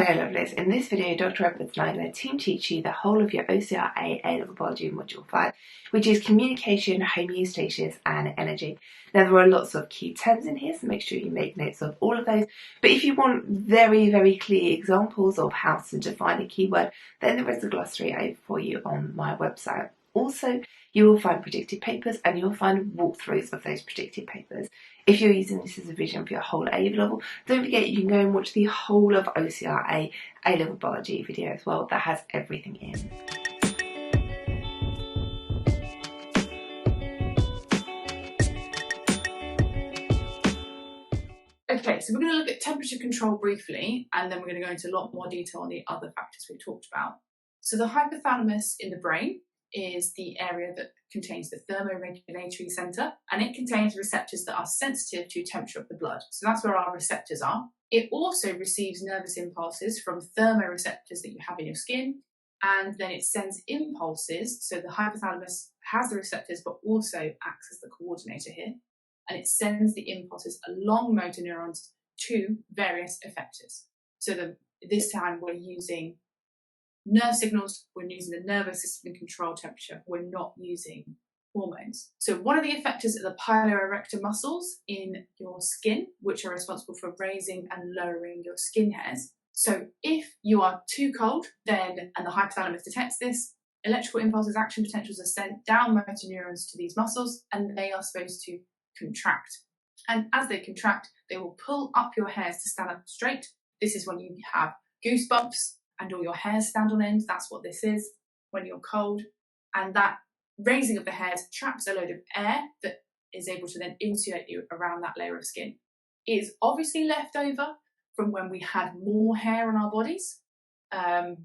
Hello lovelies, in this video Dr. Edwards and I are going to team teach you the whole of your OCR A-Level Biology Module 5, which is communication, homeostasis and energy. Now there are lots of key terms in here, so make sure you make notes of all of those, but if you want very clear examples of how to define a keyword, then there is a glossary over for you on my website. Also, you will find predicted papers and you'll find walkthroughs of those predicted papers. If you're using this as a vision for your whole A-level, don't forget you can go and watch the whole of OCR A-level biology video as well. That has everything in. Okay, so we're going to look at temperature control briefly, and then we're going to go into a lot more detail on the other factors we've talked about. So the hypothalamus in the brain is the area that contains the thermoregulatory centre, and it contains receptors that are sensitive to temperature of the blood. So that's where our receptors are. It also receives nervous impulses from thermoreceptors that you have in your skin, and then it sends impulses. So the hypothalamus has the receptors but also acts as the coordinator here, and it sends the impulses along motor neurons to various effectors. So this time we're using nerve signals, we're using the nervous system to control temperature, we're not using hormones. So one of the effectors are the piloerector muscles in your skin, which are responsible for raising and lowering your skin hairs. So if you are too cold, and the hypothalamus detects this, electrical impulses, action potentials are sent down motor neurons to these muscles, and they are supposed to contract. And as they contract, they will pull up your hairs to stand up straight. This is when you have goosebumps and all your hairs stand on end. That's what this is when you're cold. And that raising of the hairs traps a load of air that is able to then insulate you around that layer of skin. It is obviously left over from when we had more hair on our bodies,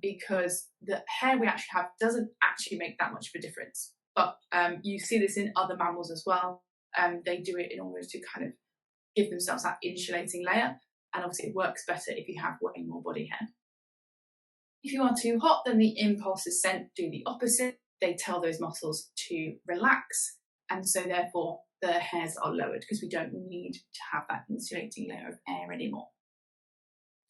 because the hair we actually have doesn't actually make that much of a difference. But you see this in other mammals as well. They do it in order to kind of give themselves that insulating layer. And obviously it works better if you have way more body hair. If you are too hot, then the impulses sent do the opposite. They tell those muscles to relax, and so therefore the hairs are lowered because we don't need to have that insulating layer of air anymore.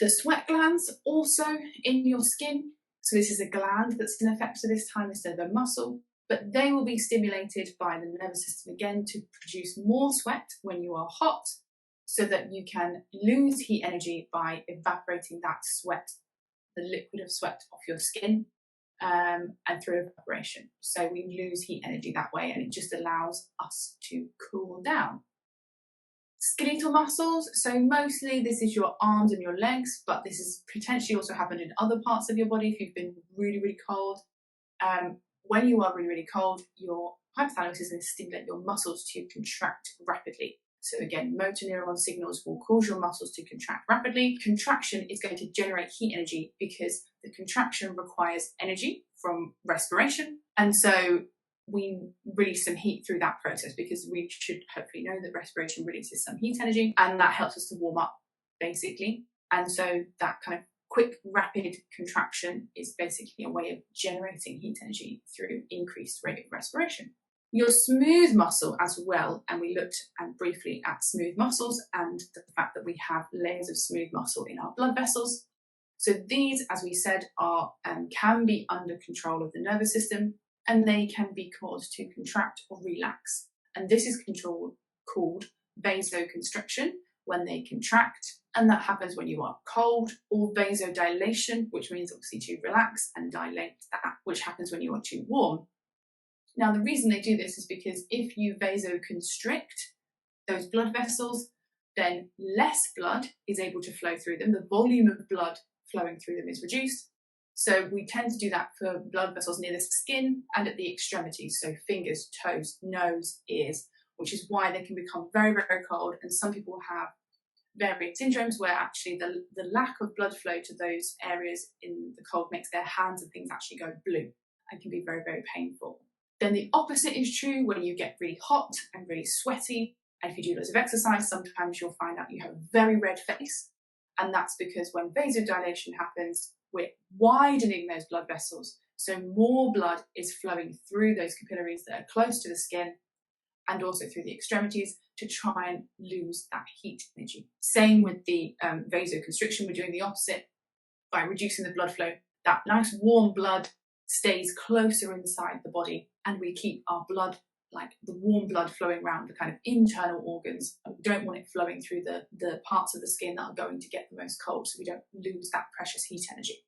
The sweat glands also in your skin. So this is a gland that's in effect at this time instead of a muscle, but they will be stimulated by the nervous system again to produce more sweat when you are hot, so that you can lose heat energy by evaporating that sweat, the liquid of sweat off your skin, and through evaporation. So we lose heat energy that way, and it just allows us to cool down. Skeletal muscles, so mostly this is your arms and your legs, but this has potentially also happened in other parts of your body if you've been really cold. When you are really cold, your hypothalamus is going to stimulate your muscles to contract rapidly. So again, motor neuron signals will cause your muscles to contract rapidly. Contraction is going to generate heat energy because the contraction requires energy from respiration. And so we release some heat through that process, because we should hopefully know that respiration releases some heat energy, and that helps us to warm up basically. And so that kind of quick, rapid contraction is basically a way of generating heat energy through increased rate of respiration. Your smooth muscle as well, and we looked briefly at smooth muscles and the fact that we have layers of smooth muscle in our blood vessels. So these, as we said, are can be under control of the nervous system, and they can be caused to contract or relax. And this is called vasoconstriction when they contract, and that happens when you are cold, or vasodilation, which means obviously to relax, and dilate that, which happens when you are too warm. Now, the reason they do this is because if you vasoconstrict those blood vessels, then less blood is able to flow through them. The volume of blood flowing through them is reduced. So we tend to do that for blood vessels near the skin and at the extremities, so fingers, toes, nose, ears, which is why they can become very cold. And some people have various syndromes where actually the lack of blood flow to those areas in the cold makes their hands and things actually go blue and can be very painful. Then the opposite is true when you get really hot and really sweaty. And if you do lots of exercise, sometimes you'll find out you have a very red face. And that's because when vasodilation happens, we're widening those blood vessels. So more blood is flowing through those capillaries that are close to the skin and also through the extremities to try and lose that heat energy. Same with the vasoconstriction, we're doing the opposite. by reducing the blood flow. That nice warm blood stays closer inside the body, and we keep our blood, like the warm blood, flowing around the kind of internal organs. We don't want it flowing through the parts of the skin that are going to get the most cold, so we don't lose that precious heat energy.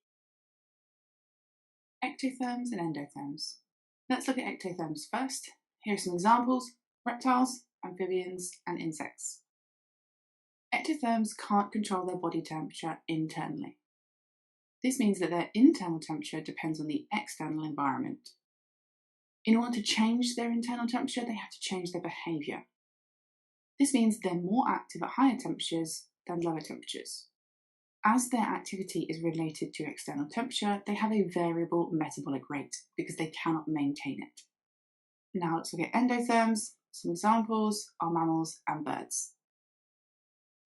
Ectotherms and endotherms. Let's look at ectotherms first. Here are some examples: reptiles, amphibians, and insects. Ectotherms can't control their body temperature internally. This means that their internal temperature depends on the external environment. In order to change their internal temperature, they have to change their behaviour. This means they're more active at higher temperatures than lower temperatures. As their activity is related to external temperature, they have a variable metabolic rate because they cannot maintain it. Now let's look at endotherms. Some examples are mammals and birds.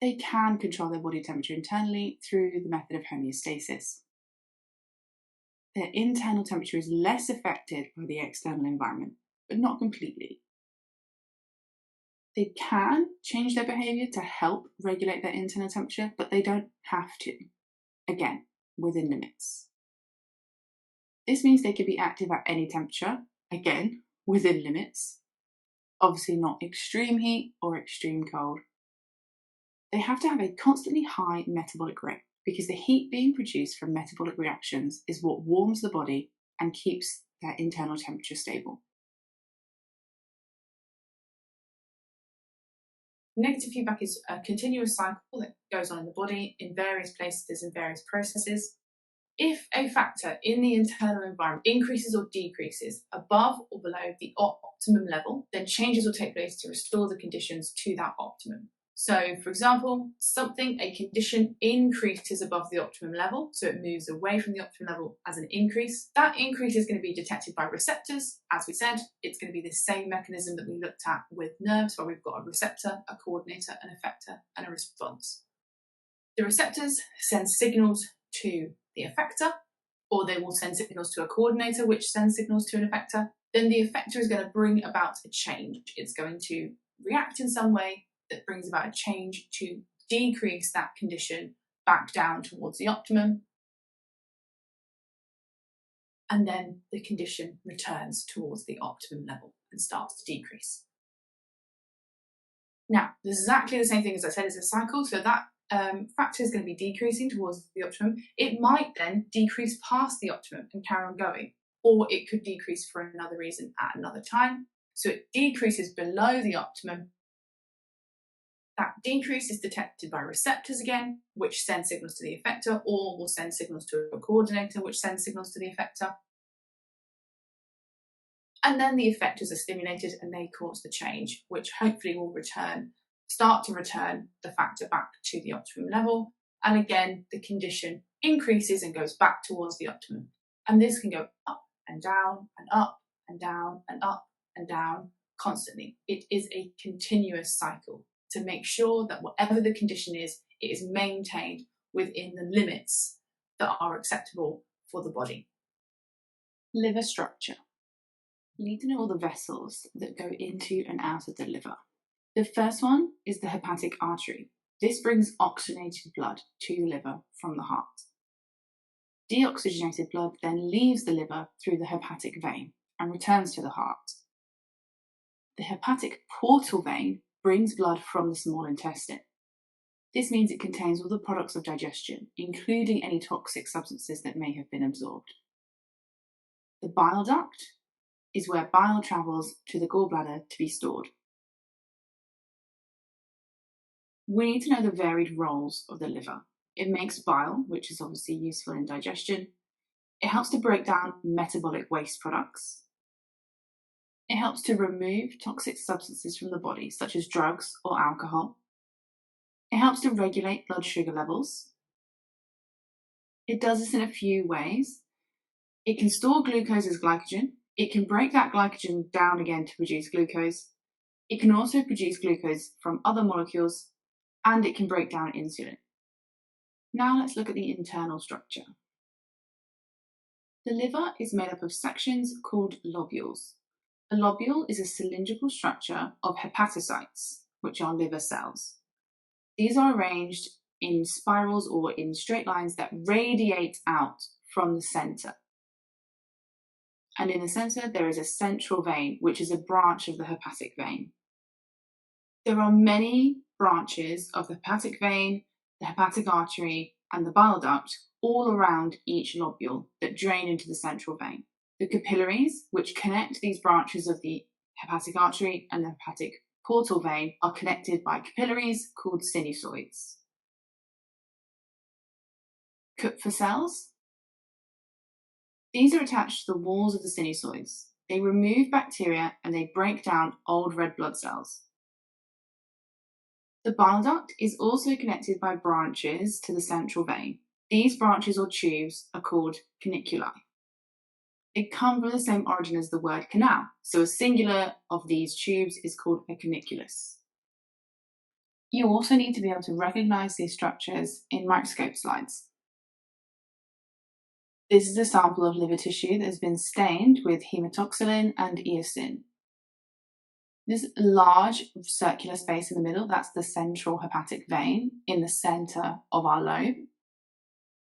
They can control their body temperature internally through the method of homeostasis. Their internal temperature is less affected by the external environment, but not completely. They can change their behaviour to help regulate their internal temperature, but they don't have to. Again, within limits. This means they can be active at any temperature, again, within limits. Obviously not extreme heat or extreme cold. They have to have a constantly high metabolic rate because the heat being produced from metabolic reactions is what warms the body and keeps their internal temperature stable. Negative feedback is a continuous cycle that goes on in the body in various places and various processes. If a factor in the internal environment increases or decreases above or below the optimum level, then changes will take place to restore the conditions to that optimum. So, for example, a condition increases above the optimum level, so it moves away from the optimum level as an increase. That increase is going to be detected by receptors. As we said, it's going to be the same mechanism that we looked at with nerves, where we've got a receptor, a coordinator, an effector, and a response. The receptors send signals to the effector, or they will send signals to a coordinator, which sends signals to an effector. Then the effector is going to bring about a change. It's going to react in some way that brings about a change to decrease that condition back down towards the optimum. And then the condition returns towards the optimum level and starts to decrease. Now, this is exactly the same thing as I said, it's a cycle, so that factor is going to be decreasing towards the optimum. It might then decrease past the optimum and carry on going, or it could decrease for another reason at another time. So it decreases below the optimum. That decrease is detected by receptors again, which send signals to the effector, or will send signals to a coordinator, which sends signals to the effector. And then the effectors are stimulated and they cause the change, which hopefully will start to return the factor back to the optimum level. And again, the condition increases and goes back towards the optimum. And this can go up and down and up and down and up and down constantly. It is a continuous cycle to make sure that whatever the condition is, it is maintained within the limits that are acceptable for the body. Liver structure. You need to know all the vessels that go into and out of the liver. The first one is the hepatic artery. This brings oxygenated blood to the liver from the heart. Deoxygenated blood then leaves the liver through the hepatic vein and returns to the heart. The hepatic portal vein brings blood from the small intestine. This means it contains all the products of digestion, including any toxic substances that may have been absorbed. The bile duct is where bile travels to the gallbladder to be stored. We need to know the varied roles of the liver. It makes bile, which is obviously useful in digestion. It helps to break down metabolic waste products. It helps to remove toxic substances from the body, such as drugs or alcohol. It helps to regulate blood sugar levels. It does this in a few ways. It can store glucose as glycogen. It can break that glycogen down again to produce glucose. It can also produce glucose from other molecules, and it can break down insulin. Now let's look at the internal structure. The liver is made up of sections called lobules. A lobule is a cylindrical structure of hepatocytes, which are liver cells. These are arranged in spirals or in straight lines that radiate out from the centre. And in the centre, there is a central vein, which is a branch of the hepatic vein. There are many branches of the hepatic vein, the hepatic artery, and the bile duct all around each lobule that drain into the central vein. The capillaries, which connect these branches of the hepatic artery and the hepatic portal vein, are connected by capillaries called sinusoids. Kupffer cells. These are attached to the walls of the sinusoids. They remove bacteria and they break down old red blood cells. The bile duct is also connected by branches to the central vein. These branches or tubes are called caniculi. They come from the same origin as the word canal, so a singular of these tubes is called a caniculus. You also need to be able to recognise these structures in microscope slides. This is a sample of liver tissue that has been stained with hematoxylin and eosin. This large circular space in the middle, that's the central hepatic vein in the centre of our lobe.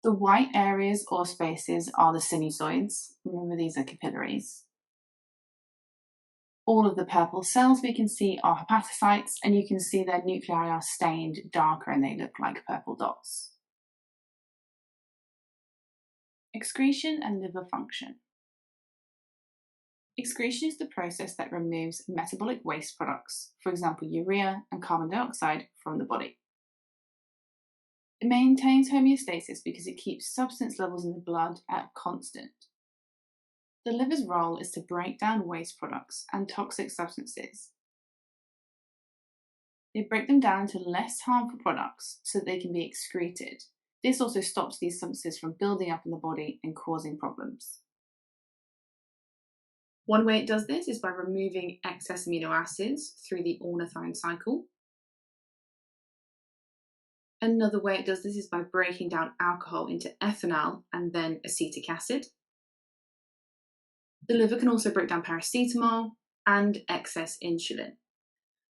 The white areas or spaces are the sinusoids. Remember, these are capillaries. All of the purple cells we can see are hepatocytes, and you can see their nuclei are stained darker and they look like purple dots. Excretion and liver function. Excretion is the process that removes metabolic waste products, for example urea and carbon dioxide, from the body. It maintains homeostasis because it keeps substance levels in the blood at constant. The liver's role is to break down waste products and toxic substances. They break them down into less harmful products so that they can be excreted. This also stops these substances from building up in the body and causing problems. One way it does this is by removing excess amino acids through the ornithine cycle. Another way it does this is by breaking down alcohol into ethanol and then acetic acid. The liver can also break down paracetamol and excess insulin.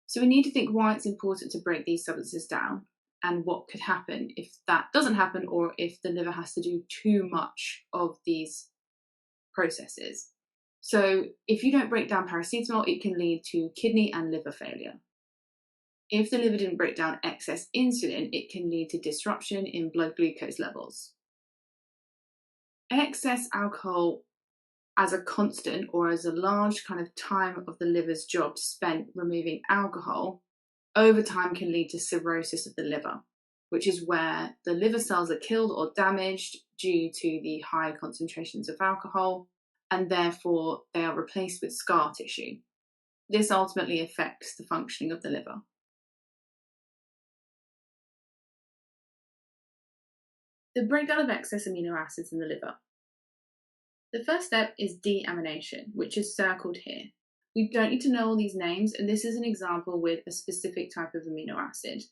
So we need to think why it's important to break these substances down and what could happen if that doesn't happen, or if the liver has to do too much of these processes. So if you don't break down paracetamol, it can lead to kidney and liver failure. If the liver didn't break down excess insulin, it can lead to disruption in blood glucose levels. Excess alcohol as a constant, or as a large kind of time of the liver's job spent removing alcohol, over time can lead to cirrhosis of the liver, which is where the liver cells are killed or damaged due to the high concentrations of alcohol, and therefore they are replaced with scar tissue. This ultimately affects the functioning of the liver. The breakdown of excess amino acids in the liver. The first step is deamination, which is circled here. We don't need to know all these names, and this is an example with a specific type of amino acid.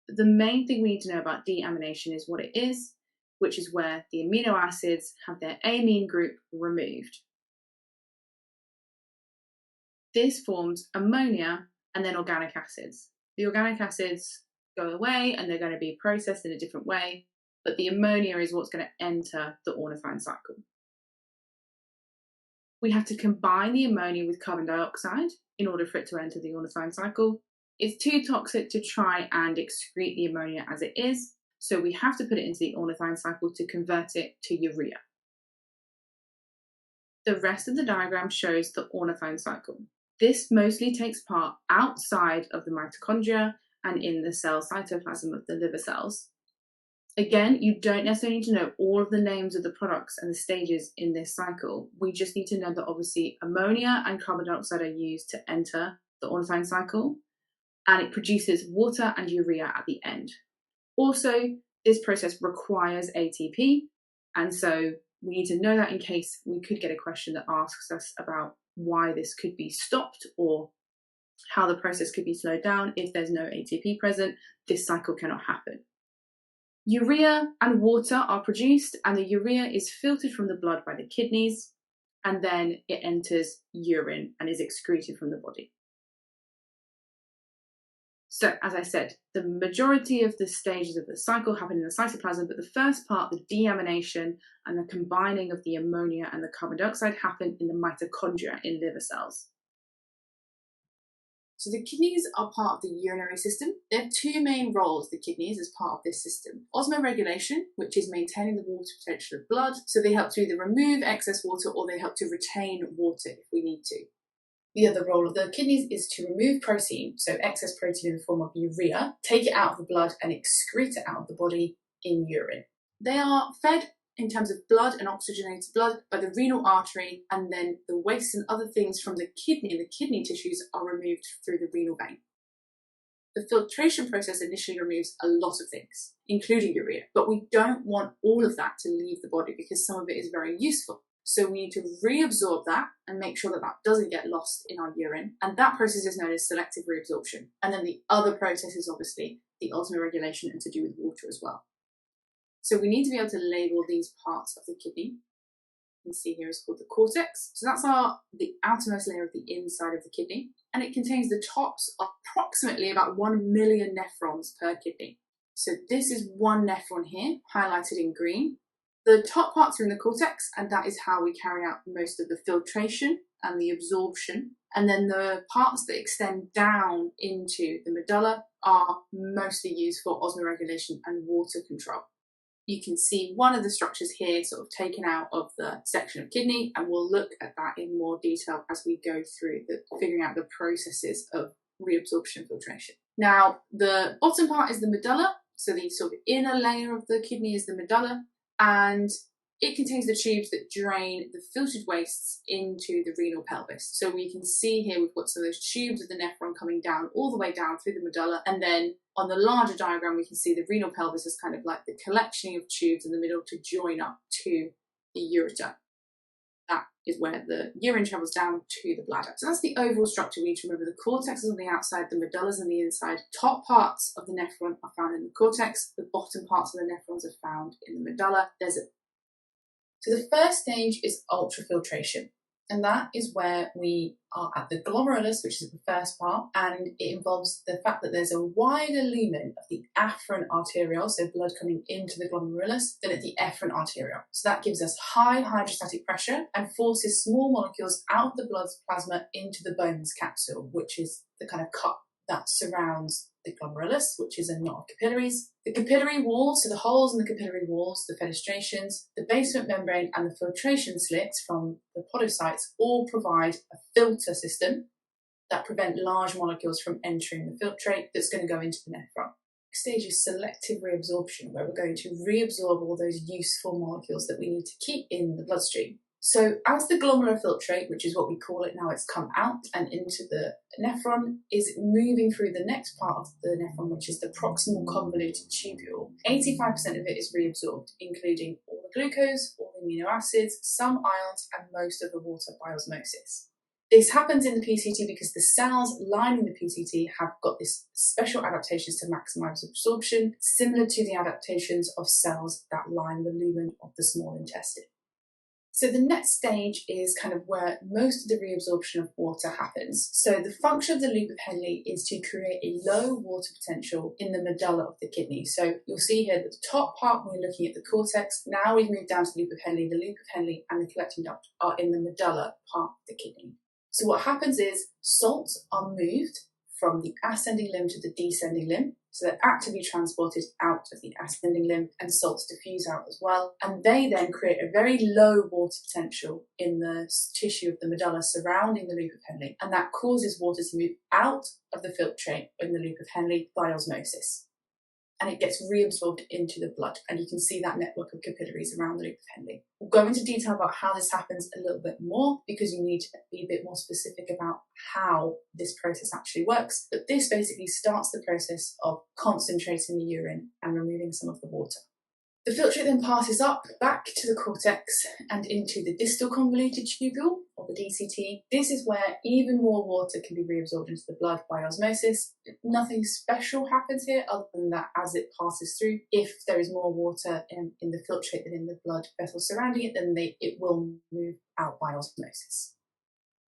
But the main thing we need to know about deamination is what it is, which is where the amino acids have their amine group removed. This forms ammonia and then organic acids. The organic acids go away and they're going to be processed in a different way, but the ammonia is what's going to enter the ornithine cycle. We have to combine the ammonia with carbon dioxide in order for it to enter the ornithine cycle. It's too toxic to try and excrete the ammonia as it is, so we have to put it into the ornithine cycle to convert it to urea. The rest of the diagram shows the ornithine cycle. This mostly takes part outside of the mitochondria and in the cell cytoplasm of the liver cells. Again, you don't necessarily need to know all of the names of the products and the stages in this cycle. We just need to know that obviously ammonia and carbon dioxide are used to enter the ornithine cycle, and it produces water and urea at the end. Also, this process requires ATP, and so we need to know that in case we could get a question that asks us about why this could be stopped or how the process could be slowed down. If there's no ATP present, this cycle cannot happen. Urea and water are produced, and the urea is filtered from the blood by the kidneys, and then it enters urine and is excreted from the body. So, as I said, the majority of the stages of the cycle happen in the cytoplasm, but the first part, the deamination and the combining of the ammonia and the carbon dioxide, happen in the mitochondria in liver cells. So the kidneys are part of the urinary system. There are two main roles, the kidneys, as part of this system. Osmoregulation, which is maintaining the water potential of blood. So they help to either remove excess water or they help to retain water if we need to. The other role of the kidneys is to remove protein, so excess protein in the form of urea, take it out of the blood and excrete it out of the body in urine. They are fed in terms of blood and oxygenated blood by the renal artery, and then the waste and other things from the kidney tissues are removed through the renal vein. The filtration process initially removes a lot of things, including urea, but we don't want all of that to leave the body because some of it is very useful. So we need to reabsorb that and make sure that that doesn't get lost in our urine. And that process is known as selective reabsorption. And then the other process is obviously the osmoregulation and to do with water as well. So we need to be able to label these parts of the kidney. You can see here is called the cortex. So that's the outermost layer of the inside of the kidney. And it contains the tops of approximately about 1 million nephrons per kidney. So this is one nephron here, highlighted in green. The top parts are in the cortex, and that is how we carry out most of the filtration and the absorption. And then the parts that extend down into the medulla are mostly used for osmoregulation and water control. You can see one of the structures here sort of taken out of the section of kidney, and we'll look at that in more detail as we go through figuring out the processes of reabsorption filtration. Now, the bottom part is the medulla, so the sort of inner layer of the kidney is the medulla, and it contains the tubes that drain the filtered wastes into the renal pelvis. So we can see here we've got some of those tubes of the nephron coming down all the way down through the medulla, and then on the larger diagram we can see the renal pelvis is kind of like the collection of tubes in the middle to join up to the ureter. That is where the urine travels down to the bladder. So that's the overall structure. We need to remember the cortex is on the outside, the medulla is on the inside. Top parts of the nephron are found in the cortex, the bottom parts of the nephrons are found in the medulla. So the first stage is ultrafiltration, and that is where we are at the glomerulus, which is the first part, and it involves the fact that there's a wider lumen of the afferent arteriole, so blood coming into the glomerulus, than at the efferent arteriole. So that gives us high hydrostatic pressure and forces small molecules out of the blood plasma into the Bowman's capsule, which is the kind of cup that surrounds the glomerulus, which is a knot of capillaries. The capillary walls, so the holes in the capillary walls, the fenestrations, the basement membrane and the filtration slits from the podocytes all provide a filter system that prevent large molecules from entering the filtrate that's going to go into the nephron. Next stage is selective reabsorption, where we're going to reabsorb all those useful molecules that we need to keep in the bloodstream. So as the glomerular filtrate, which is what we call it now, it's come out and into the nephron, is moving through the next part of the nephron, which is the proximal convoluted tubule. 85% of it is reabsorbed, including all the glucose, all the amino acids, some ions, and most of the water by osmosis. This happens in the PCT because the cells lining the PCT have got this special adaptations to maximize absorption, similar to the adaptations of cells that line the lumen of the small intestine. So the next stage is kind of where most of the reabsorption of water happens. So the function of the loop of Henle is to create a low water potential in the medulla of the kidney. So you'll see here that the top part, we're looking at the cortex. Now we've moved down to the loop of Henle. The loop of Henle and the collecting duct are in the medulla part of the kidney. So what happens is salts are moved from the ascending limb to the descending limb. So they're actively transported out of the ascending limb, and salts diffuse out as well. And they then create a very low water potential in the tissue of the medulla surrounding the loop of Henle. And that causes water to move out of the filtrate in the loop of Henle by osmosis. And it gets reabsorbed into the blood. And you can see that network of capillaries around the loop of Henle. We'll go into detail about how this happens a little bit more, because you need to be a bit more specific about how this process actually works. But this basically starts the process of concentrating the urine and removing some of the water. The filtrate then passes up back to the cortex and into the distal convoluted tubule, or the DCT. This is where even more water can be reabsorbed into the blood by osmosis. Nothing special happens here other than that as it passes through, if there is more water in the filtrate than in the blood vessels surrounding it, then it will move out by osmosis.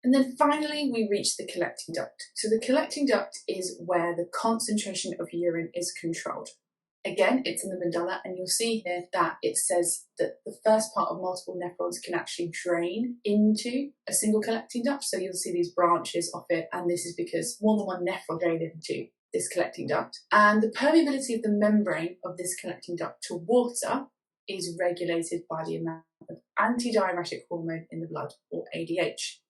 And then finally, we reach the collecting duct. So the collecting duct is where the concentration of urine is controlled. Again, it's in the medulla, and you'll see here that it says that the first part of multiple nephrons can actually drain into a single collecting duct. So you'll see these branches off it, and this is because more than one nephron drain into this collecting duct. And the permeability of the membrane of this collecting duct to water is regulated by the amount of antidiuretic hormone in the blood, or ADH.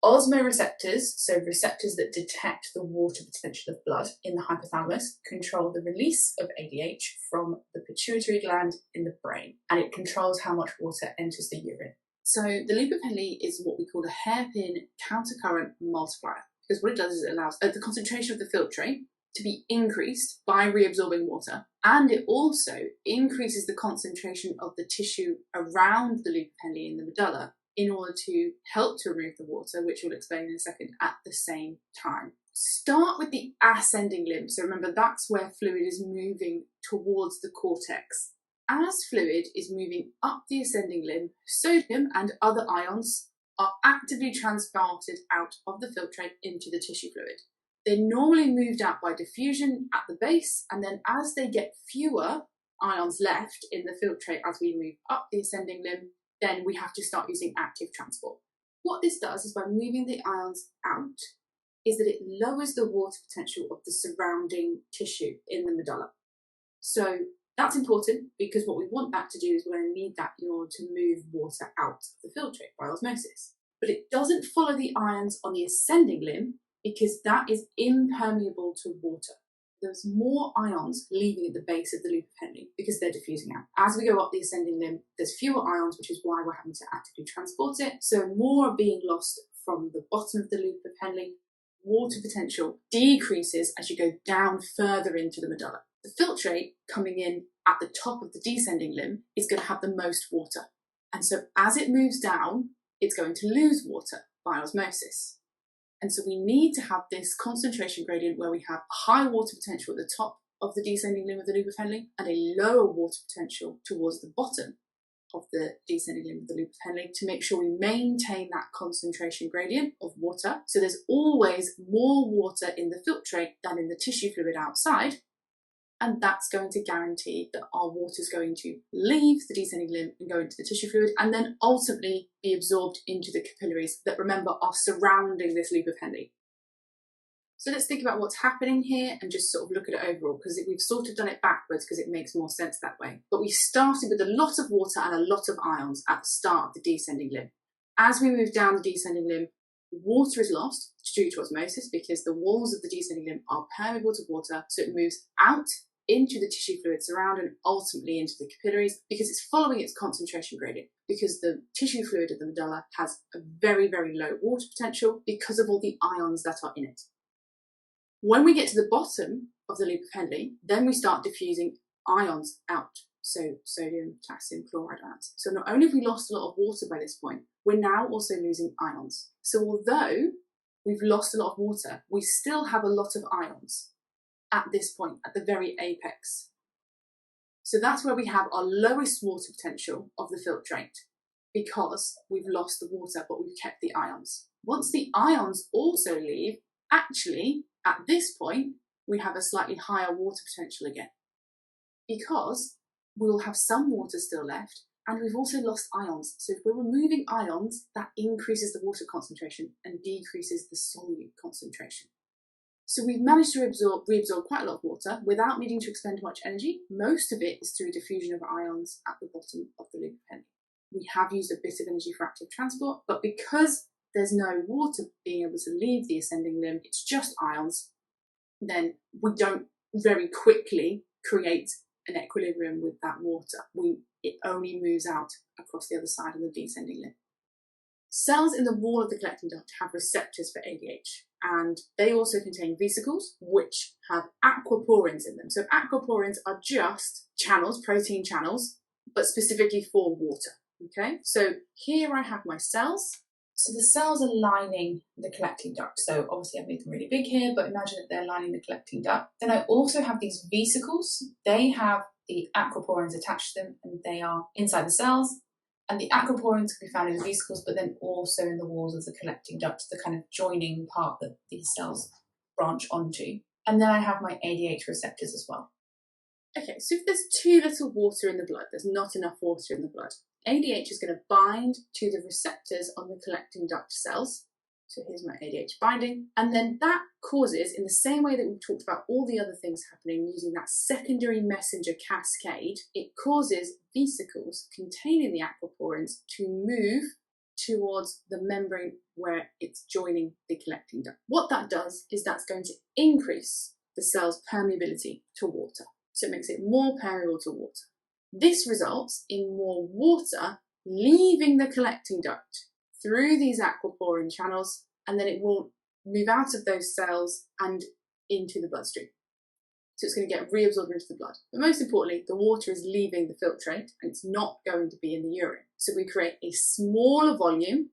Osmoreceptors, so receptors that detect the water potential of blood in the hypothalamus, control the release of ADH from the pituitary gland in the brain, and it controls how much water enters the urine. So the loop of Henle is what we call a hairpin countercurrent multiplier, because what it does is it allows the concentration of the filtrate to be increased by reabsorbing water, and it also increases the concentration of the tissue around the loop of Henle in the medulla in order to help to remove the water, which we'll explain in a second, at the same time. Start with the ascending limb. So remember, that's where fluid is moving towards the cortex. As fluid is moving up the ascending limb, sodium and other ions are actively transported out of the filtrate into the tissue fluid. They're normally moved out by diffusion at the base, and then as they get fewer ions left in the filtrate as we move up the ascending limb, then we have to start using active transport. What this does is, by moving the ions out, is that it lowers the water potential of the surrounding tissue in the medulla. So that's important, because what we want that to do is we're going to need that in order to move water out of the filtrate by osmosis. But it doesn't follow the ions on the ascending limb, because that is impermeable to water. There's more ions leaving at the base of the loop of Henle because they're diffusing out. As we go up the ascending limb, there's fewer ions, which is why we're having to actively transport it. So more are being lost from the bottom of the loop of Henle. Water potential decreases as you go down further into the medulla. The filtrate coming in at the top of the descending limb is going to have the most water. And so as it moves down, it's going to lose water by osmosis. And so we need to have this concentration gradient where we have high water potential at the top of the descending limb of the loop of Henle and a lower water potential towards the bottom of the descending limb of the loop of Henle, to make sure we maintain that concentration gradient of water. So there's always more water in the filtrate than in the tissue fluid outside. And that's going to guarantee that our water is going to leave the descending limb and go into the tissue fluid, and then ultimately be absorbed into the capillaries that, remember, are surrounding this loop of Henle. So let's think about what's happening here and just sort of look at it overall, because we've sort of done it backwards because it makes more sense that way. But we started with a lot of water and a lot of ions at the start of the descending limb. As we move down the descending limb, water is lost due to osmosis because the walls of the descending limb are permeable to water, so it moves out into the tissue fluids around and ultimately into the capillaries, because it's following its concentration gradient, because the tissue fluid of the medulla has a very, very low water potential because of all the ions that are in it. When we get to the bottom of the loop of Henle, then we start diffusing ions out, so sodium, potassium, chloride ions. So not only have we lost a lot of water by this point, we're now also losing ions. So although we've lost a lot of water, we still have a lot of ions at this point, at the very apex. So that's where we have our lowest water potential of the filtrate, because we've lost the water, but we've kept the ions. Once the ions also leave, actually, at this point, we have a slightly higher water potential again, because we will have some water still left, and we've also lost ions. So if we're removing ions, that increases the water concentration and decreases the solute concentration. So we've managed to reabsorb quite a lot of water without needing to expend much energy. Most of it is through diffusion of ions at the bottom of the loop of Henle. We have used a bit of energy for active transport, but because there's no water being able to leave the ascending limb, it's just ions, then we don't very quickly create an equilibrium with that water. It only moves out across the other side of the descending limb. Cells in the wall of the collecting duct have receptors for ADH, and they also contain vesicles, which have aquaporins in them. So aquaporins are just channels, protein channels, but specifically for water, okay? So here I have my cells. So the cells are lining the collecting duct. So obviously I've made them really big here, but imagine that they're lining the collecting duct. Then I also have these vesicles. They have the aquaporins attached to them, and they are inside the cells. And the aquaporins can be found in the vesicles, but then also in the walls of the collecting duct, the kind of joining part that these cells branch onto. And then I have my ADH receptors as well. Okay, so if there's too little water in the blood, there's not enough water in the blood, ADH is going to bind to the receptors on the collecting duct cells. So here's my ADH binding. And then that causes, in the same way that we've talked about all the other things happening using that secondary messenger cascade, it causes vesicles containing the aquaporins to move towards the membrane where it's joining the collecting duct. What that does is that's going to increase the cell's permeability to water. So it makes it more permeable to water. This results in more water leaving the collecting duct through these aquaporin channels, and then it will move out of those cells and into the bloodstream. So it's going to get reabsorbed into the blood. But most importantly, the water is leaving the filtrate and it's not going to be in the urine. So we create a smaller volume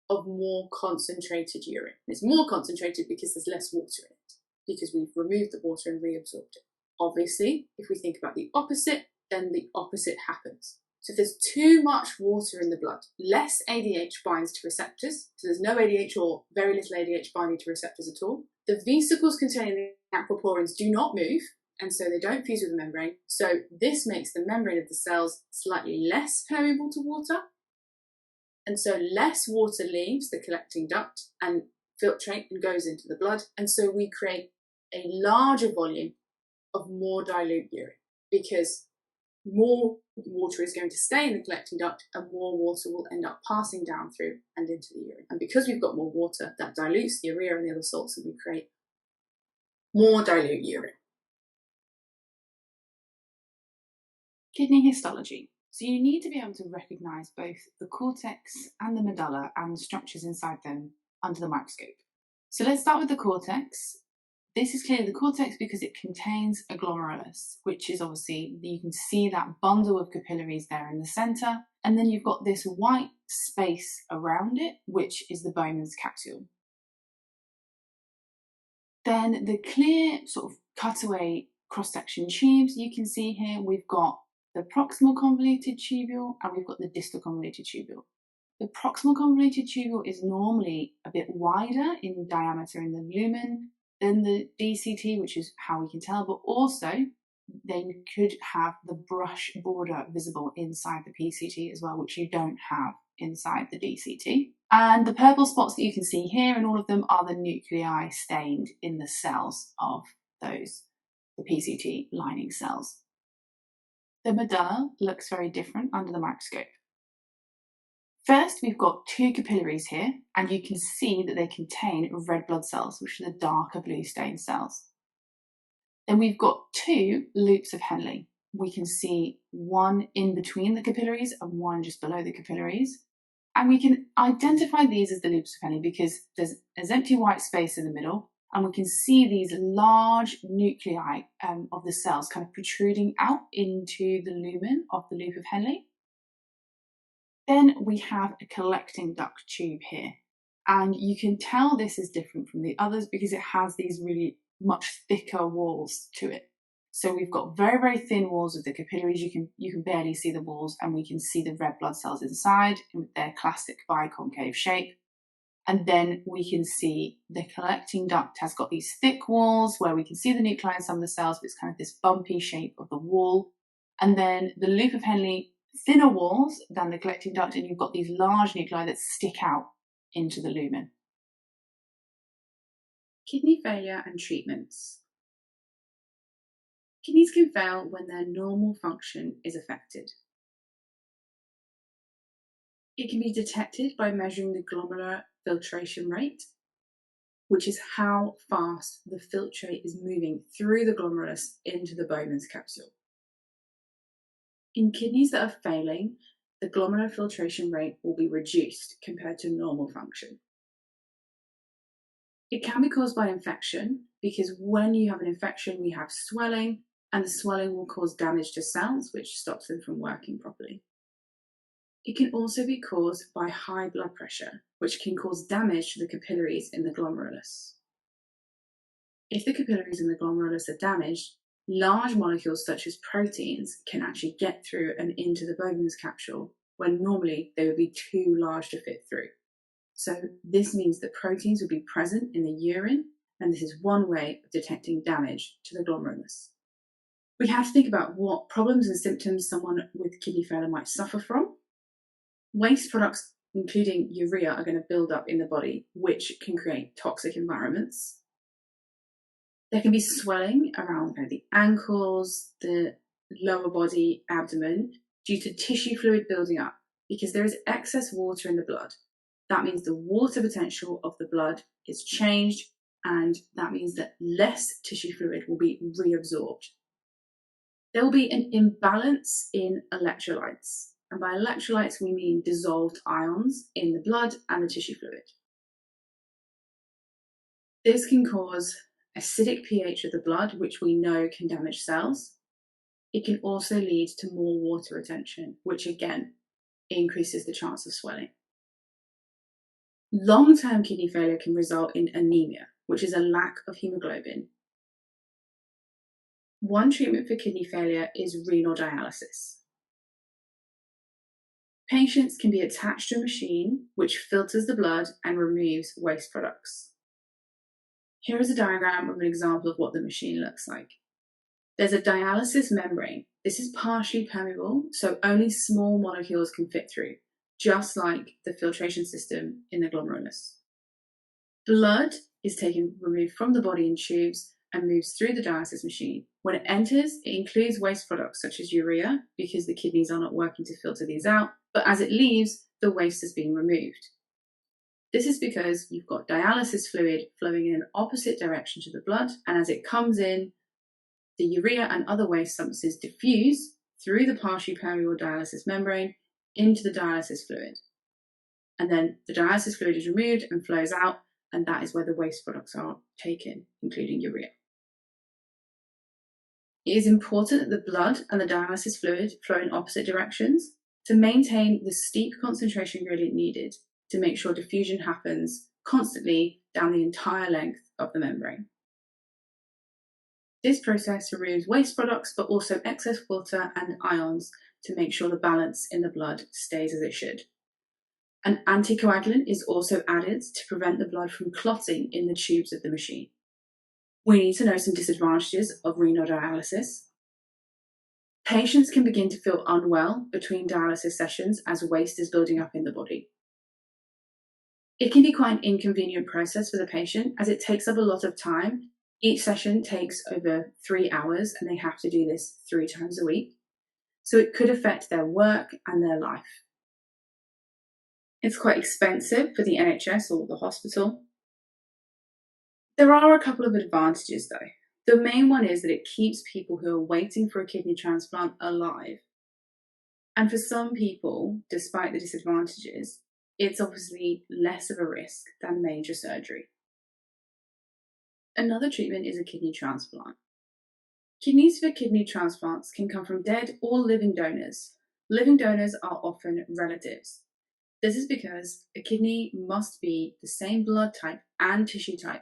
of more concentrated urine. It's more concentrated because there's less water in it, because we've removed the water and reabsorbed it. Obviously, if we think about the opposite, then the opposite happens. So if there's too much water in the blood, less ADH binds to receptors, so there's no ADH or very little ADH binding to receptors at all. The vesicles containing the aquaporins do not move, and so they don't fuse with the membrane. So this makes the membrane of the cells slightly less permeable to water, and so less water leaves the collecting duct and filtrate and goes into the blood, and so we create a larger volume of more dilute urine, because more water is going to stay in the collecting duct and more water will end up passing down through and into the urine. And because we've got more water, that dilutes the urea and the other salts, and we create more dilute urine. Kidney histology. So you need to be able to recognise both the cortex and the medulla and structures inside them under the microscope. So let's start with the cortex. This is clearly the cortex because it contains a glomerulus, which is obviously, you can see that bundle of capillaries there in the centre, and then you've got this white space around it, which is the Bowman's capsule. Then the clear sort of cutaway cross-section tubes you can see here, we've got the proximal convoluted tubule and we've got the distal convoluted tubule. The proximal convoluted tubule is normally a bit wider in diameter in the lumen than the DCT, which is how we can tell, but also they could have the brush border visible inside the PCT as well, which you don't have inside the DCT. And the purple spots that you can see here in all of them are the nuclei stained in the cells of those, the PCT lining cells. The medulla looks very different under the microscope. First, we've got two capillaries here, and you can see that they contain red blood cells, which are the darker blue stained cells. Then we've got two loops of Henle. We can see one in between the capillaries and one just below the capillaries. And we can identify these as the loops of Henle because there's empty white space in the middle, and we can see these large nuclei of the cells kind of protruding out into the lumen of the loop of Henle. Then we have a collecting duct tube here, and you can tell this is different from the others because it has these really much thicker walls to it. So we've got very, very thin walls of the capillaries. You can barely see the walls, and we can see the red blood cells inside with their classic biconcave shape. And then we can see the collecting duct has got these thick walls where we can see the nuclei in some of the cells, but it's kind of this bumpy shape of the wall. And then the loop of Henle, thinner walls than the collecting duct, and you've got these large nuclei that stick out into the lumen. Kidney failure and treatments. Kidneys can fail when their normal function is affected. It can be detected by measuring the glomerular filtration rate, which is how fast the filtrate is moving through the glomerulus into the Bowman's capsule. In kidneys that are failing, the glomerular filtration rate will be reduced compared to normal function. It can be caused by infection because when you have an infection, we have swelling, and the swelling will cause damage to cells, which stops them from working properly. It can also be caused by high blood pressure, which can cause damage to the capillaries in the glomerulus. If the capillaries in the glomerulus are damaged, large molecules such as proteins can actually get through and into the Bowman's capsule, when normally they would be too large to fit through. So this means that proteins would be present in the urine, and this is one way of detecting damage to the glomerulus. We have to think about what problems and symptoms someone with kidney failure might suffer from. Waste products, including urea, are going to build up in the body, which can create toxic environments. There can be swelling around the ankles, the lower body, abdomen, due to tissue fluid building up, because there is excess water in the blood. That means the water potential of the blood is changed, and that means that less tissue fluid will be reabsorbed. There will be an imbalance in electrolytes. And by electrolytes, we mean dissolved ions in the blood and the tissue fluid. This can cause acidic pH of the blood, which we know can damage cells. It can also lead to more water retention, which again increases the chance of swelling. Long-term kidney failure can result in anemia, which is a lack of hemoglobin. One treatment for kidney failure is renal dialysis. Patients can be attached to a machine which filters the blood and removes waste products. Here is a diagram of an example of what the machine looks like. There's a dialysis membrane. This is partially permeable, so only small molecules can fit through, just like the filtration system in the glomerulus. Blood is removed from the body in tubes and moves through the dialysis machine. When it enters, it includes waste products such as urea, because the kidneys are not working to filter these out, but as it leaves, the waste is being removed. This is because you've got dialysis fluid flowing in an opposite direction to the blood, and as it comes in, the urea and other waste substances diffuse through the partially permeable dialysis membrane into the dialysis fluid. And then the dialysis fluid is removed and flows out, and that is where the waste products are taken, including urea. It is important that the blood and the dialysis fluid flow in opposite directions to maintain the steep concentration gradient needed to make sure diffusion happens constantly down the entire length of the membrane. This process removes waste products, but also excess water and ions to make sure the balance in the blood stays as it should. An anticoagulant is also added to prevent the blood from clotting in the tubes of the machine. We need to know some disadvantages of renal dialysis. Patients can begin to feel unwell between dialysis sessions as waste is building up in the body. It can be quite an inconvenient process for the patient as it takes up a lot of time. Each session takes over 3 hours and they have to do this 3 times a week. So it could affect their work and their life. It's quite expensive for the NHS or the hospital. There are a couple of advantages though. The main one is that it keeps people who are waiting for a kidney transplant alive. And for some people, despite the disadvantages, it's obviously less of a risk than major surgery. Another treatment is a kidney transplant. Kidneys for kidney transplants can come from dead or living donors. Living donors are often relatives. This is because a kidney must be the same blood type and tissue type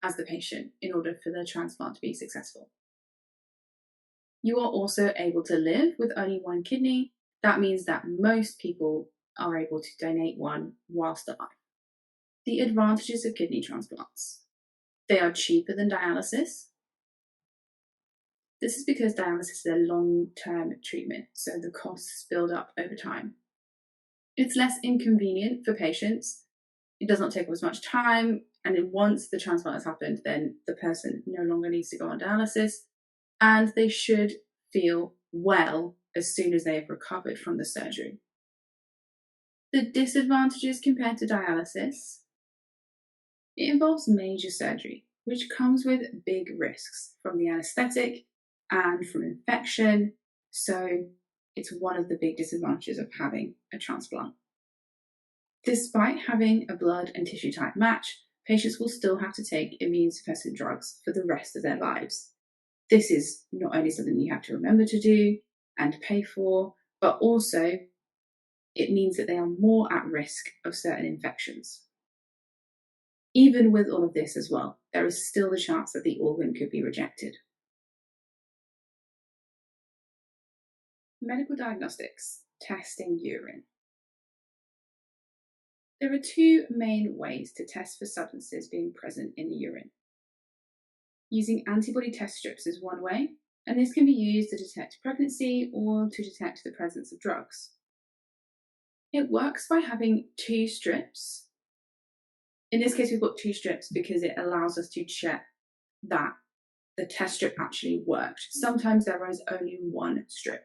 as the patient in order for the transplant to be successful. You are also able to live with only one kidney. That means that most people are able to donate one whilst alive. The advantages of kidney transplants. They are cheaper than dialysis. This is because dialysis is a long-term treatment, so the costs build up over time. It's less inconvenient for patients. It does not take up as much time, and once the transplant has happened, then the person no longer needs to go on dialysis, and they should feel well as soon as they have recovered from the surgery. The disadvantages compared to dialysis. It involves major surgery, which comes with big risks from the anaesthetic and from infection, so it's one of the big disadvantages of having a transplant. Despite having a blood and tissue type match, patients will still have to take immune suppressant drugs for the rest of their lives. This is not only something you have to remember to do and pay for, but also it means that they are more at risk of certain infections. Even with all of this as well, there is still the chance that the organ could be rejected. Medical diagnostics, testing urine. There are two main ways to test for substances being present in the urine. Using antibody test strips is one way, and this can be used to detect pregnancy or to detect the presence of drugs. It works by having two strips. In this case, we've got two strips because it allows us to check that the test strip actually worked. Sometimes there is only one strip.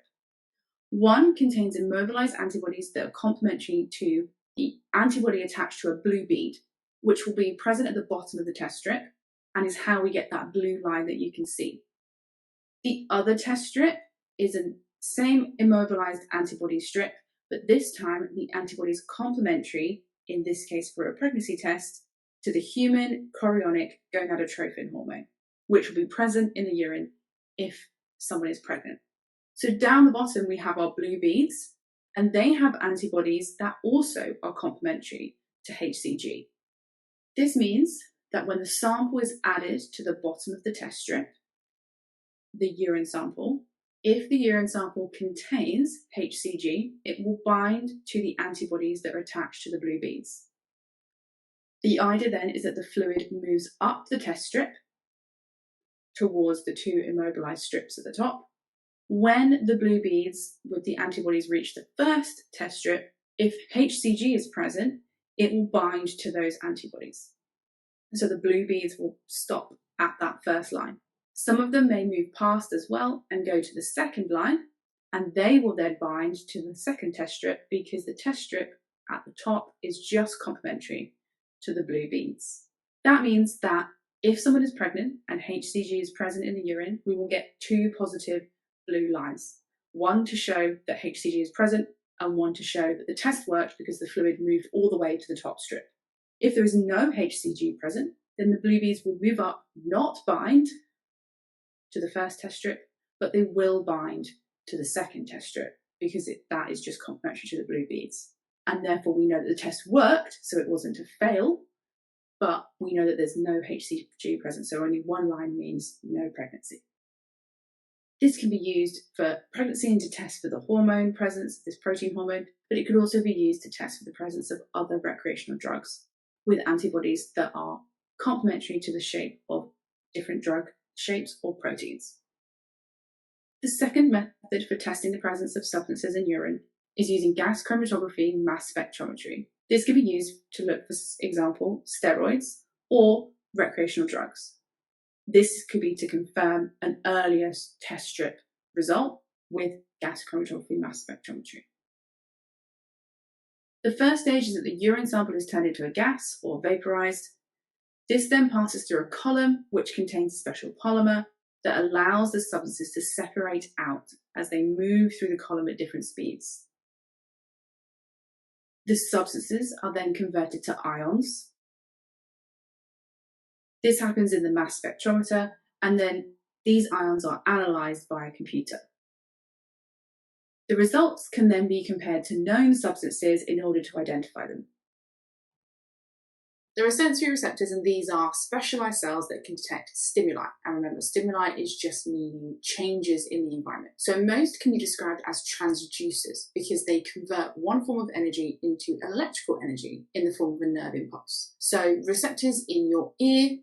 One contains immobilized antibodies that are complementary to the antibody attached to a blue bead, which will be present at the bottom of the test strip and is how we get that blue line that you can see. The other test strip is a same immobilized antibody strip, but this time the antibody is complementary, in this case for a pregnancy test, to the human chorionic gonadotrophin hormone, which will be present in the urine if someone is pregnant. So down the bottom we have our blue beads, and they have antibodies that also are complementary to HCG. This means that when the sample is added to the bottom of the test strip, the urine sample, if the urine sample contains HCG, it will bind to the antibodies that are attached to the blue beads. The idea then is that the fluid moves up the test strip towards the two immobilized strips at the top. When the blue beads with the antibodies reach the first test strip, if HCG is present, it will bind to those antibodies. So the blue beads will stop at that first line. Some of them may move past as well and go to the second line, and they will then bind to the second test strip because the test strip at the top is just complementary to the blue beads. That means that if someone is pregnant and HCG is present in the urine, we will get two positive blue lines. One to show that HCG is present and one to show that the test worked because the fluid moved all the way to the top strip. If there is no HCG present, then the blue beads will move up, not bind to the first test strip, but they will bind to the second test strip because that is just complementary to the blue beads. And therefore we know that the test worked, so it wasn't a fail, but we know that there's no HCG present, so only one line means no pregnancy. This can be used for pregnancy and to test for the hormone presence, this protein hormone, but it could also be used to test for the presence of other recreational drugs with antibodies that are complementary to the shape of different drug shapes or proteins. The second method for testing the presence of substances in urine is using gas chromatography mass spectrometry. This can be used to look for, example, steroids or recreational drugs. This could be to confirm an earlier test strip result with gas chromatography mass spectrometry. The first stage is that the urine sample is turned into a gas or vaporized. This then passes through a column which contains a special polymer that allows the substances to separate out as they move through the column at different speeds. The substances are then converted to ions. This happens in the mass spectrometer, and then these ions are analysed by a computer. The results can then be compared to known substances in order to identify them. There are sensory receptors, and these are specialised cells that can detect stimuli. And remember, stimuli is just meaning changes in the environment. So most can be described as transducers because they convert one form of energy into electrical energy in the form of a nerve impulse. So receptors in your ear,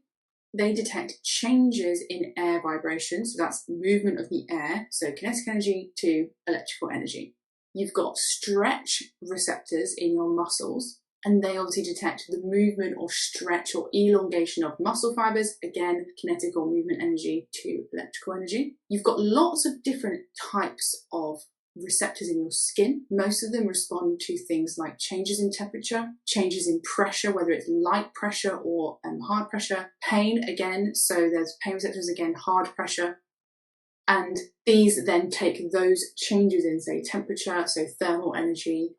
they detect changes in air vibration. So that's movement of the air. So kinetic energy to electrical energy. You've got stretch receptors in your muscles, and they obviously detect the movement or stretch or elongation of muscle fibers, again, kinetic or movement energy to electrical energy. You've got lots of different types of receptors in your skin. Most of them respond to things like changes in temperature, changes in pressure, whether it's light pressure or hard pressure, pain again, so there's pain receptors again, hard pressure. And these then take those changes in, say, temperature, so thermal energy,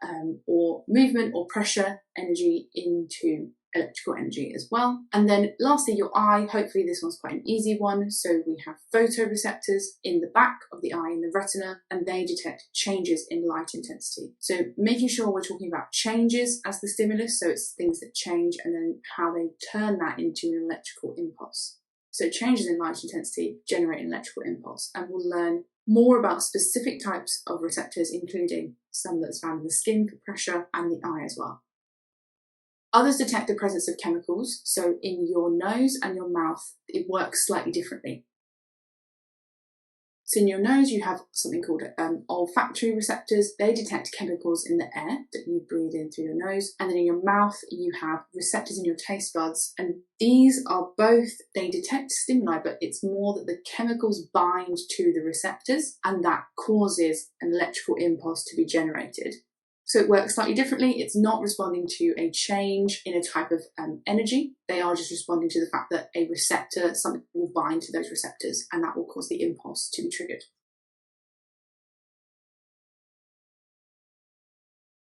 or movement or pressure energy into electrical energy as well. And then lastly, your eye, hopefully this one's quite an easy one. So we have photoreceptors in the back of the eye, in the retina, and they detect changes in light intensity. So making sure we're talking about changes as the stimulus, so it's things that change and then how they turn that into an electrical impulse. So changes in light intensity generate an electrical impulse, and we'll learn more about specific types of receptors, including some that's found in the skin for pressure and the eye as well. Others detect the presence of chemicals, so in your nose and your mouth, it works slightly differently. So in your nose, you have something called olfactory receptors. They detect chemicals in the air that you breathe in through your nose. And then in your mouth, you have receptors in your taste buds. And these are both, they detect stimuli, but it's more that the chemicals bind to the receptors and that causes an electrical impulse to be generated. So it works slightly differently. It's not responding to a change in a type of energy. They are just responding to the fact that a receptor, something will bind to those receptors, and that will cause the impulse to be triggered.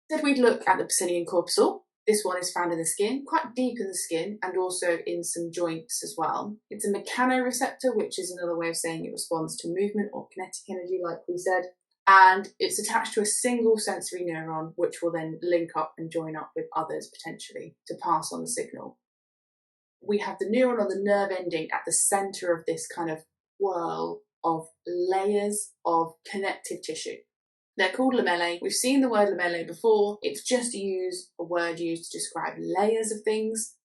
Then we'd look at the Pacinian corpuscle. This one is found in the skin, quite deep in the skin, and also in some joints as well. It's a mechanoreceptor, which is another way of saying it responds to movement or kinetic energy, like we said. And it's attached to a single sensory neuron, which will then link up and join up with others potentially to pass on the signal. We have the neuron or the nerve ending at the centre of this kind of whirl of layers of connective tissue. They're called lamellae. We've seen the word lamellae before. It's just a word used to describe layers of things.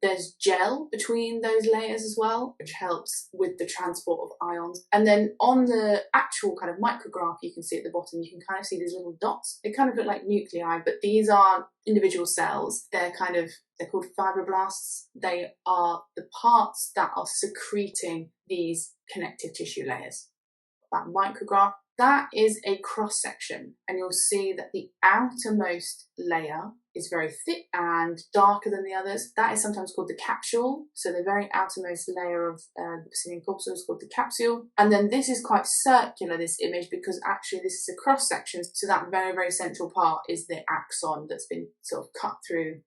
There's gel between those layers as well, which helps with the transport of ions. And then on the actual kind of micrograph, you can see at the bottom, you can kind of see these little dots. They kind of look like nuclei, but these aren't individual cells. They're called fibroblasts. They are the parts that are secreting these connective tissue layers. That micrograph, that is a cross-section, and you'll see that the outermost layer is very thick and darker than the others. That is sometimes called the capsule. So the very outermost layer of the Pacinian corpuscle is called the capsule. And then this is quite circular, this image, because actually this is a cross-section. So that very, very central part is the axon that's been sort of cut through.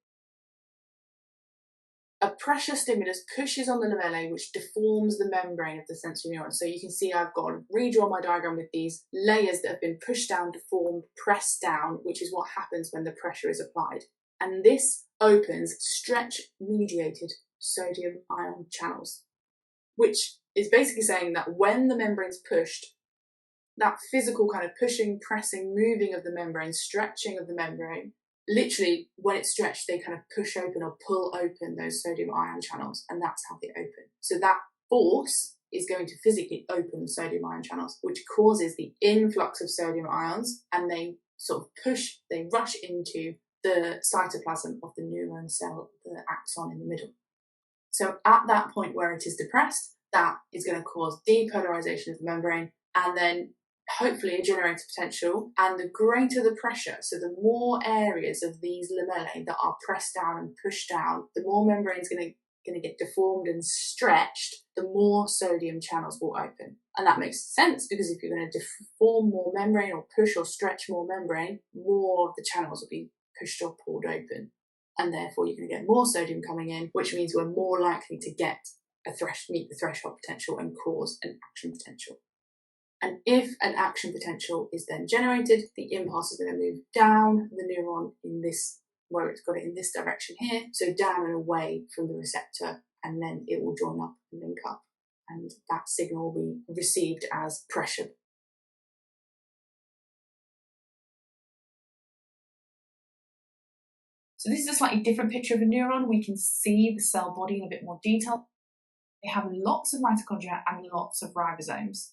A pressure stimulus pushes on the lamellae, which deforms the membrane of the sensory neuron. So you can see I've got to redraw my diagram with these layers that have been pushed down, deformed, pressed down, which is what happens when the pressure is applied. And this opens stretch-mediated sodium ion channels, which is basically saying that when the membrane's pushed, that physical kind of pushing, pressing, moving of the membrane, stretching of the membrane, literally, when it's stretched, they kind of push open or pull open those sodium ion channels, and that's how they open. So that force is going to physically open the sodium ion channels, which causes the influx of sodium ions, and they sort of they rush into the cytoplasm of the neuron cell, the axon in the middle. So at that point where it is depressed, that is going to cause depolarization of the membrane, and then hopefully a generator potential. And the greater the pressure, so the more areas of these lamellae that are pressed down and pushed down, the more membrane is going to get deformed and stretched, the more sodium channels will open. And that makes sense, because if you're going to deform more membrane or push or stretch more membrane, more of the channels will be pushed or pulled open, and therefore you're going to get more sodium coming in, which means we're more likely to meet the threshold potential and cause an action potential. And if an action potential is then generated, the impulse is going to move down the neuron in this, where it's got it in this direction here, so down and away from the receptor, and then it will join up and link up, and that signal will be received as pressure. So this is a slightly different picture of a neuron. We can see the cell body in a bit more detail. They have lots of mitochondria and lots of ribosomes,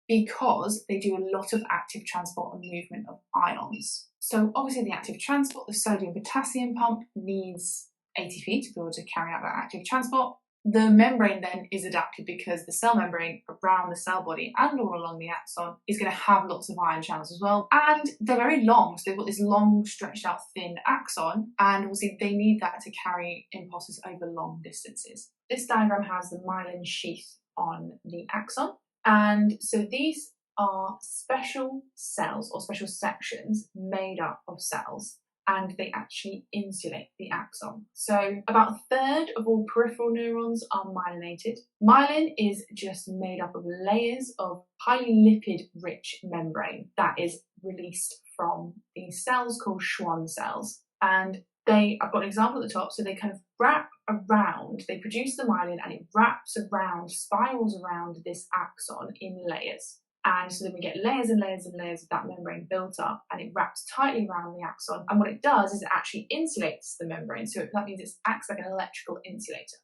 because they do a lot of active transport and movement of ions. So obviously the active transport, the sodium-potassium pump, needs ATP to be able to carry out that active transport. The membrane then is adapted because the cell membrane around the cell body and all along the axon is going to have lots of ion channels as well. And they're very long, so they've got this long, stretched out, thin axon, and obviously they need that to carry impulses over long distances. This diagram has the myelin sheath on the axon. And so these are special cells or special sections made up of cells, and they actually insulate the axon. So about a third of all peripheral neurons are myelinated. Myelin is just made up of layers of highly lipid-rich membrane that is released from these cells called Schwann cells. And I've got an example at the top, so they kind of wrap around, they produce the myelin and it wraps around, spirals around this axon in layers. And so then we get layers and layers and layers of that membrane built up, and it wraps tightly around the axon. And what it does is it actually insulates the membrane. So that means it acts like an electrical insulator.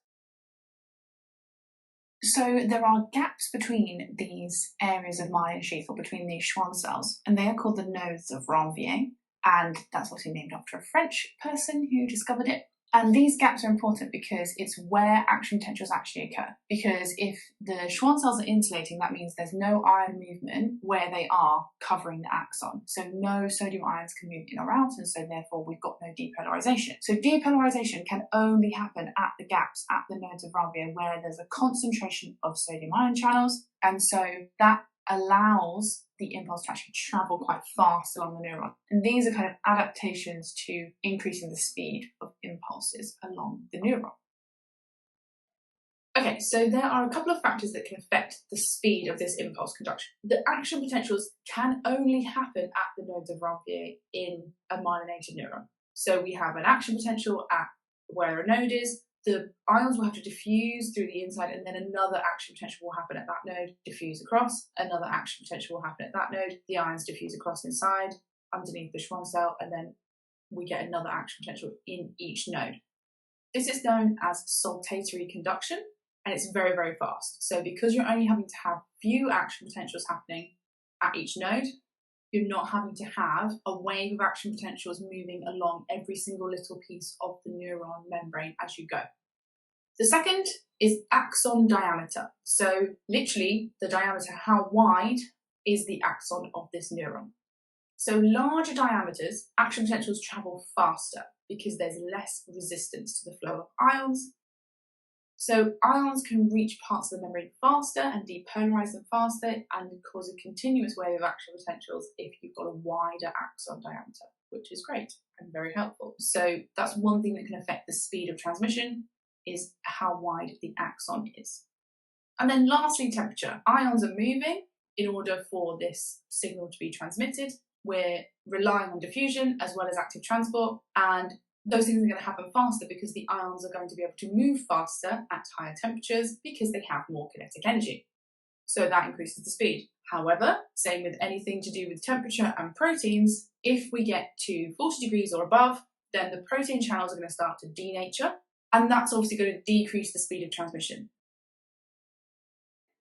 So there are gaps between these areas of myelin sheath, or between these Schwann cells, and they are called the nodes of Ranvier. And that's obviously named after a French person who discovered it. And these gaps are important because it's where action potentials actually occur. Because if the Schwann cells are insulating, that means there's no ion movement where they are covering the axon. So no sodium ions can move in or out, and so therefore we've got no depolarization. So depolarization can only happen at the gaps, at the nodes of Ranvier, where there's a concentration of sodium ion channels. And so that allows the impulse to actually travel quite fast along the neuron. And these are kind of adaptations to increasing the speed of impulses along the neuron. Okay, so there are a couple of factors that can affect the speed of this impulse conduction. The action potentials can only happen at the nodes of Ranvier in a myelinated neuron. So we have an action potential at where a node is. The ions will have to diffuse through the inside, and then another action potential will happen at that node, diffuse across, another action potential will happen at that node, the ions diffuse across inside, underneath the Schwann cell, and then we get another action potential in each node. This is known as saltatory conduction, and it's very, very fast. So because you're only having to have few action potentials happening at each node, you're not having to have a wave of action potentials moving along every single little piece of the neuron membrane as you go. The second is axon diameter. So literally the diameter, how wide is the axon of this neuron? So larger diameters, action potentials travel faster because there's less resistance to the flow of ions. So ions can reach parts of the membrane faster and depolarize them faster and cause a continuous wave of action potentials if you've got a wider axon diameter, which is great and very helpful. So that's one thing that can affect the speed of transmission, is how wide the axon is. And then lastly, temperature. Ions are moving in order for this signal to be transmitted. We're relying on diffusion as well as active transport, and those things are going to happen faster because the ions are going to be able to move faster at higher temperatures because they have more kinetic energy. So that increases the speed. However, same with anything to do with temperature and proteins, if we get to 40 degrees or above, then the protein channels are going to start to denature, and that's obviously going to decrease the speed of transmission.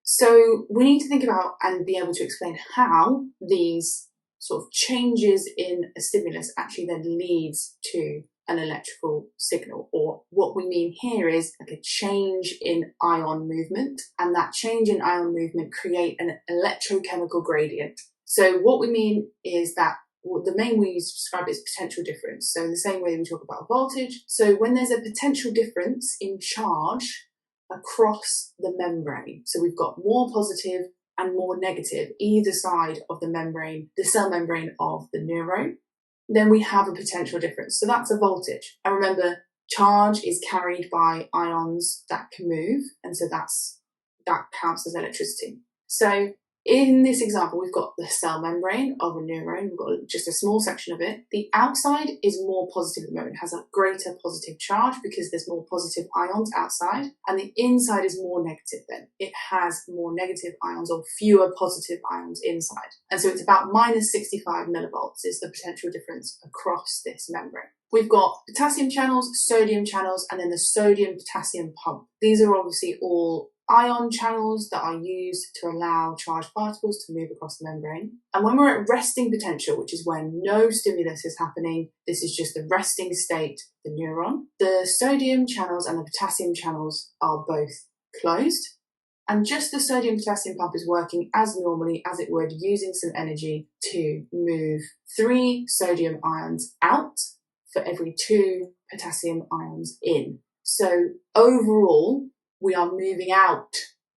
So we need to think about and be able to explain how these sort of changes in a stimulus actually then leads to an electrical signal, or what we mean here is like a change in ion movement, and that change in ion movement create an electrochemical gradient. So what we mean is that the main way you describe it is potential difference. So in the same way we talk about voltage, so when there's a potential difference in charge across the membrane, so we've got more positive and more negative either side of the membrane, the cell membrane of the neuron, then we have a potential difference. So that's a voltage. And remember, charge is carried by ions that can move, and so that counts as electricity. So in this example, we've got the cell membrane of a neuron. We've got just a small section of it. The outside is more positive at the moment. It has a greater positive charge because there's more positive ions outside. And the inside is more negative then. It has more negative ions or fewer positive ions inside. And so it's about minus 65 millivolts is the potential difference across this membrane. We've got potassium channels, sodium channels, and then the sodium-potassium pump. These are obviously all ion channels that are used to allow charged particles to move across the membrane. And when we're at resting potential, which is when no stimulus is happening, this is just the resting state of the neuron, the sodium channels and the potassium channels are both closed. And just the sodium-potassium pump is working as normally as it would, using some energy to move 3 sodium ions out for every 2 potassium ions in. So overall, we are moving out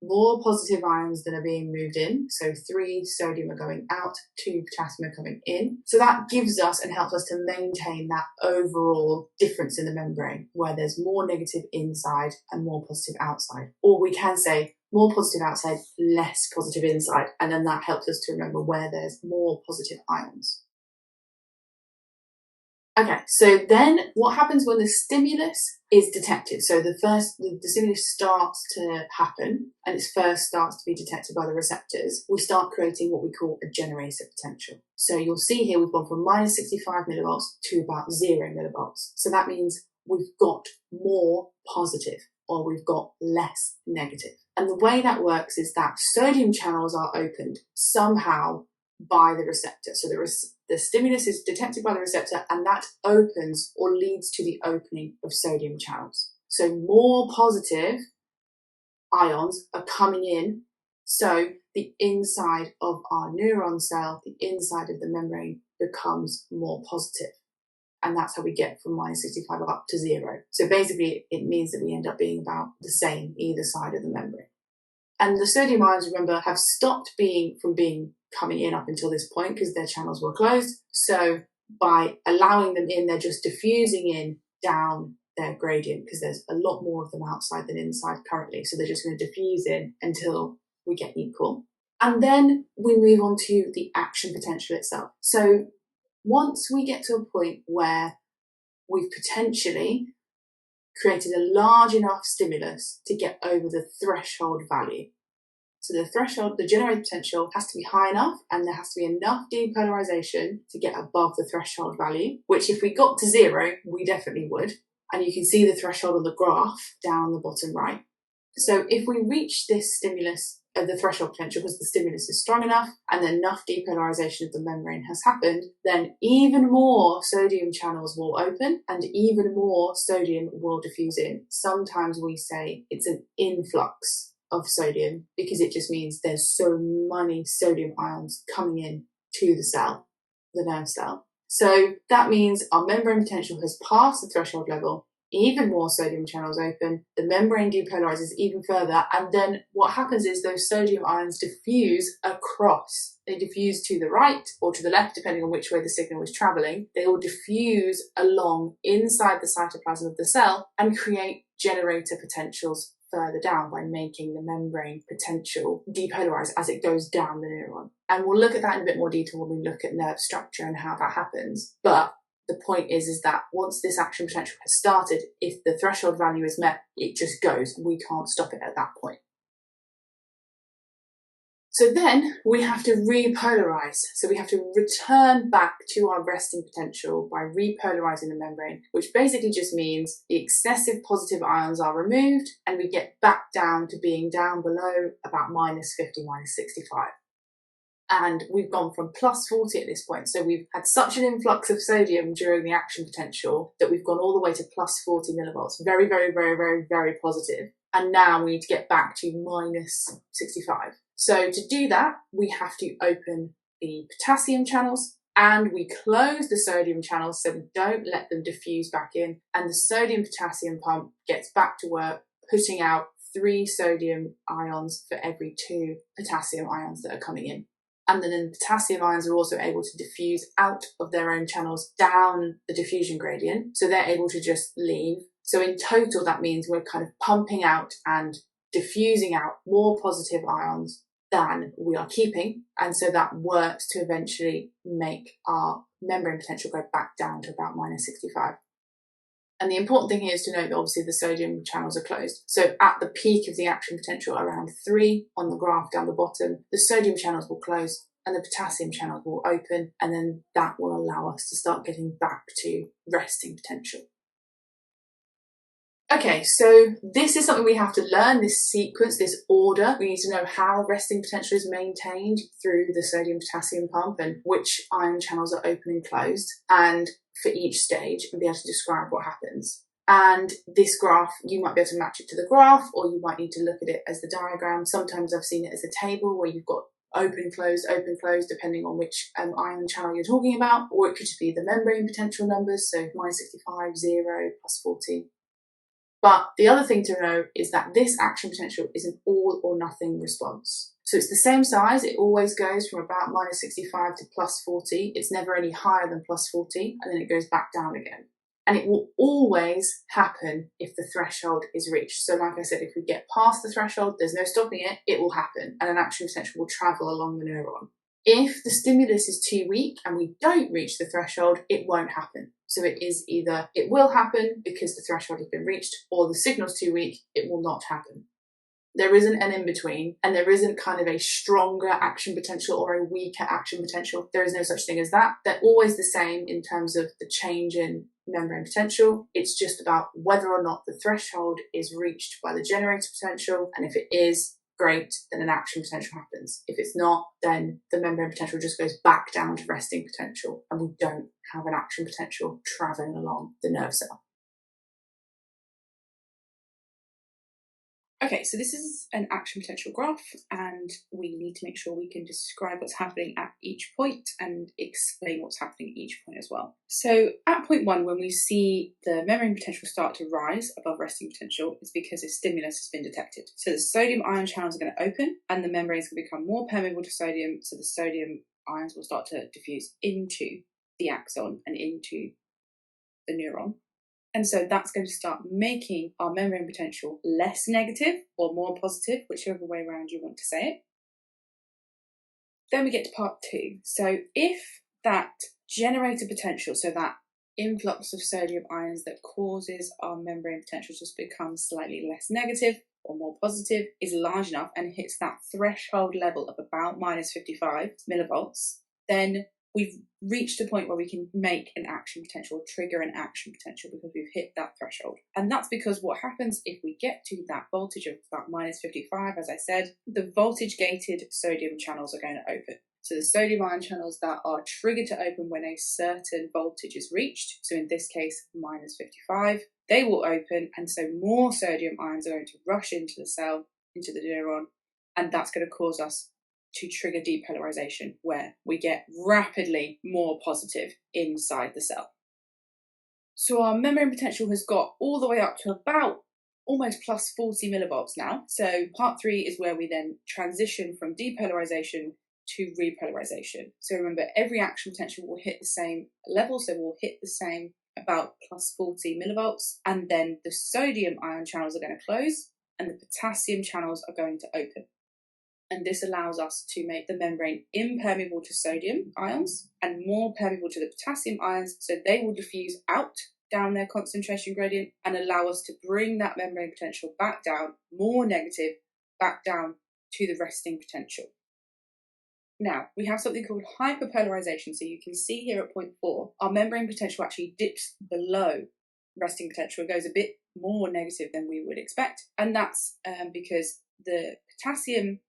more positive ions than are being moved in. So 3 sodium are going out, 2 potassium are coming in. So that gives us and helps us to maintain that overall difference in the membrane where there's more negative inside and more positive outside. Or we can say more positive outside, less positive inside. And then that helps us to remember where there's more positive ions. Okay, so then what happens when the stimulus is detected. So the stimulus starts to happen and it first starts to be detected by the receptors. We start creating what we call a generator potential. So you'll see here we've gone from minus 65 millivolts to about 0 millivolts. So that means we've got more positive or we've got less negative. And the way that works is that sodium channels are opened somehow by the receptor. So the stimulus is detected by the receptor and that opens or leads to the opening of sodium channels. So more positive ions are coming in. So the inside of our neuron cell, the inside of the membrane becomes more positive. And that's how we get from minus 65 up to 0. So basically it means that we end up being about the same either side of the membrane. And the sodium ions, remember, have stopped coming in up until this point because their channels were closed. So by allowing them in, they're just diffusing in down their gradient because there's a lot more of them outside than inside currently. So they're just going to diffuse in until we get equal. And then we move on to the action potential itself. So once we get to a point where we've potentially created a large enough stimulus to get over the threshold value. So the threshold, the generated potential has to be high enough and there has to be enough depolarization to get above the threshold value, which if we got to 0, we definitely would. And you can see the threshold on the graph down the bottom right. So if we reach this stimulus, the threshold potential, because the stimulus is strong enough and enough depolarization of the membrane has happened, then even more sodium channels will open and even more sodium will diffuse in. Sometimes we say it's an influx of sodium because it just means there's so many sodium ions coming in to the cell, the nerve cell. So that means our membrane potential has passed the threshold level. Even more sodium channels open, the membrane depolarizes even further, and then what happens is those sodium ions diffuse across. They diffuse to the right or to the left, depending on which way the signal is traveling. They will diffuse along inside the cytoplasm of the cell and create generator potentials further down by making the membrane potential depolarize as it goes down the neuron. And we'll look at that in a bit more detail when we look at nerve structure and how that happens. But the point is that once this action potential has started, if the threshold value is met, it just goes. We can't stop it at that point. So then we have to repolarize. So we have to return back to our resting potential by repolarizing the membrane, which basically just means the excessive positive ions are removed and we get back down to being down below about minus 50, minus 65. And we've gone from plus 40 at this point. So we've had such an influx of sodium during the action potential that we've gone all the way to plus 40 millivolts. Very, very, very, very, very positive. And now we need to get back to minus 65. So to do that, we have to open the potassium channels and we close the sodium channels so we don't let them diffuse back in. And the sodium potassium pump gets back to work, putting out 3 sodium ions for every 2 potassium ions that are coming in. And then the potassium ions are also able to diffuse out of their own channels down the diffusion gradient. So they're able to just leave. So in total, that means we're kind of pumping out and diffusing out more positive ions than we are keeping. And so that works to eventually make our membrane potential go back down to about minus 65. And the important thing here is to note that obviously the sodium channels are closed. So at the peak of the action potential, around 3 on the graph down the bottom, the sodium channels will close and the potassium channels will open, and then that will allow us to start getting back to resting potential. Okay, so this is something we have to learn, this sequence, this order. We need to know how resting potential is maintained through the sodium potassium pump and which ion channels are open and closed, and for each stage, and be able to describe what happens. And this graph, you might be able to match it to the graph, or you might need to look at it as the diagram. Sometimes I've seen it as a table where you've got open, closed, depending on which ion channel you're talking about, or it could just be the membrane potential numbers, so minus 65, 0, plus 40. But the other thing to know is that this action potential is an all or nothing response. So it's the same size, it always goes from about minus 65 to plus 40. It's never any higher than plus 40, and then it goes back down again. And it will always happen if the threshold is reached. So like I said, if we get past the threshold, there's no stopping it, it will happen, and an action potential will travel along the neuron. If the stimulus is too weak and we don't reach the threshold, it won't happen. So it is either it will happen because the threshold has been reached, or the signal's too weak, it will not happen. There isn't an in-between, and there isn't kind of a stronger action potential or a weaker action potential. There is no such thing as that. They're always the same in terms of the change in membrane potential. It's just about whether or not the threshold is reached by the generator potential, and if it is, great, then an action potential happens. If it's not, then the membrane potential just goes back down to resting potential, and we don't have an action potential travelling along the nerve cell. Okay, so this is an action potential graph, and we need to make sure we can describe what's happening at each point and explain what's happening at each point as well. So at point 1, when we see the membrane potential start to rise above resting potential, it's because a stimulus has been detected. So the sodium ion channels are going to open and the membrane is going to become more permeable to sodium, so the sodium ions will start to diffuse into the axon and into the neuron. And so that's going to start making our membrane potential less negative or more positive, whichever way around you want to say it. Then we get to part 2. So if that generator potential, so that influx of sodium ions that causes our membrane potential to become slightly less negative or more positive, is large enough and hits that threshold level of about minus 55 millivolts, then we've reached a point where we can make an action potential, trigger an action potential, because we've hit that threshold. And that's because what happens if we get to that voltage of about minus 55, as I said, the voltage gated sodium channels are going to open. So the sodium ion channels that are triggered to open when a certain voltage is reached, so in this case minus 55, they will open, and so more sodium ions are going to rush into the cell, into the neuron, and that's going to cause us to trigger depolarization, where we get rapidly more positive inside the cell. So our membrane potential has got all the way up to about almost plus 40 millivolts now. So part 3 is where we then transition from depolarization to repolarization. So remember, every action potential will hit the same level, so we'll hit the same about plus 40 millivolts, and then the sodium ion channels are going to close and the potassium channels are going to open. And this allows us to make the membrane impermeable to sodium ions and more permeable to the potassium ions, so they will diffuse out down their concentration gradient and allow us to bring that membrane potential back down, more negative, back down to the resting potential. Now, we have something called hyperpolarization. So you can see here at point 4, our membrane potential actually dips below resting potential. It goes a bit more negative than we would expect. And that's because the potassium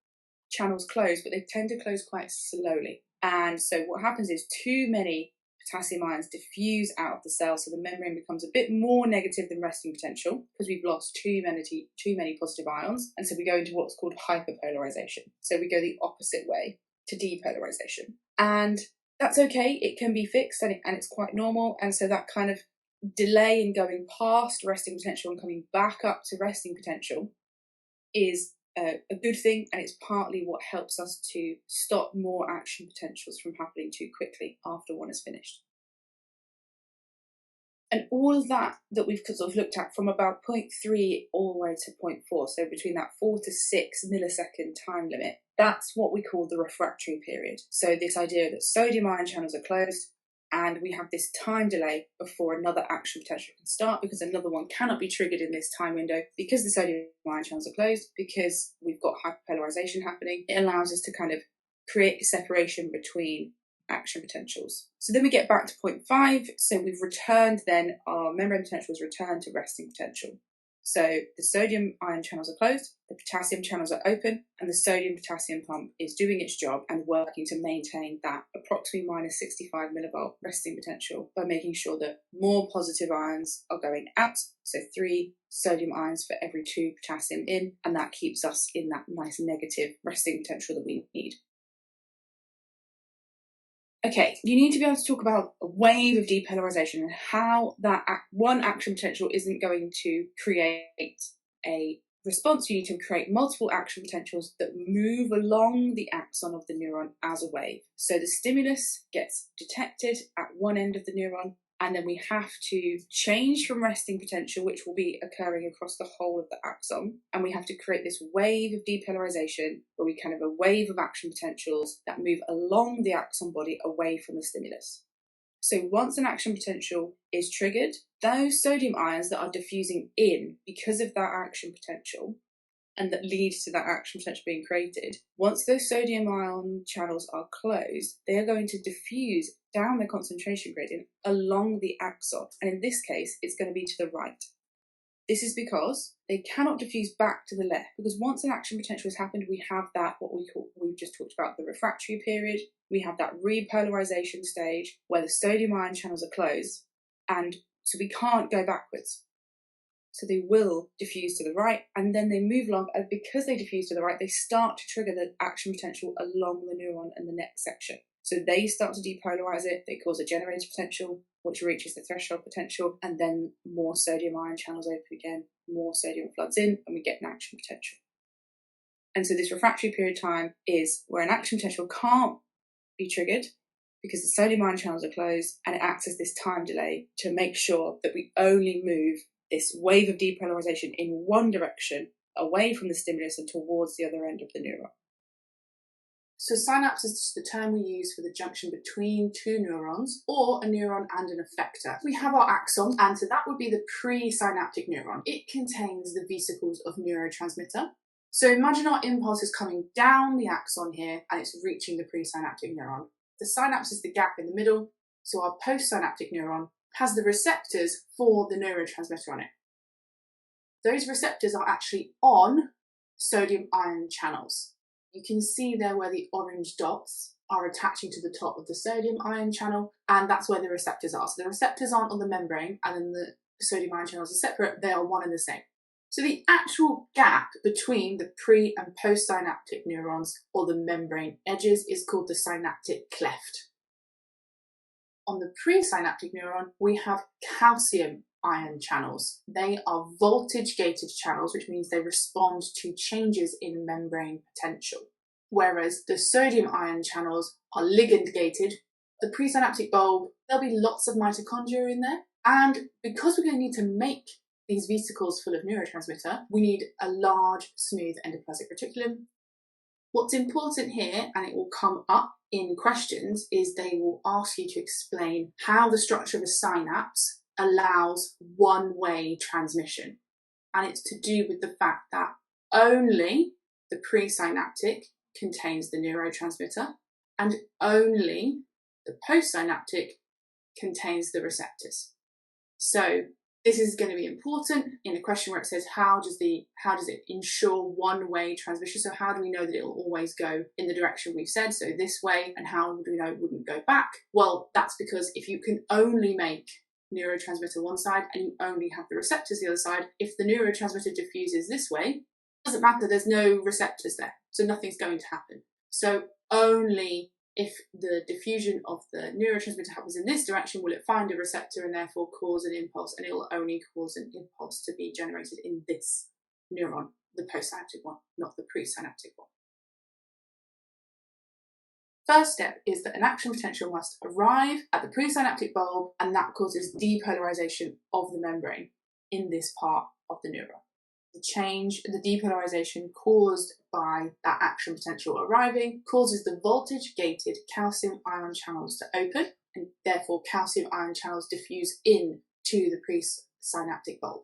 channels close, but they tend to close quite slowly. And so what happens is too many potassium ions diffuse out of the cell, so the membrane becomes a bit more negative than resting potential because we've lost too many positive ions. And so we go into what's called hyperpolarization. So we go the opposite way to depolarization. And that's okay, it can be fixed, and it's quite normal. And so that kind of delay in going past resting potential and coming back up to resting potential is a good thing, and it's partly what helps us to stop more action potentials from happening too quickly after one is finished. And all of that we've sort of looked at from about point 3 all the way to point 4, so between that 4 to 6 millisecond time limit, that's what we call the refractory period. So this idea that sodium ion channels are closed, and we have this time delay before another action potential can start, because another one cannot be triggered in this time window because the sodium ion channels are closed, because we've got hyperpolarization happening. It allows us to kind of create a separation between action potentials. So then we get back to point 5. So we've returned, then our membrane potential is returned to resting potential. So the sodium ion channels are closed, the potassium channels are open, and the sodium potassium pump is doing its job and working to maintain that approximately minus 65 millivolt resting potential by making sure that more positive ions are going out. So 3 sodium ions for every 2 potassium in, and that keeps us in that nice negative resting potential that we need. Okay, you need to be able to talk about a wave of depolarization and how that one action potential isn't going to create a response. You need to create multiple action potentials that move along the axon of the neuron as a wave. So the stimulus gets detected at one end of the neuron, and then we have to change from resting potential, which will be occurring across the whole of the axon, and we have to create this wave of depolarization where we kind of a wave of action potentials that move along the axon body away from the stimulus. So once an action potential is triggered, those sodium ions that are diffusing in because of that action potential and that leads to that action potential being created, once those sodium ion channels are closed, they are going to diffuse down the concentration gradient along the axon. And in this case, it's going to be to the right. This is because they cannot diffuse back to the left, because once an action potential has happened, we have that, we've just talked about, the refractory period. We have that repolarization stage where the sodium ion channels are closed, and so we can't go backwards. So they will diffuse to the right, and then they move along, and because they diffuse to the right, they start to trigger the action potential along the neuron in the next section. So they start to depolarize it, they cause a generator potential, which reaches the threshold potential, and then more sodium ion channels open again, more sodium floods in, and we get an action potential. And so this refractory period of time is where an action potential can't be triggered because the sodium ion channels are closed, and it acts as this time delay to make sure that we only move this wave of depolarization in one direction, away from the stimulus and towards the other end of the neuron. So synapse is just the term we use for the junction between two neurons, or a neuron and an effector. We have our axon, and so that would be the presynaptic neuron. It contains the vesicles of neurotransmitter. So imagine our impulse is coming down the axon here, and it's reaching the presynaptic neuron. The synapse is the gap in the middle, so our postsynaptic neuron has the receptors for the neurotransmitter on it. Those receptors are actually on sodium ion channels. You can see there where the orange dots are attaching to the top of the sodium ion channel, and that's where the receptors are. So the receptors aren't on the membrane, and then the sodium ion channels are separate, they are one and the same. So the actual gap between the pre- and postsynaptic neurons, or the membrane edges, is called the synaptic cleft. On the presynaptic neuron, we have calcium ion channels. They are voltage-gated channels, which means they respond to changes in membrane potential. Whereas the sodium ion channels are ligand-gated. The presynaptic bulb, there'll be lots of mitochondria in there. And because we're going to need to make these vesicles full of neurotransmitter, we need a large, smooth endoplasmic reticulum. What's important here, and it will come up in questions, is they will ask you to explain how the structure of a synapse allows one-way transmission. And it's to do with the fact that only the presynaptic contains the neurotransmitter, and only the postsynaptic contains the receptors. So this is going to be important in a question where it says how does it ensure one-way transmission? So how do we know that it will always go in the direction we've said, so this way, and how do we know it wouldn't go back? Well, that's because if you can only make neurotransmitter one side and you only have the receptors the other side, if the neurotransmitter diffuses this way, it doesn't matter, there's no receptors there, so nothing's going to happen. So only if the diffusion of the neurotransmitter happens in this direction will it find a receptor and therefore cause an impulse, and it will only cause an impulse to be generated in this neuron, the postsynaptic one, not the presynaptic one. First step is that an action potential must arrive at the presynaptic bulb, and that causes depolarization of the membrane in this part of the neuron. The depolarization caused by that action potential arriving causes the voltage-gated calcium ion channels to open, and therefore calcium ion channels diffuse in to the presynaptic bulb.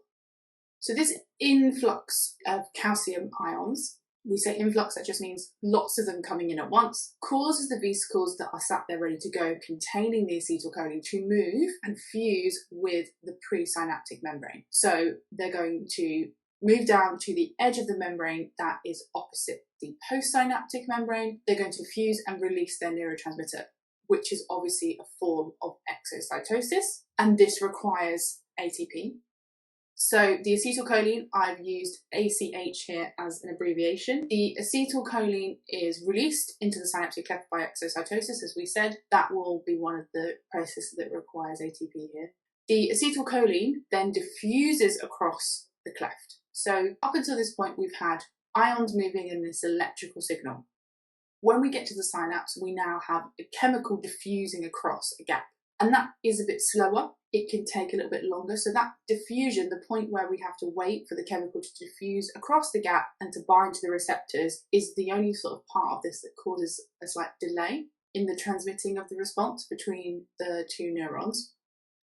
So this influx of calcium ions, we say influx, that just means lots of them coming in at once, causes the vesicles that are sat there ready to go containing the acetylcholine to move and fuse with the presynaptic membrane. So they're going to move down to the edge of the membrane that is opposite the postsynaptic membrane. They're going to fuse and release their neurotransmitter, which is obviously a form of exocytosis, and this requires ATP. So the acetylcholine, I've used ACH here as an abbreviation. The acetylcholine is released into the synaptic cleft by exocytosis, as we said. That will be one of the processes that requires ATP here. The acetylcholine then diffuses across the cleft. So up until this point, we've had ions moving in this electrical signal. When we get to the synapse, we now have a chemical diffusing across a gap. And that is a bit slower. It can take a little bit longer. So that diffusion, the point where we have to wait for the chemical to diffuse across the gap and to bind to the receptors, is the only sort of part of this that causes a slight delay. in the transmitting of the response between the two neurons.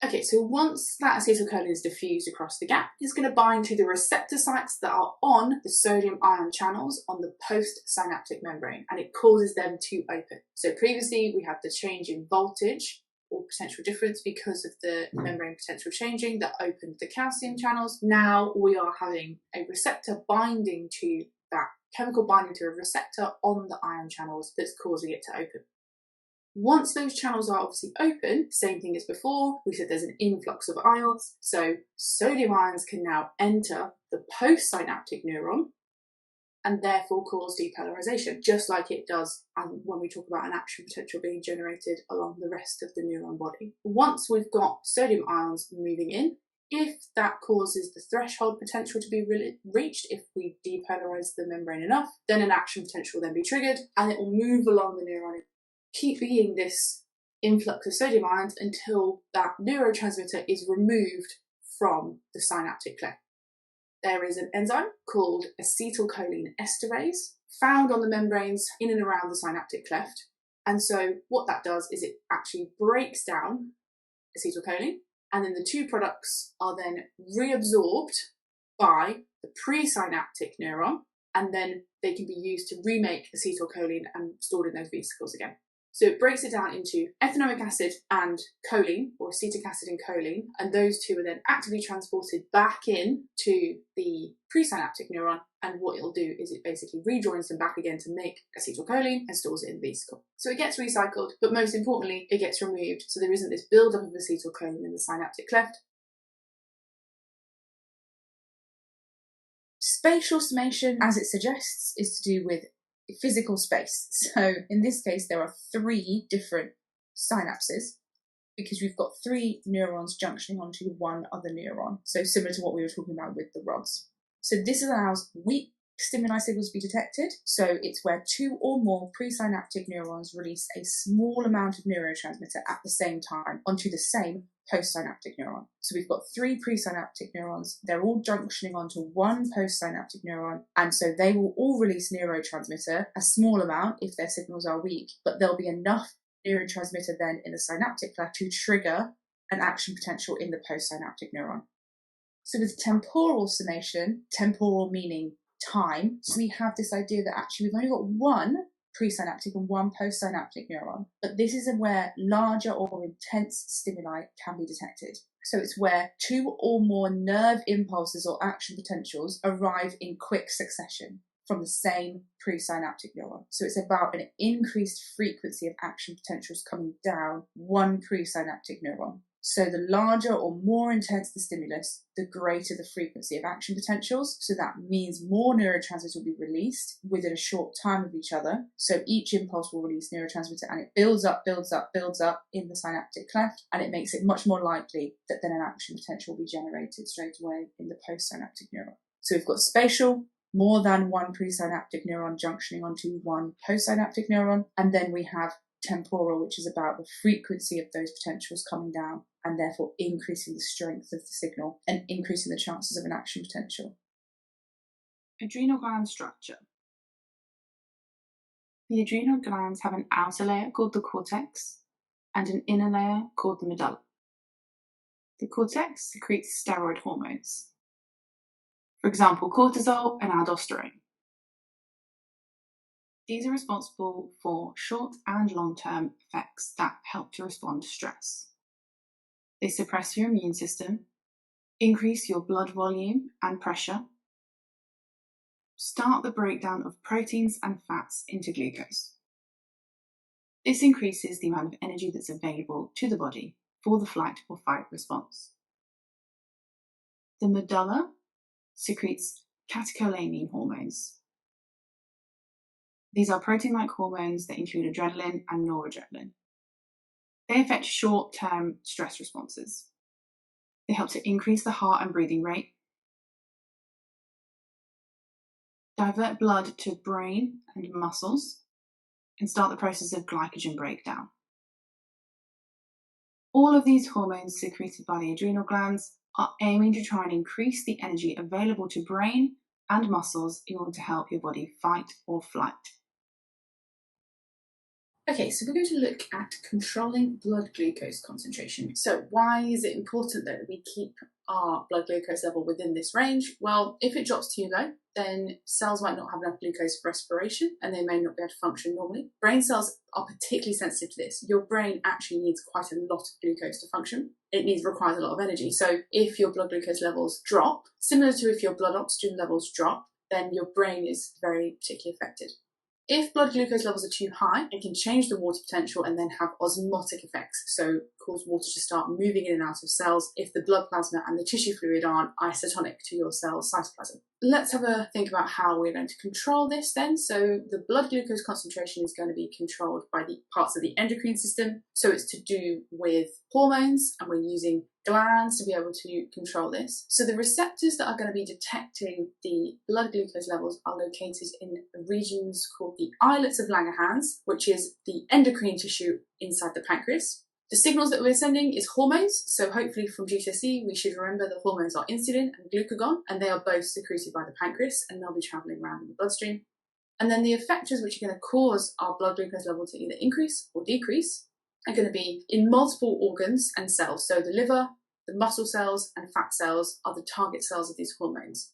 Okay, so once that acetylcholine is diffused across the gap, it's going to bind to the receptor sites that are on the sodium ion channels on the postsynaptic membrane, and it causes them to open. So previously we had the change in voltage or potential difference because of the membrane potential changing that opened the calcium channels. Now we are having a receptor binding to that chemical binding to a receptor on the ion channels that's causing it to open. Once those channels are obviously open, same thing as before, we said there's an influx of ions, so sodium ions can now enter the postsynaptic neuron and therefore cause depolarization, just like it does when we talk about an action potential being generated along the rest of the neuron body. Once we've got sodium ions moving in, if that causes the threshold potential to be reached, if we depolarize the membrane enough, then an action potential will then be triggered and it will move along the neuron, keep being this influx of sodium ions until that neurotransmitter is removed from the synaptic cleft. There is an enzyme called acetylcholine esterase found on the membranes in and around the synaptic cleft. And so what that does is it actually breaks down acetylcholine, and then the two products are then reabsorbed by the presynaptic neuron, and then they can be used to remake acetylcholine and stored in those vesicles again. So it breaks it down into ethanoic acid and choline, or acetic acid and choline, and those two are then actively transported back in to the presynaptic neuron, and what it'll do is it basically rejoins them back again to make acetylcholine and stores it in the vesicle. So it gets recycled, but most importantly, it gets removed, so there isn't this buildup of acetylcholine in the synaptic cleft. Spatial summation, as it suggests, is to do with physical space. So in this case, there are 3 different synapses because we've got 3 neurons junctioning onto one other neuron. So similar to what we were talking about with the rods. So this allows weak stimuli signals to be detected. So it's where 2 or more presynaptic neurons release a small amount of neurotransmitter at the same time onto the same postsynaptic neuron. So we've got 3 presynaptic neurons, they're all junctioning onto one postsynaptic neuron, and so they will all release neurotransmitter, a small amount if their signals are weak, but there'll be enough neurotransmitter then in the synaptic cleft to trigger an action potential in the postsynaptic neuron. So with temporal summation, temporal meaning time, so we have this idea that actually we've only got one presynaptic and one postsynaptic neuron, but this is where larger or intense stimuli can be detected. So it's where 2 or more nerve impulses or action potentials arrive in quick succession from the same presynaptic neuron. So it's about an increased frequency of action potentials coming down one presynaptic neuron. So the larger or more intense the stimulus, the greater the frequency of action potentials. So that means more neurotransmitters will be released within a short time of each other. So each impulse will release neurotransmitter and it builds up in the synaptic cleft, and it makes it much more likely that then an action potential will be generated straight away in the postsynaptic neuron. So we've got spatial, more than one presynaptic neuron junctioning onto one postsynaptic neuron, and then we have temporal, which is about the frequency of those potentials coming down and therefore increasing the strength of the signal and increasing the chances of an action potential. Adrenal gland structure. The adrenal glands have an outer layer called the cortex and an inner layer called the medulla. The cortex secretes steroid hormones, for example, cortisol and aldosterone. These are responsible for short and long-term effects that help to respond to stress. They suppress your immune system, increase your blood volume and pressure, start the breakdown of proteins and fats into glucose. This increases the amount of energy that's available to the body for the flight or fight response. The medulla secretes catecholamine hormones. These are protein-like hormones that include adrenaline and noradrenaline. They affect short-term stress responses. They help to increase the heart and breathing rate, divert blood to brain and muscles, and start the process of glycogen breakdown. All of these hormones secreted by the adrenal glands are aiming to try and increase the energy available to brain and muscles in order to help your body fight or flight. Okay, so we're going to look at controlling blood glucose concentration. So why is it important that we keep our blood glucose level within this range? Well, if it drops too low, then cells might not have enough glucose for respiration and they may not be able to function normally. Brain cells are particularly sensitive to this. Your brain actually needs quite a lot of glucose to function. It requires a lot of energy. So if your blood glucose levels drop, similar to if your blood oxygen levels drop, then your brain is very particularly affected. If blood glucose levels are too high, it can change the water potential and then have osmotic effects, so cause water to start moving in and out of cells if the blood plasma and the tissue fluid aren't isotonic to your cell's cytoplasm. Let's have a think about how we're going to control this then. So the blood glucose concentration is going to be controlled by the parts of the endocrine system. So it's to do with hormones, and we're using glands to be able to control this. So the receptors that are going to be detecting the blood glucose levels are located in regions called the islets of Langerhans, which is the endocrine tissue inside the pancreas. The signals that we're sending is hormones, so hopefully from GCSE we should remember the hormones are insulin and glucagon, and they are both secreted by the pancreas and they'll be travelling around in the bloodstream. And then the effectors which are going to cause our blood glucose level to either increase or decrease are going to be in multiple organs and cells. So the liver, the muscle cells and fat cells are the target cells of these hormones.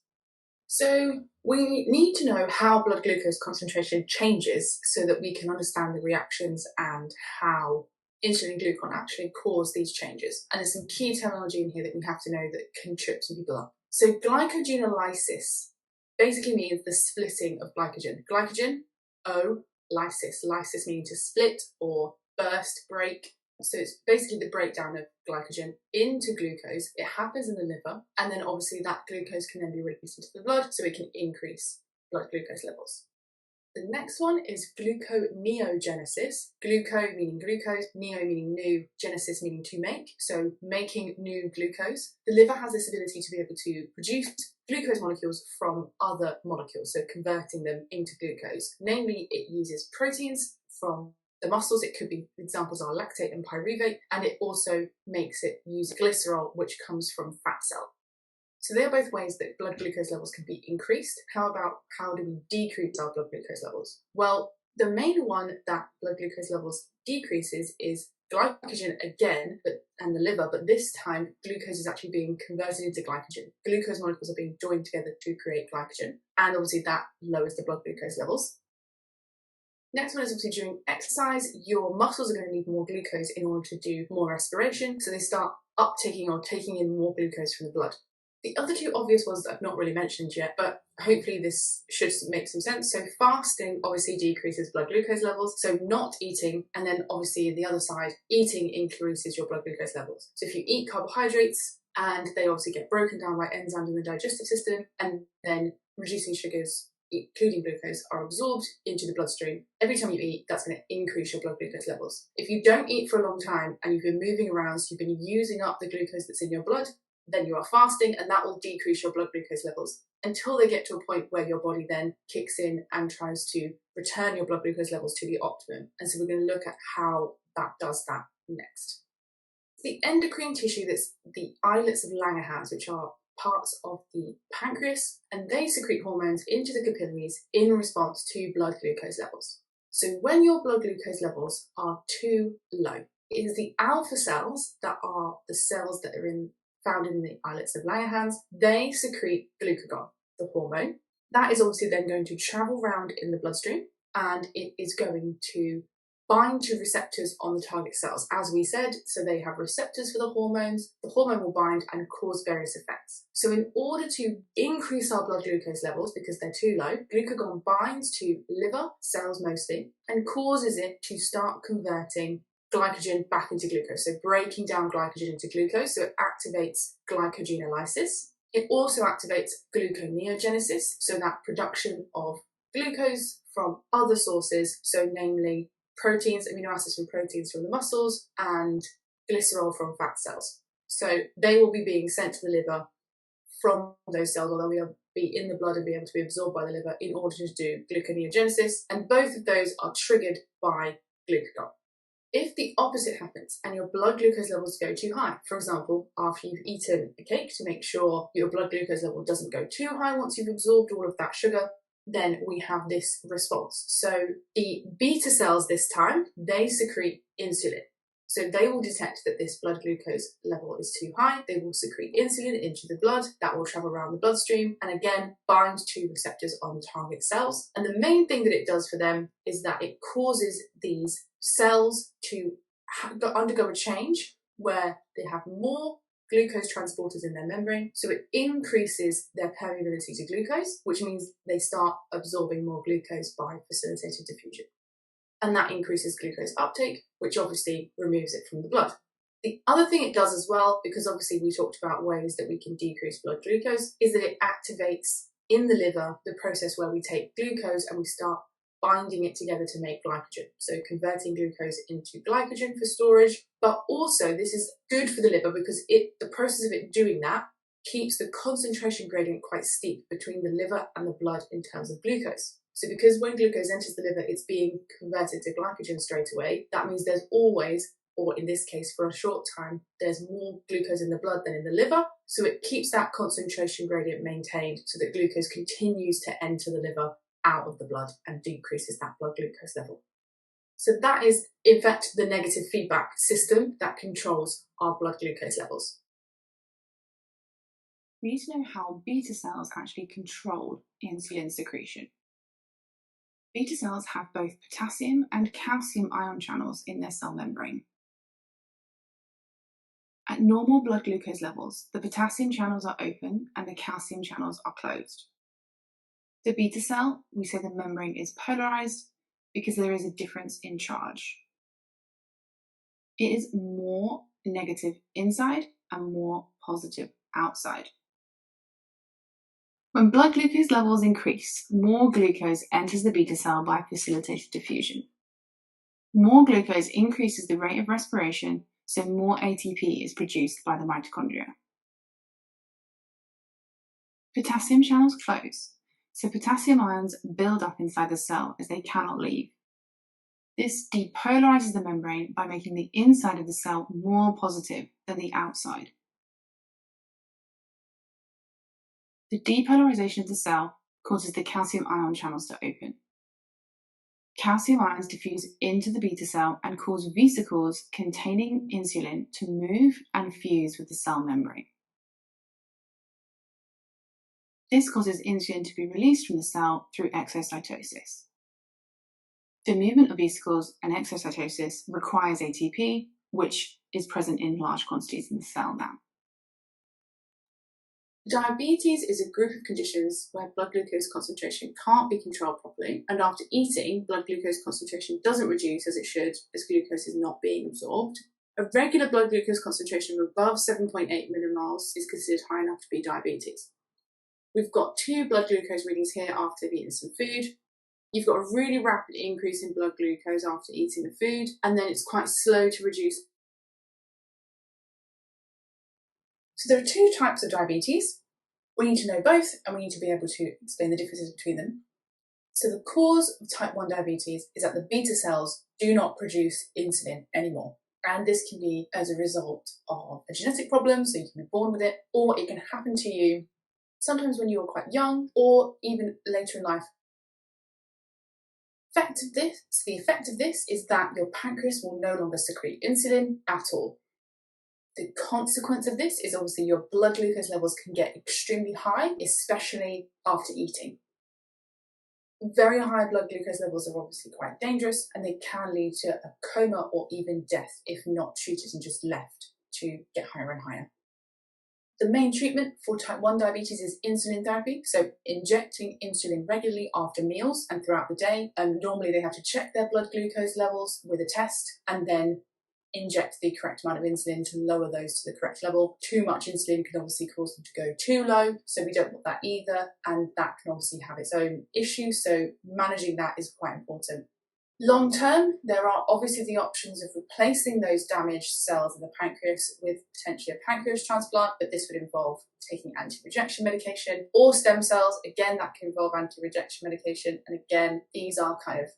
So we need to know how blood glucose concentration changes so that we can understand the reactions and how insulin and glucagon actually cause these changes. And there's some key terminology in here that we have to know that can trip some people up. So glycogenolysis basically means the splitting of glycogen. Glycogen, O, lysis. Lysis meaning to split or burst, break. So it's basically the breakdown of glycogen into glucose. It happens in the liver, and then obviously that glucose can then be released into the blood so it can increase blood glucose levels. The next one is gluconeogenesis. Gluco meaning glucose, neo meaning new, genesis meaning to make, so making new glucose. The liver has this ability to be able to produce glucose molecules from other molecules, so converting them into glucose. Namely, it uses proteins from the muscles. It could be, examples are lactate and pyruvate, and it also makes it use glycerol, which comes from fat cell. So they are both ways that blood glucose levels can be increased. How do we decrease our blood glucose levels? Well, the main one that blood glucose levels decreases is glycogen again, and the liver, but this time glucose is actually being converted into glycogen. Glucose molecules are being joined together to create glycogen, and obviously that lowers the blood glucose levels. Next one is obviously during exercise, your muscles are going to need more glucose in order to do more respiration, so they start uptaking or taking in more glucose from the blood. The other two obvious ones that I've not really mentioned yet, but hopefully this should make some sense. So fasting obviously decreases blood glucose levels, so not eating, and then obviously the other side, eating increases your blood glucose levels. So if you eat carbohydrates, and they obviously get broken down by enzymes in the digestive system, and then reducing sugars, including glucose, are absorbed into the bloodstream. Every time you eat, that's going to increase your blood glucose levels. If you don't eat for a long time and you've been moving around, so you've been using up the glucose that's in your blood, then you are fasting, and that will decrease your blood glucose levels until they get to a point where your body then kicks in and tries to return your blood glucose levels to the optimum. And so we're going to look at how that does that next. The endocrine tissue, that's the islets of Langerhans, which are parts of the pancreas, and they secrete hormones into the capillaries in response to blood glucose levels. So when your blood glucose levels are too low, it is the alpha cells that are the cells that are found in the islets of Langerhans. They secrete glucagon, the hormone. That is obviously then going to travel around in the bloodstream, and it is going to bind to receptors on the target cells, as we said. So they have receptors for the hormones. The hormone will bind and cause various effects. So in order to increase our blood glucose levels, because they're too low, glucagon binds to liver cells mostly and causes it to start converting glycogen back into glucose, so breaking down glycogen into glucose, so it activates glycogenolysis. It also activates gluconeogenesis, so that production of glucose from other sources, so namely proteins, amino acids from proteins from the muscles, and glycerol from fat cells. So they will be being sent to the liver from those cells, or they'll be in the blood and be able to be absorbed by the liver in order to do gluconeogenesis, and both of those are triggered by glucagon. If the opposite happens and your blood glucose levels go too high, for example, after you've eaten a cake, to make sure your blood glucose level doesn't go too high once you've absorbed all of that sugar, then we have this response. So the beta cells this time, they secrete insulin. So they will detect that this blood glucose level is too high. They will secrete insulin into the blood. That will travel around the bloodstream and again bind to receptors on target cells. And the main thing that it does for them is that it causes these cells to undergo a change where they have more glucose transporters in their membrane, so it increases their permeability to glucose, which means they start absorbing more glucose by facilitated diffusion. And that increases glucose uptake, which obviously removes it from the blood. The other thing it does as well, because obviously we talked about ways that we can decrease blood glucose, is that it activates in the liver the process where we take glucose and we start binding it together to make glycogen. So converting glucose into glycogen for storage, but also this is good for the liver because the process of it doing that keeps the concentration gradient quite steep between the liver and the blood in terms of glucose. So because when glucose enters the liver, it's being converted to glycogen straight away, that means there's always, or in this case for a short time, there's more glucose in the blood than in the liver. So it keeps that concentration gradient maintained so that glucose continues to enter the liver out of the blood and decreases that blood glucose level. So that is, in fact, the negative feedback system that controls our blood glucose levels. We need to know how beta cells actually control insulin secretion. Beta cells have both potassium and calcium ion channels in their cell membrane. At normal blood glucose levels, the potassium channels are open and the calcium channels are closed. The beta cell, we say the membrane is polarized because there is a difference in charge. It is more negative inside and more positive outside. When blood glucose levels increase, more glucose enters the beta cell by facilitated diffusion. More glucose increases the rate of respiration, so more ATP is produced by the mitochondria. Potassium channels close, so potassium ions build up inside the cell as they cannot leave. This depolarizes the membrane by making the inside of the cell more positive than the outside. The depolarization of the cell causes the calcium ion channels to open. Calcium ions diffuse into the beta cell and cause vesicles containing insulin to move and fuse with the cell membrane. This causes insulin to be released from the cell through exocytosis. The movement of vesicles and exocytosis requires ATP, which is present in large quantities in the cell now. Diabetes is a group of conditions where blood glucose concentration can't be controlled properly, and after eating, blood glucose concentration doesn't reduce as it should, as glucose is not being absorbed. A regular blood glucose concentration of above 7.8 millimoles is considered high enough to be diabetes. We've got 2 blood glucose readings here after they've eaten some food. You've got a really rapid increase in blood glucose after eating the food, and then it's quite slow to reduce. So there are 2 types of diabetes. We need to know both, and we need to be able to explain the differences between them. So the cause of type 1 diabetes is that the beta cells do not produce insulin anymore. And this can be as a result of a genetic problem, so you can be born with it, or it can happen to you sometimes when you're quite young, or even later in life. The effect of this is that your pancreas will no longer secrete insulin at all. The consequence of this is obviously your blood glucose levels can get extremely high, especially after eating. Very high blood glucose levels are obviously quite dangerous, and they can lead to a coma or even death if not treated and just left to get higher and higher. The main treatment for type 1 diabetes is insulin therapy, so injecting insulin regularly after meals and throughout the day. And normally they have to check their blood glucose levels with a test and then inject the correct amount of insulin to lower those to the correct level. Too much insulin can obviously cause them to go too low, so we don't want that either, and that can obviously have its own issues, so managing that is quite important. Long term, there are obviously the options of replacing those damaged cells in the pancreas with potentially a pancreas transplant, but this would involve taking anti-rejection medication, or stem cells. Again, that can involve anti-rejection medication, and again, these are kind of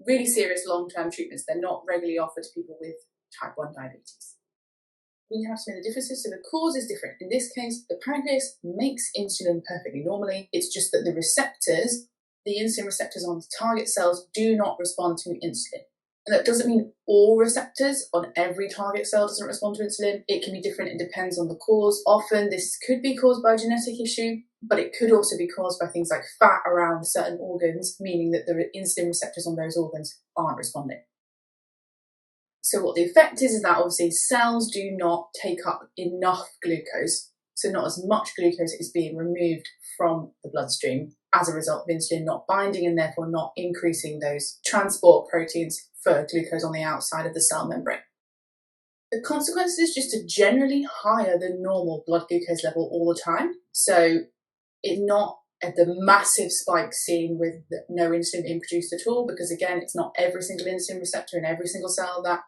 really serious long-term treatments. They're not regularly offered to people with type 1 diabetes. We have to know the differences, so the cause is different. In this case, the pancreas makes insulin perfectly normally. It's just that the receptors the insulin receptors on target cells do not respond to insulin. And that doesn't mean all receptors on every target cell doesn't respond to insulin. It can be different. It depends on the cause. Often this could be caused by a genetic issue, but it could also be caused by things like fat around certain organs, meaning that the insulin receptors on those organs aren't responding. So what the effect is that obviously cells do not take up enough glucose. So not as much glucose is being removed from the bloodstream as a result of insulin not binding and therefore not increasing those transport proteins for glucose on the outside of the cell membrane. The consequence is just a generally higher than normal blood glucose level all the time. So it's not at the massive spike seen with no insulin being produced at all, because again, it's not every single insulin receptor in every single cell that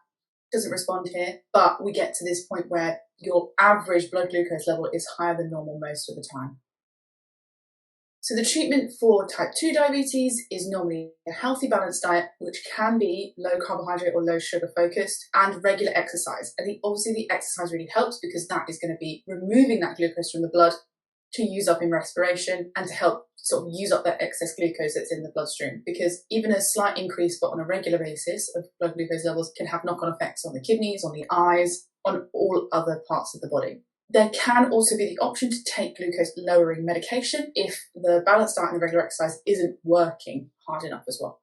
doesn't respond here, but we get to this point where your average blood glucose level is higher than normal most of the time. So the treatment for type 2 diabetes is normally a healthy balanced diet, which can be low carbohydrate or low sugar focused, and regular exercise. And obviously the exercise really helps because that is going to be removing that glucose from the blood to use up in respiration and to help sort of use up that excess glucose that's in the bloodstream. Because even a slight increase, but on a regular basis, of blood glucose levels can have knock-on effects on the kidneys, on the eyes, on all other parts of the body. There can also be the option to take glucose-lowering medication if the balanced diet and the regular exercise isn't working hard enough as well.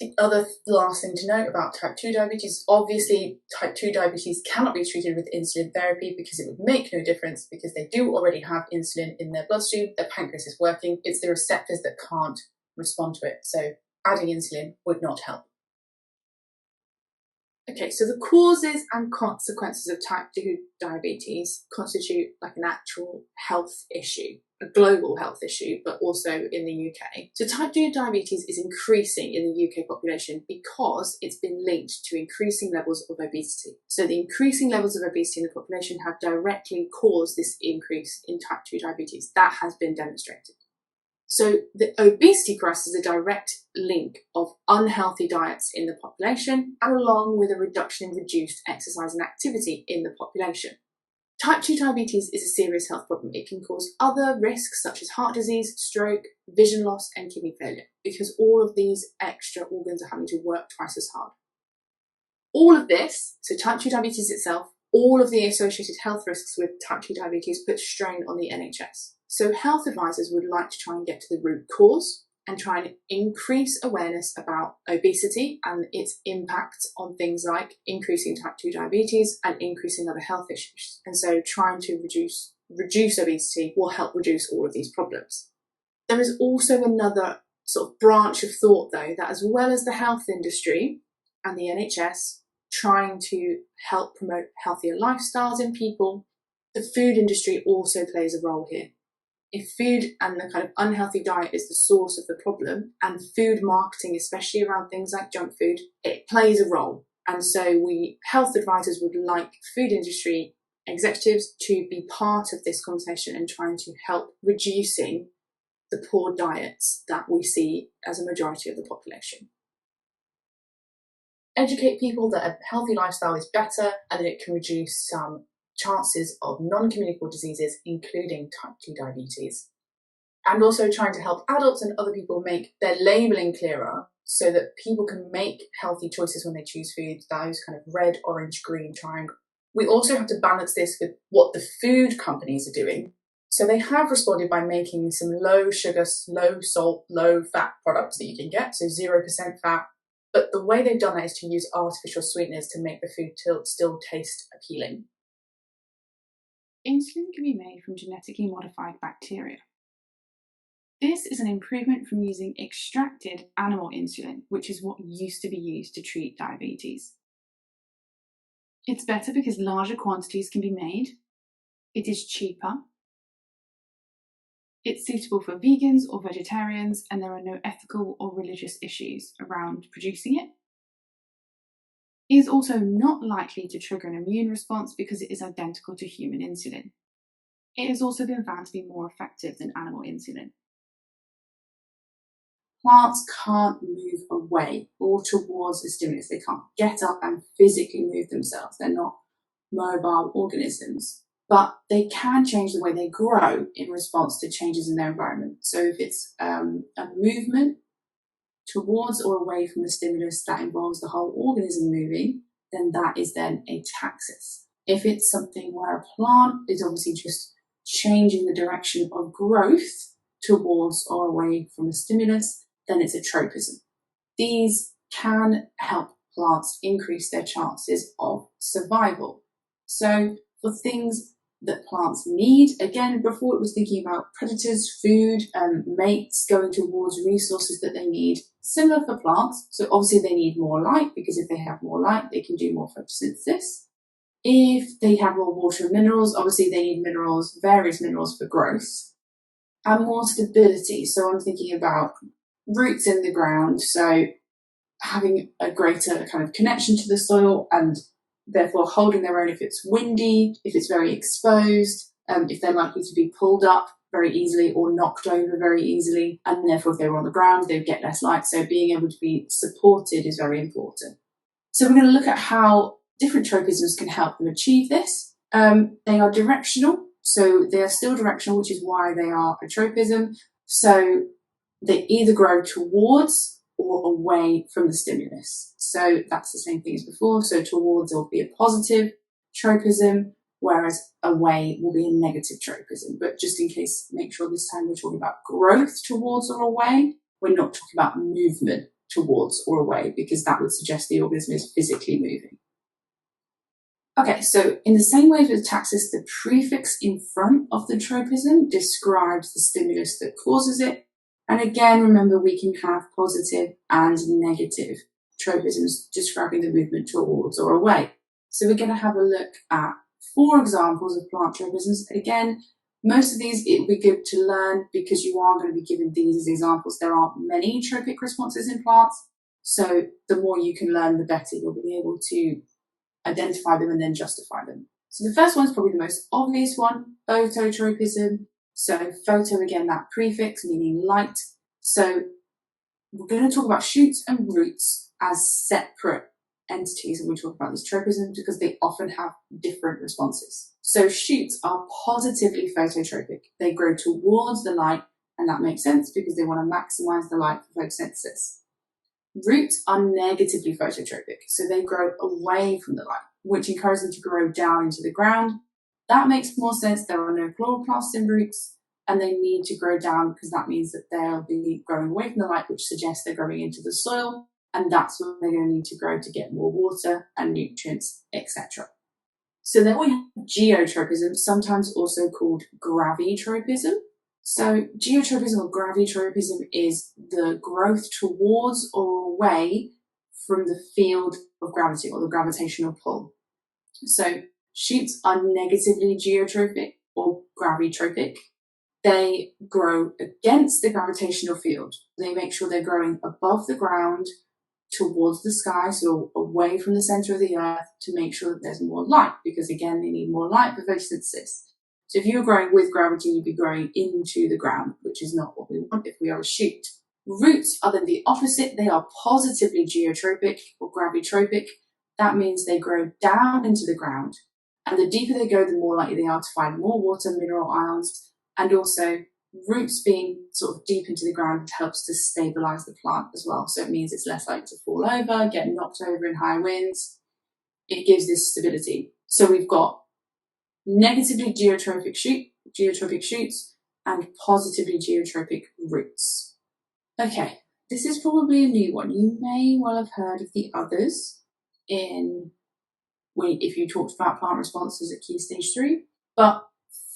The other last thing to note about type 2 diabetes, obviously type 2 diabetes cannot be treated with insulin therapy because it would make no difference because they do already have insulin in their bloodstream, their pancreas is working, it's the receptors that can't respond to it. So adding insulin would not help. Okay, so the causes and consequences of type 2 diabetes constitute like an actual health issue, a global health issue, but also in the UK. So type 2 diabetes is increasing in the UK population because it's been linked to increasing levels of obesity. So the increasing levels of obesity in the population have directly caused this increase in type 2 diabetes. That has been demonstrated. So the obesity for us is a direct link of unhealthy diets in the population, and along with a reduction in reduced exercise and activity in the population. Type 2 diabetes is a serious health problem. It can cause other risks such as heart disease, stroke, vision loss, and kidney failure, because all of these extra organs are having to work twice as hard. All of this, so type 2 diabetes itself, all of the associated health risks with type 2 diabetes put strain on the NHS. So health advisors would like to try and get to the root cause and try and increase awareness about obesity and its impacts on things like increasing type 2 diabetes and increasing other health issues. And so trying to reduce obesity will help reduce all of these problems. There is also another sort of branch of thought though, that as well as the health industry and the NHS trying to help promote healthier lifestyles in people, the food industry also plays a role here. If food and the kind of unhealthy diet is the source of the problem, and food marketing, especially around things like junk food, it plays a role. And so health advisors would like food industry executives to be part of this conversation and trying to help reducing the poor diets that we see as a majority of the population. Educate people that a healthy lifestyle is better and that it can reduce some chances of non-communicable diseases, including type 2 diabetes. And also trying to help adults and other people make their labelling clearer so that people can make healthy choices when they choose food, those kind of red, orange, green triangle. We also have to balance this with what the food companies are doing. So they have responded by making some low sugar, low salt, low fat products that you can get, so 0% fat. But the way they've done that is to use artificial sweeteners to make the food still taste appealing. Insulin can be made from genetically modified bacteria. This is an improvement from using extracted animal insulin, which is what used to be used to treat diabetes. It's better because larger quantities can be made. It is cheaper. It's suitable for vegans or vegetarians, and there are no ethical or religious issues around producing it. It is also not likely to trigger an immune response because it is identical to human insulin. It has also been found to be more effective than animal insulin. Plants can't move away or towards the stimulus. They can't get up and physically move themselves. They're not mobile organisms. but they can change the way they grow in response to changes in their environment. So if it's a movement towards or away from the stimulus that involves the whole organism moving, then that is then a taxis. If it's something where a plant is obviously just changing the direction of growth towards or away from a stimulus, then it's a tropism. These can help plants increase their chances of survival. So for things that plants need, again, before it was thinking about predators, food, mates, going towards resources that they need, similar for plants. So obviously they need more light, because if they have more light, they can do more photosynthesis. If they have more water and minerals, obviously they need minerals, various minerals for growth, and more stability. So I'm thinking about roots in the ground, so having a greater kind of connection to the soil and therefore holding their own if it's windy, if it's very exposed, if they're likely to be pulled up very easily or knocked over very easily, and therefore if they were on the ground, they'd get less light. So being able to be supported is very important. So we're going to look at how different tropisms can help them achieve this. They are directional, so they are still directional, which is why they are a tropism. So they either grow towards or away from the stimulus. So that's the same thing as before. So towards will be a positive tropism, whereas away will be a negative tropism. But just in case, make sure this time we're talking about growth towards or away. We're not talking about movement towards or away, because that would suggest the organism is physically moving. Okay, so in the same way with taxis, the prefix in front of the tropism describes the stimulus that causes it. And again, remember, we can have positive and negative tropisms describing the movement towards or away. So we're going to have a look at 4 examples of plant tropisms. Again, most of these it would be good to learn because you are going to be given these as examples. There aren't many tropic responses in plants, so the more you can learn, the better you'll be able to identify them and then justify them. So the first one is probably the most obvious one, phototropism. So photo, again, that prefix meaning light. So we're going to talk about shoots and roots as separate entities when we talk about these tropisms, because they often have different responses. So shoots are positively phototropic. They grow towards the light, and that makes sense because they want to maximize the light for photosynthesis. Roots are negatively phototropic, so they grow away from the light, which encourages them to grow down into the ground. That makes more sense. There are no chloroplasts in roots, and they need to grow down because that means that they'll be growing away from the light, which suggests they're growing into the soil, and that's when they're going to need to grow to get more water and nutrients, etc. So then we have geotropism, sometimes also called gravitropism. So geotropism or gravitropism is the growth towards or away from the field of gravity or the gravitational pull. So shoots are negatively geotropic or gravitropic. They grow against the gravitational field. They make sure they're growing above the ground towards the sky, so away from the center of the earth, to make sure that there's more light, because again, they need more light for photosynthesis. So if you were growing with gravity, you'd be growing into the ground, which is not what we want if we are a shoot. Roots are then the opposite. They are positively geotropic or gravitropic. That means they grow down into the ground. And the deeper they go, the more likely they are to find more water, mineral ions, and also roots being sort of deep into the ground helps to stabilize the plant as well. So it means it's less likely to fall over, get knocked over in high winds. It gives this stability. So we've got negatively geotropic shoots and positively geotropic roots. Okay, this is probably a new one. You may well have heard of the others if you talked about plant responses at Key Stage 3, but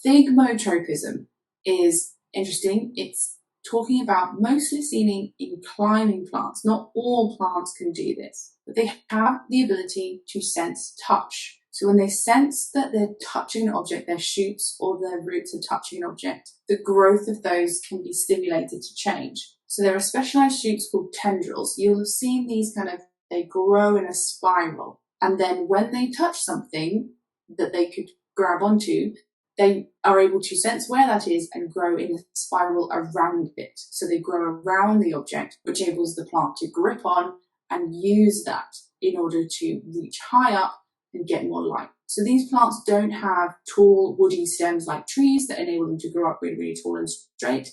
thigmotropism is interesting. It's talking about mostly seen in climbing plants. Not all plants can do this, but they have the ability to sense touch. So when they sense that they're touching an object, their shoots or their roots are touching an object, the growth of those can be stimulated to change. So there are specialized shoots called tendrils. You'll have seen these they grow in a spiral. And then when they touch something that they could grab onto, they are able to sense where that is and grow in a spiral around it. So they grow around the object, which enables the plant to grip on and use that in order to reach high up and get more light. So these plants don't have tall woody stems like trees that enable them to grow up really, really tall and straight.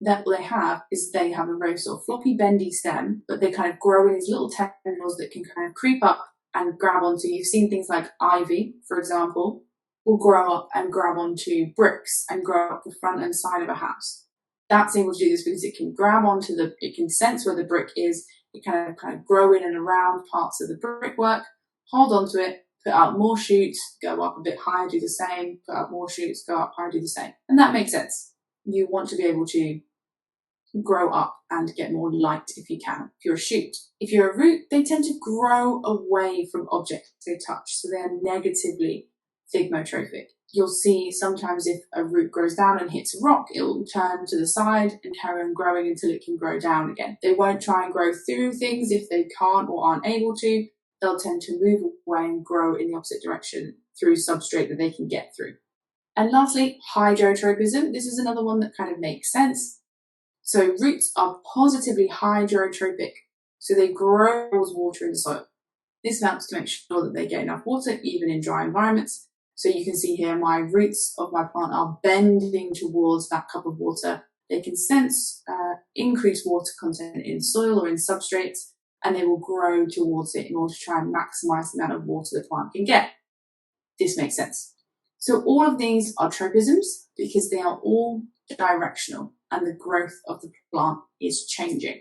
That what they have a very sort of floppy, bendy stem, but they kind of grow in these little tendrils that can kind of creep up and grab onto. You've seen things like ivy, for example, will grow up and grab onto bricks and grow up the front and side of a house. That's able to do this because it can grab onto it can sense where the brick is. It can kind of grow in and around parts of the brickwork, hold onto it, put out more shoots, go up a bit higher, do the same, put out more shoots, go up higher, do the same. And that makes sense. You want to be able to grow up and get more light if you can, if you're a shoot. If you're a root, they tend to grow away from objects they touch, so they're negatively thigmotrophic. You'll see sometimes if a root grows down and hits a rock, it will turn to the side and carry on growing until it can grow down again. They won't try and grow through things if they can't or aren't able to. They'll tend to move away and grow in the opposite direction through substrate that they can get through. And lastly, hydrotropism. This is another one that kind of makes sense. So roots are positively hydrotropic, so they grow towards water in the soil. This helps to make sure that they get enough water, even in dry environments. So you can see here my roots of my plant are bending towards that cup of water. They can sense increased water content in soil or in substrates, and they will grow towards it in order to try and maximize the amount of water the plant can get. This makes sense. So all of these are tropisms because they are all directional and the growth of the plant is changing.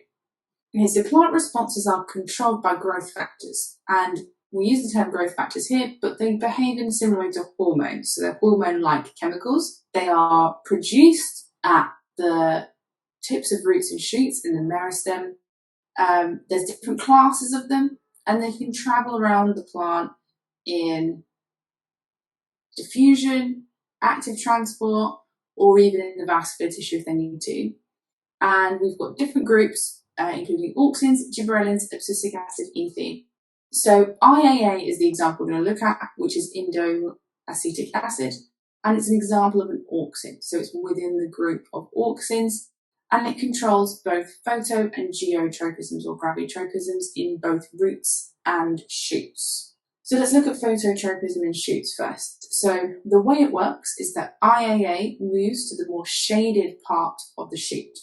Okay, so plant responses are controlled by growth factors, and we use the term growth factors here, but they behave in a similar way to hormones. So they're hormone-like chemicals. They are produced at the tips of roots and shoots in the meristem. There's different classes of them, and they can travel around the plant in diffusion, active transport, or even in the vascular tissue if they need to. And we've got different groups, including auxins, gibberellins, abscisic acid, ethene. So IAA is the example we're going to look at, which is indoacetic acid, and it's an example of an auxin. So it's within the group of auxins, and it controls both photo and geotropisms or gravitropisms in both roots and shoots. So let's look at phototropism in shoots first. So the way it works is that IAA moves to the more shaded part of the shoot.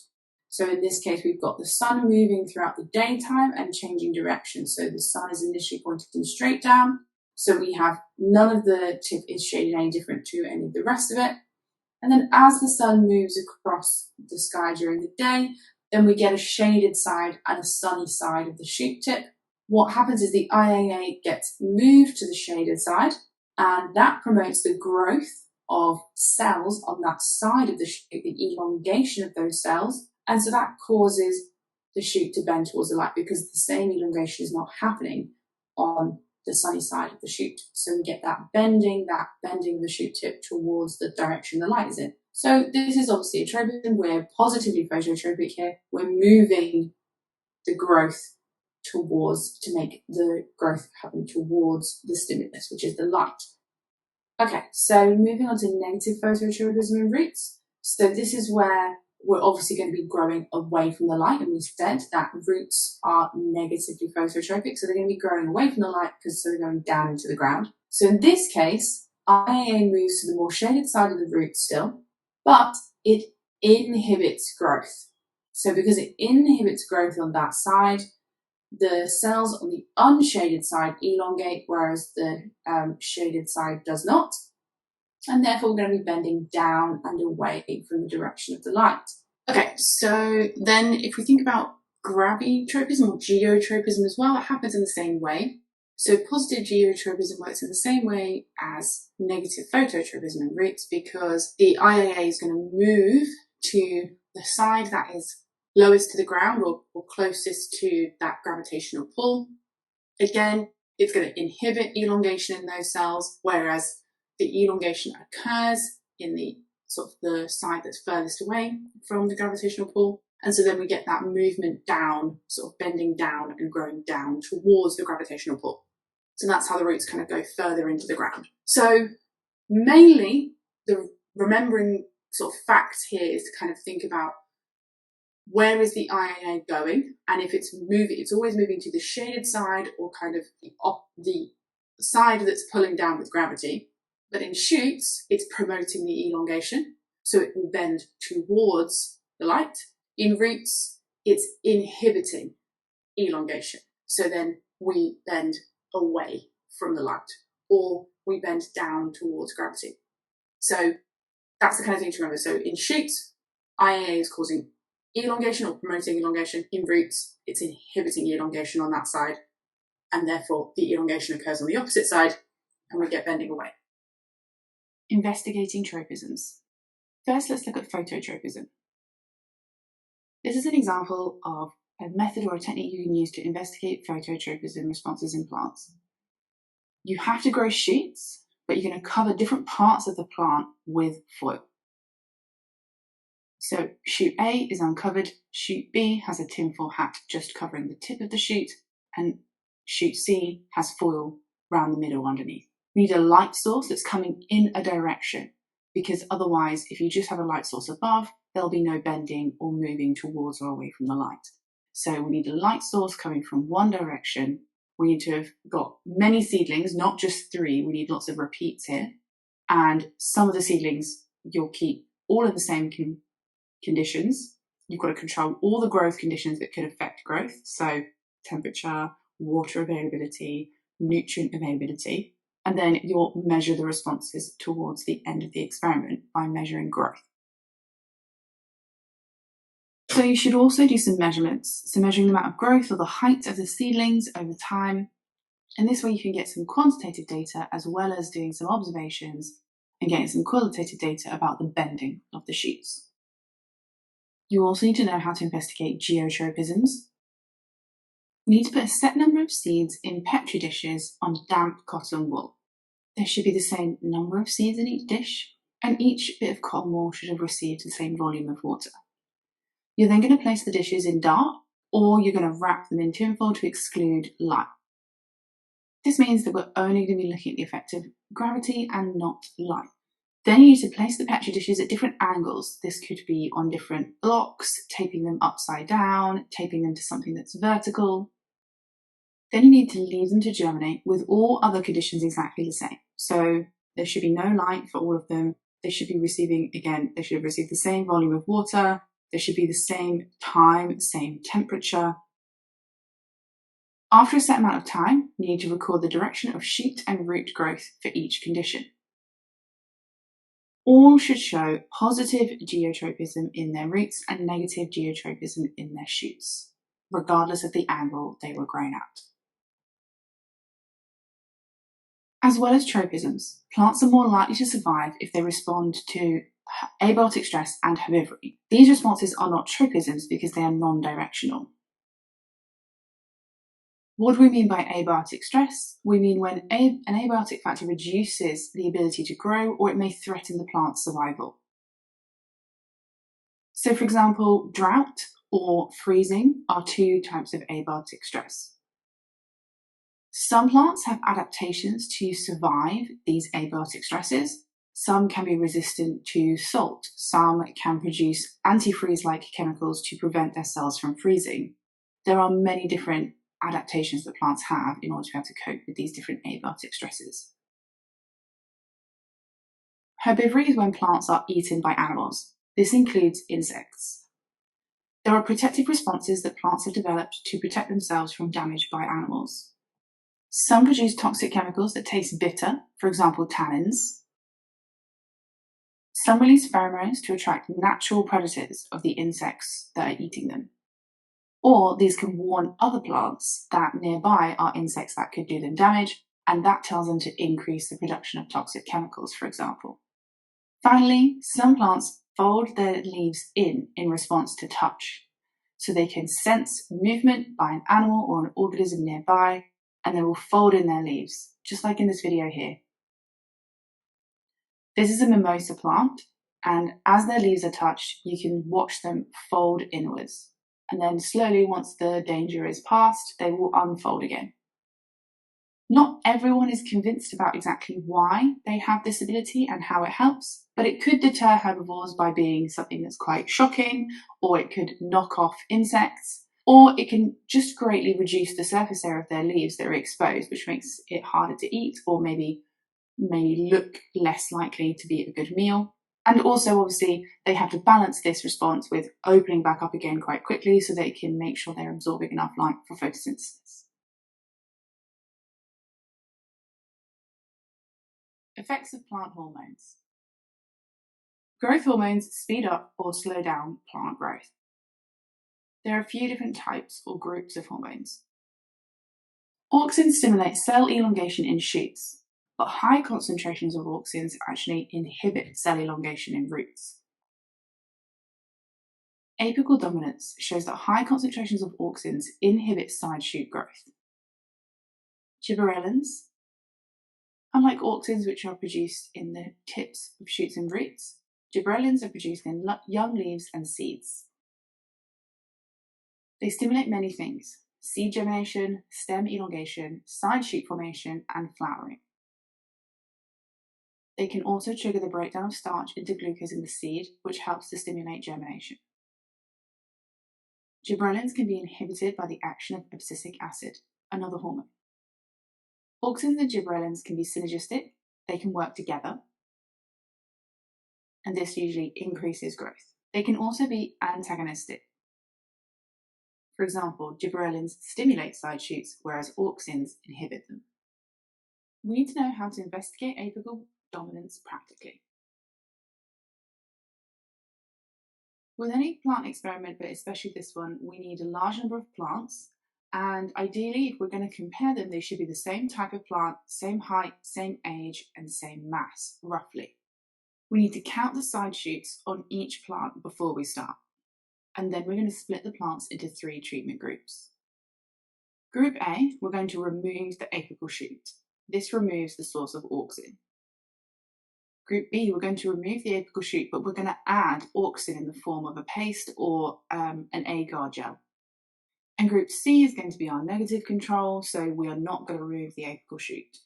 So in this case, we've got the sun moving throughout the daytime and changing direction. So the sun is initially pointing straight down. So we have none of the tip is shaded any different to any of the rest of it. And then as the sun moves across the sky during the day, then we get a shaded side and a sunny side of the shoot tip. What happens is the IAA gets moved to the shaded side, and that promotes the growth of cells on that side of the shoot, the elongation of those cells. And so that causes the shoot to bend towards the light because the same elongation is not happening on the sunny side of the shoot. So we get that bending the shoot tip towards the direction the light is in. So this is obviously a tropism. We're positively phototropic here. We're moving the growth to make the growth happen towards the stimulus, which is the light. Okay, so moving on to negative phototropism in roots. So this is where we're obviously going to be growing away from the light, and we said that roots are negatively phototropic, so they're going to be growing away from the light because they're going down into the ground. So in this case, IAA moves to the more shaded side of the root still, but it inhibits growth. So because it inhibits growth on that side, the cells on the unshaded side elongate, whereas the shaded side does not. And therefore we're going to be bending down and away from the direction of the light. Okay, so then if we think about gravitropism or geotropism as well, it happens in the same way. So positive geotropism works in the same way as negative phototropism in roots because the IAA is going to move to the side that is lowest to the ground or closest to that gravitational pull. Again, it's going to inhibit elongation in those cells, whereas the elongation occurs in the sort of the side that's furthest away from the gravitational pull. And so then we get that movement down, sort of bending down and growing down towards the gravitational pull. So that's how the roots kind of go further into the ground. So mainly the remembering sort of facts here is to kind of think about where is the IAA going, and if it's moving, it's always moving to the shaded side or kind of the side that's pulling down with gravity, but in shoots, it's promoting the elongation, so it will bend towards the light. In roots, it's inhibiting elongation, so then we bend away from the light, or we bend down towards gravity. So that's the kind of thing to remember. So in shoots, IAA is causing elongation or promoting elongation. In roots, it's inhibiting elongation on that side, and therefore the elongation occurs on the opposite side, and we get bending away. Investigating tropisms. First, let's look at phototropism. This is an example of a method or a technique you can use to investigate phototropism responses in plants. You have to grow shoots, but you're going to cover different parts of the plant with foil. So shoot A is uncovered, shoot B has a tinfoil hat just covering the tip of the shoot, and shoot C has foil around the middle underneath. We need a light source that's coming in a direction, because otherwise, if you just have a light source above, there'll be no bending or moving towards or away from the light. So we need a light source coming from one direction. We need to have got many seedlings, not just 3. We need lots of repeats here. And some of the seedlings, you'll keep all in the same conditions. You've got to control all the growth conditions that could affect growth. So temperature, water availability, nutrient availability. And then you'll measure the responses towards the end of the experiment by measuring growth. So you should also do some measurements. So measuring the amount of growth or the height of the seedlings over time. And this way you can get some quantitative data as well as doing some observations and getting some qualitative data about the bending of the shoots. You also need to know how to investigate geotropisms. You need to put a set number of seeds in Petri dishes on damp cotton wool. There should be the same number of seeds in each dish, and each bit of cotton wool should have received the same volume of water. You're then going to place the dishes in dark, or you're going to wrap them in tinfoil to exclude light. This means that we're only going to be looking at the effect of gravity and not light. Then you need to place the Petri dishes at different angles. This could be on different blocks, taping them upside down, taping them to something that's vertical. Then you need to leave them to germinate with all other conditions exactly the same. So there should be no light for all of them. They should be receiving, again, they should have received the same volume of water. There should be the same time, same temperature. After a set amount of time, you need to record the direction of shoot and root growth for each condition. All should show positive geotropism in their roots and negative geotropism in their shoots, regardless of the angle they were grown at. As well as tropisms, plants are more likely to survive if they respond to abiotic stress and herbivory. These responses are not tropisms because they are non-directional. What do we mean by abiotic stress? We mean when an abiotic factor reduces the ability to grow, or it may threaten the plant's survival. So for example, drought or freezing are 2 types of abiotic stress. Some plants have adaptations to survive these abiotic stresses. Some can be resistant to salt. Some can produce antifreeze-like chemicals to prevent their cells from freezing. There are many different adaptations that plants have in order to be able to cope with these different abiotic stresses. Herbivory is when plants are eaten by animals. This includes insects. There are protective responses that plants have developed to protect themselves from damage by animals. Some produce toxic chemicals that taste bitter, for example tannins. Some release pheromones to attract natural predators of the insects that are eating them. Or these can warn other plants that nearby are insects that could do them damage, and that tells them to increase the production of toxic chemicals, for example. Finally, some plants fold their leaves in response to touch, so they can sense movement by an animal or an organism nearby, and they will fold in their leaves, just like in this video here. This is a mimosa plant, and as their leaves are touched, you can watch them fold inwards. And then slowly, once the danger is past, they will unfold again. Not everyone is convinced about exactly why they have this ability and how it helps, but it could deter herbivores by being something that's quite shocking, or it could knock off insects. Or it can just greatly reduce the surface area of their leaves that are exposed, which makes it harder to eat, or maybe look less likely to be a good meal. And also, obviously, they have to balance this response with opening back up again quite quickly so they can make sure they're absorbing enough light for photosynthesis. Effects of plant hormones. Growth hormones speed up or slow down plant growth. There are a few different types or groups of hormones. Auxins stimulate cell elongation in shoots, but high concentrations of auxins actually inhibit cell elongation in roots. Apical dominance shows that high concentrations of auxins inhibit side shoot growth. Gibberellins, unlike auxins which are produced in the tips of shoots and roots, gibberellins are produced in young leaves and seeds. They stimulate many things: seed germination, stem elongation, side shoot formation, and flowering. They can also trigger the breakdown of starch into glucose in the seed, which helps to stimulate germination. Gibberellins can be inhibited by the action of abscisic acid, another hormone. Auxins and gibberellins can be synergistic, they can work together, and this usually increases growth. They can also be antagonistic. For example, gibberellins stimulate side shoots, whereas auxins inhibit them. We need to know how to investigate apical dominance practically. With any plant experiment, but especially this one, we need a large number of plants, and ideally, if we're going to compare them, they should be the same type of plant, same height, same age, and same mass, roughly. We need to count the side shoots on each plant before we start, and then we're going to split the plants into 3 treatment groups. Group A, we're going to remove the apical shoot. This removes the source of auxin. Group B, we're going to remove the apical shoot, but we're going to add auxin in the form of a paste or an agar gel. And group C is going to be our negative control, so we are not going to remove the apical shoot.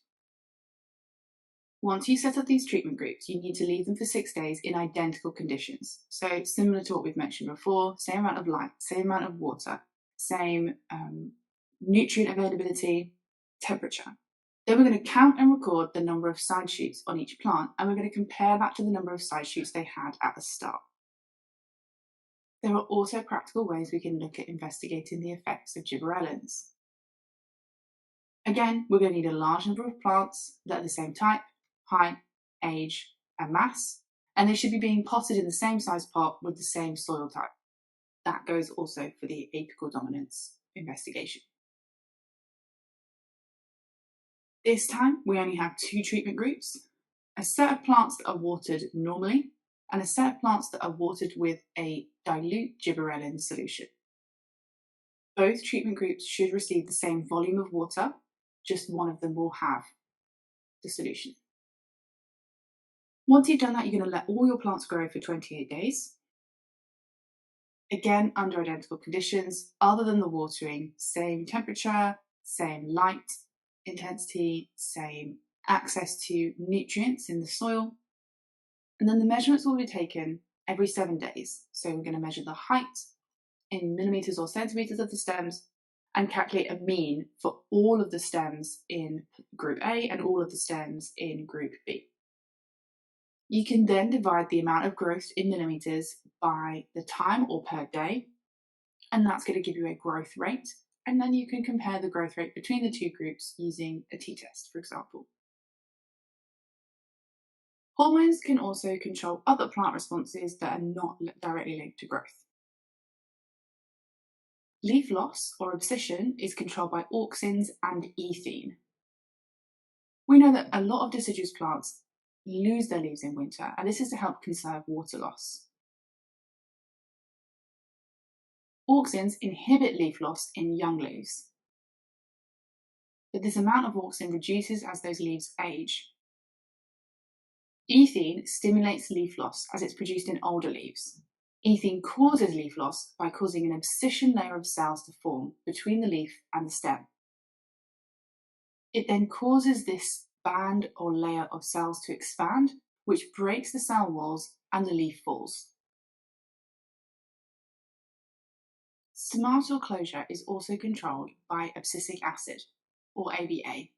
Once you set up these treatment groups, you need to leave them for 6 days in identical conditions. So similar to what we've mentioned before, same amount of light, same amount of water, same nutrient availability, temperature. Then we're going to count and record the number of side shoots on each plant, and we're going to compare that to the number of side shoots they had at the start. There are also practical ways we can look at investigating the effects of gibberellins. Again, we're going to need a large number of plants that are the same type, height, age, and mass, and they should be being potted in the same size pot with the same soil type. That goes also for the apical dominance investigation. This time, we only have 2 treatment groups, a set of plants that are watered normally, and a set of plants that are watered with a dilute gibberellin solution. Both treatment groups should receive the same volume of water, just one of them will have the solution. Once you've done that, you're going to let all your plants grow for 28 days. Again, under identical conditions, other than the watering, same temperature, same light intensity, same access to nutrients in the soil. And then the measurements will be taken every 7 days. So we're going to measure the height in millimeters or centimeters of the stems and calculate a mean for all of the stems in group A and all of the stems in group B. You can then divide the amount of growth in millimeters by the time or per day, and that's going to give you a growth rate. And then you can compare the growth rate between the 2 groups using a t-test, for example. Hormones can also control other plant responses that are not directly linked to growth. Leaf loss or abscission is controlled by auxins and ethene. We know that a lot of deciduous plants lose their leaves in winter, and this is to help conserve water loss. Auxins inhibit leaf loss in young leaves, but this amount of auxin reduces as those leaves age. Ethene stimulates leaf loss as it's produced in older leaves. Ethene causes leaf loss by causing an abscission layer of cells to form between the leaf and the stem. It then causes this band or layer of cells to expand, which breaks the cell walls and the leaf falls. Stomatal closure is also controlled by abscisic acid, or ABA.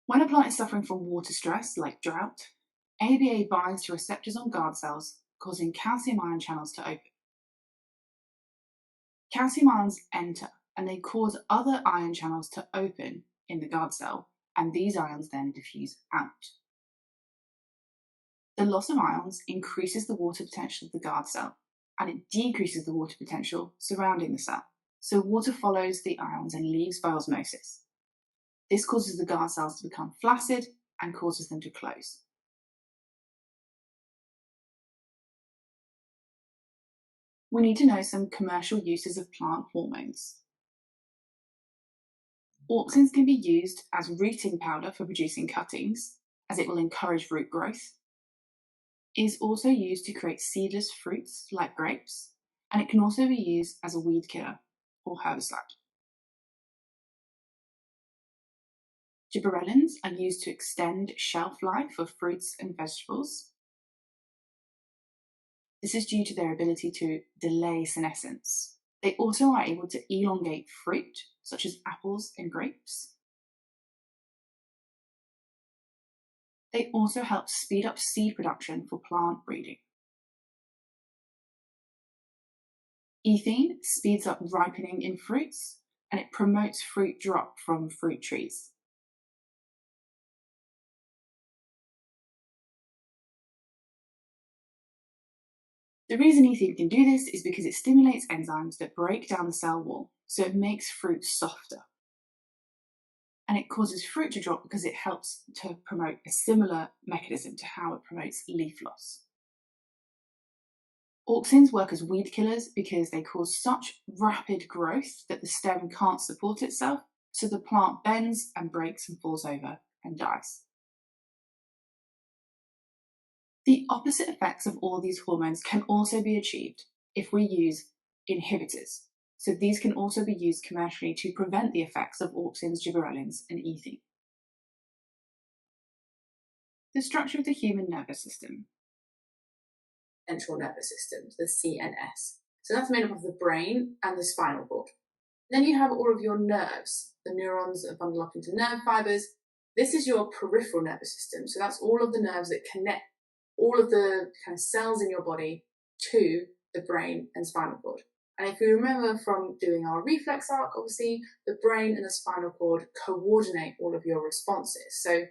When a plant is suffering from water stress, like drought, ABA binds to receptors on guard cells, causing calcium ion channels to open. Calcium ions enter, and they cause other ion channels to open in the guard cell, and these ions then diffuse out. The loss of ions increases the water potential of the guard cell, and it decreases the water potential surrounding the cell. So water follows the ions and leaves by osmosis. This causes the guard cells to become flaccid and causes them to close. We need to know some commercial uses of plant hormones. Auxins can be used as rooting powder for producing cuttings, as it will encourage root growth. It is also used to create seedless fruits like grapes, and it can also be used as a weed killer or herbicide. Gibberellins are used to extend shelf life of fruits and vegetables. This is due to their ability to delay senescence. They also are able to elongate fruit, such as apples and grapes. They also help speed up seed production for plant breeding. Ethene speeds up ripening in fruits, and it promotes fruit drop from fruit trees. The reason ethene can do this is because it stimulates enzymes that break down the cell wall, so it makes fruit softer. And it causes fruit to drop because it helps to promote a similar mechanism to how it promotes leaf loss. Auxins work as weed killers because they cause such rapid growth that the stem can't support itself, so the plant bends and breaks and falls over and dies. The opposite effects of all these hormones can also be achieved if we use inhibitors. So these can also be used commercially to prevent the effects of auxins, gibberellins, and ethene. The structure of the human nervous system. Central nervous system, the CNS. So that's made up of the brain and the spinal cord. Then you have all of your nerves. The neurons are bundled up into nerve fibers. This is your peripheral nervous system. So that's all of the nerves that connect all of the kind of cells in your body to the brain and spinal cord. And if you remember from doing our reflex arc, obviously the brain and the spinal cord coordinate all of your responses. So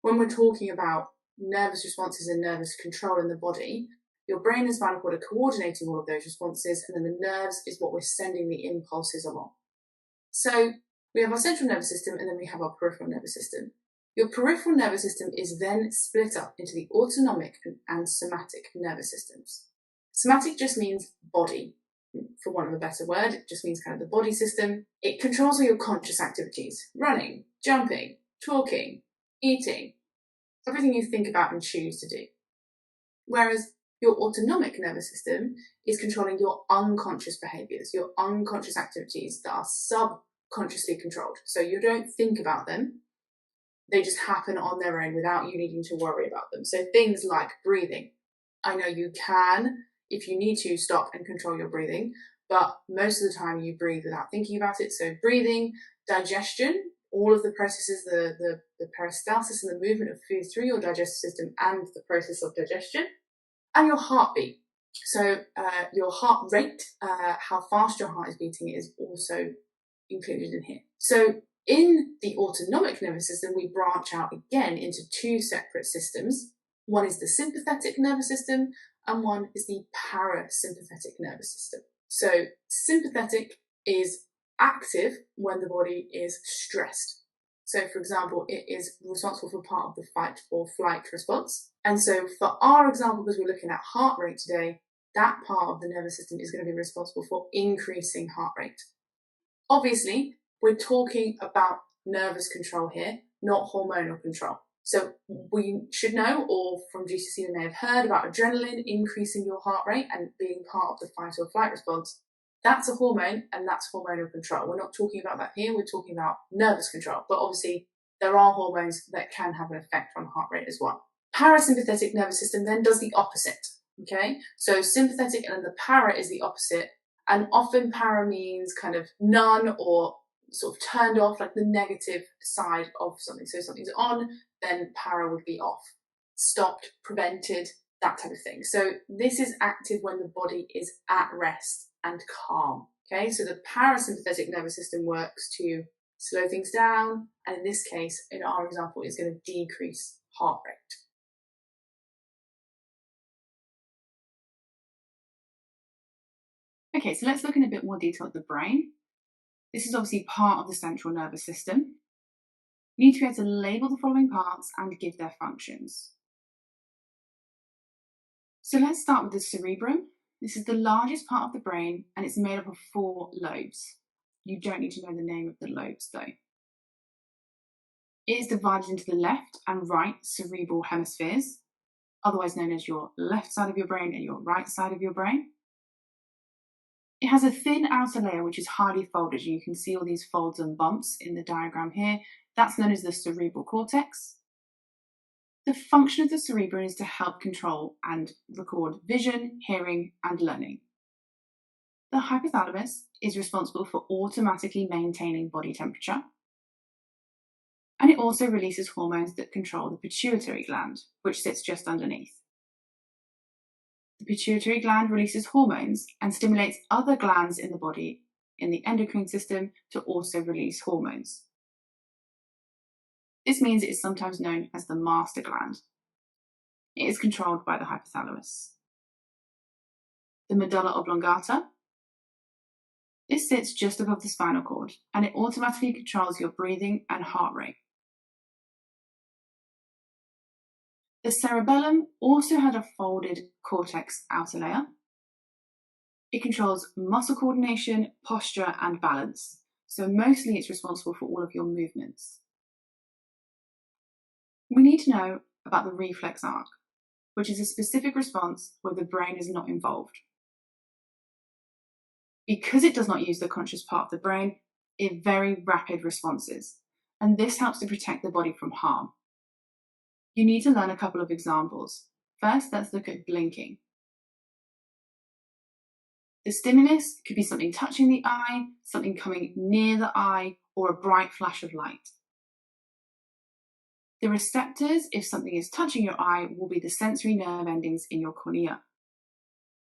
when we're talking about nervous responses and nervous control in the body, your brain and spinal cord are coordinating all of those responses, and then the nerves is what we're sending the impulses along. So we have our central nervous system, and then we have our peripheral nervous system. Your peripheral nervous system is then split up into the autonomic and somatic nervous systems. Somatic just means body, for want of a better word. It just means kind of the body system. It controls all your conscious activities: running, jumping, talking, eating, everything you think about and choose to do. Whereas your autonomic nervous system is controlling your unconscious behaviours, your unconscious activities that are subconsciously controlled. So you don't think about them. They just happen on their own without you needing to worry about them. So things like breathing. I know you can, if you need to, stop and control your breathing, but most of the time you breathe without thinking about it. So breathing, digestion, all of the processes, the peristalsis and the movement of food through your digestive system and the process of digestion, and your heartbeat. So your heart rate, how fast your heart is beating, is also included in here. So in the autonomic nervous system, we branch out again into two separate systems. One is the sympathetic nervous system, and one is the parasympathetic nervous system. So sympathetic is active when the body is stressed. So for example, it is responsible for part of the fight or flight response. And so for our example, because we're looking at heart rate today, that part of the nervous system is going to be responsible for increasing heart rate. Obviously, we're talking about nervous control here, not hormonal control. So we should know, or from GCSE you may have heard about adrenaline increasing your heart rate and being part of the fight or flight response. That's a hormone, and that's hormonal control. We're not talking about that here, we're talking about nervous control. But obviously there are hormones that can have an effect on heart rate as well. Parasympathetic nervous system then does the opposite. Okay, so sympathetic, and then the para is the opposite. And often para means kind of none or sort of turned off, like the negative side of something. So if something's on, then para would be off. Stopped, prevented, that type of thing. So this is active when the body is at rest and calm. Okay, so the parasympathetic nervous system works to slow things down, and in this case, in our example, is going to decrease heart rate. Okay, so let's look in a bit more detail at the brain. This is obviously part of the central nervous system. You need to be able to label the following parts and give their functions. So let's start with the cerebrum. This is the largest part of the brain, and it's made up of 4 lobes. You don't need to know the name of the lobes though. It is divided into the left and right cerebral hemispheres, otherwise known as your left side of your brain and your right side of your brain. It has a thin outer layer which is highly folded. You can see all these folds and bumps in the diagram here. That's known as the cerebral cortex. The function of the cerebrum is to help control and record vision, hearing, and learning. The hypothalamus is responsible for automatically maintaining body temperature. And it also releases hormones that control the pituitary gland, which sits just underneath. The pituitary gland releases hormones and stimulates other glands in the body in the endocrine system to also release hormones. This means it is sometimes known as the master gland. It is controlled by the hypothalamus. The medulla oblongata. This sits just above the spinal cord, and it automatically controls your breathing and heart rate. The cerebellum also had a folded cortex outer layer. It controls muscle coordination, posture, and balance. So mostly it's responsible for all of your movements. We need to know about the reflex arc, which is a specific response where the brain is not involved. Because it does not use the conscious part of the brain, it has very rapid responses, and this helps to protect the body from harm. You need to learn a couple of examples. First, let's look at blinking. The stimulus could be something touching the eye, something coming near the eye, or a bright flash of light. The receptors, if something is touching your eye, will be the sensory nerve endings in your cornea.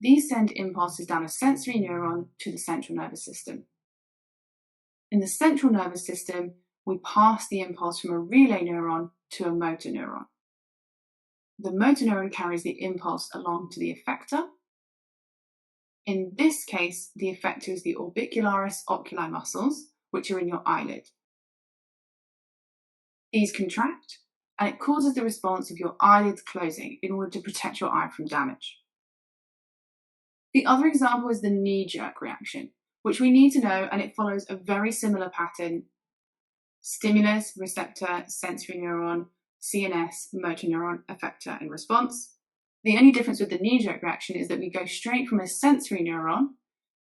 These send impulses down a sensory neuron to the central nervous system. In the central nervous system, we pass the impulse from a relay neuron to a motor neuron. The motor neuron carries the impulse along to the effector. In this case, the effector is the orbicularis oculi muscles, which are in your eyelid. These contract, and it causes the response of your eyelids closing in order to protect your eye from damage. The other example is the knee-jerk reaction, which we need to know, and it follows a very similar pattern: stimulus, receptor, sensory neuron, CNS, motor neuron, effector, and response. The only difference with the knee-jerk reaction is that we go straight from a sensory neuron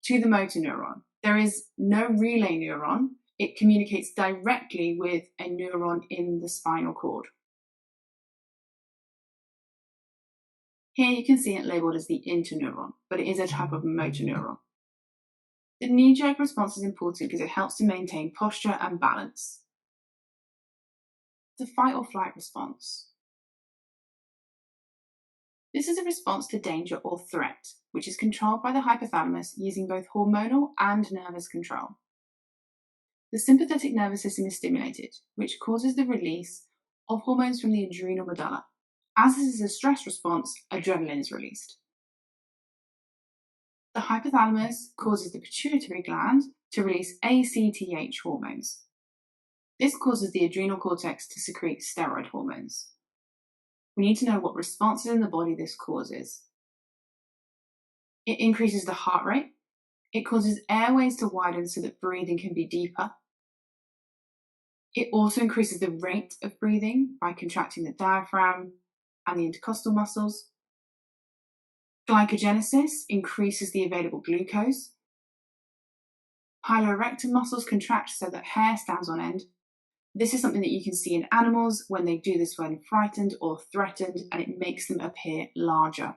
to the motor neuron. There is no relay neuron. It communicates directly with a neuron in the spinal cord. Here you can see it labelled as the interneuron, but it is a type of motor neuron. The knee-jerk response is important because it helps to maintain posture and balance. The fight or flight response. This is a response to danger or threat, which is controlled by the hypothalamus using both hormonal and nervous control. The sympathetic nervous system is stimulated, which causes the release of hormones from the adrenal medulla. As this is a stress response, adrenaline is released. The hypothalamus causes the pituitary gland to release ACTH hormones. This causes the adrenal cortex to secrete steroid hormones. We need to know what responses in the body this causes. It increases the heart rate. It causes airways to widen so that breathing can be deeper. It also increases the rate of breathing by contracting the diaphragm and the intercostal muscles. Glycogenesis increases the available glucose. Piloerector muscles contract so that hair stands on end. This is something that you can see in animals when they do this when frightened or threatened, and it makes them appear larger.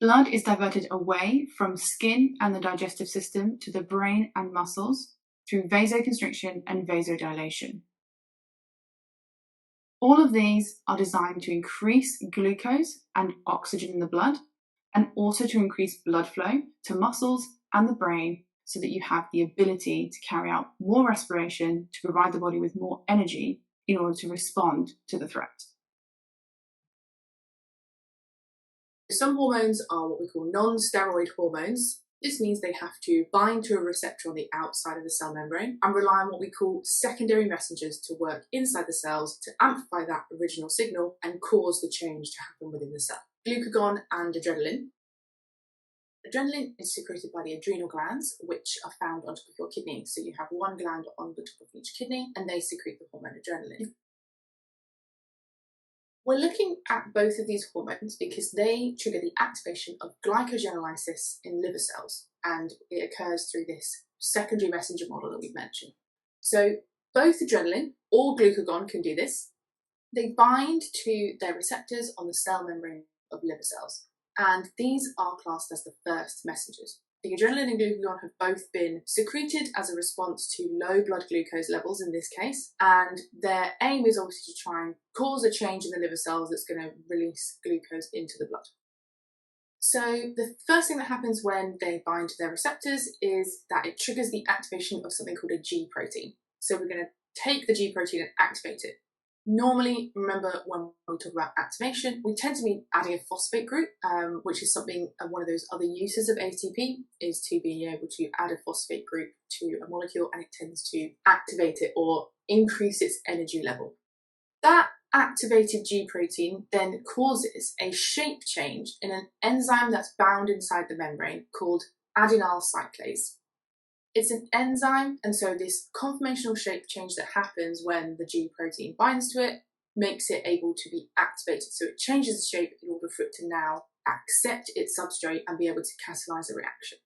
Blood is diverted away from skin and the digestive system to the brain and muscles through vasoconstriction and vasodilation. All of these are designed to increase glucose and oxygen in the blood, and also to increase blood flow to muscles and the brain so that you have the ability to carry out more respiration to provide the body with more energy in order to respond to the threat. Some hormones are what we call non-steroid hormones. This means they have to bind to a receptor on the outside of the cell membrane and rely on what we call secondary messengers to work inside the cells to amplify that original signal and cause the change to happen within the cell. Glucagon and adrenaline. Adrenaline is secreted by the adrenal glands, which are found on top of your kidney. So you have one gland on the top of each kidney and they secrete the hormone adrenaline. We're looking at both of these hormones because they trigger the activation of glycogenolysis in liver cells, and it occurs through this secondary messenger model that we've mentioned. So both adrenaline or glucagon can do this. They bind to their receptors on the cell membrane of liver cells, and these are classed as the first messengers. The adrenaline and glucagon have both been secreted as a response to low blood glucose levels in this case, and their aim is obviously to try and cause a change in the liver cells that's going to release glucose into the blood. So the first thing that happens when they bind to their receptors is that it triggers the activation of something called a G protein. So we're going to take the G protein and activate it. Normally, remember when we talk about activation, we tend to mean adding a phosphate group, which is something, one of those other uses of ATP is to be able to add a phosphate group to a molecule, and it tends to activate it or increase its energy level. That activated G protein then causes a shape change in an enzyme that's bound inside the membrane called adenyl cyclase. It's an enzyme, and so this conformational shape change that happens when the G protein binds to it makes it able to be activated. So it changes the shape in order for it to now accept its substrate and be able to catalyze a reaction.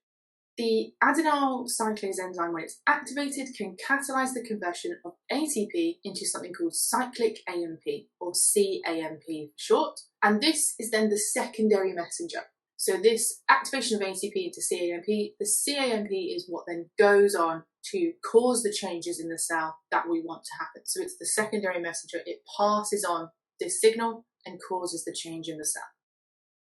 The adenyl cyclase enzyme, when it's activated, can catalyze the conversion of ATP into something called cyclic AMP, or CAMP for short, and this is then the secondary messenger. So this activation of ATP into CAMP, the CAMP is what then goes on to cause the changes in the cell that we want to happen. So it's the secondary messenger. It passes on this signal and causes the change in the cell.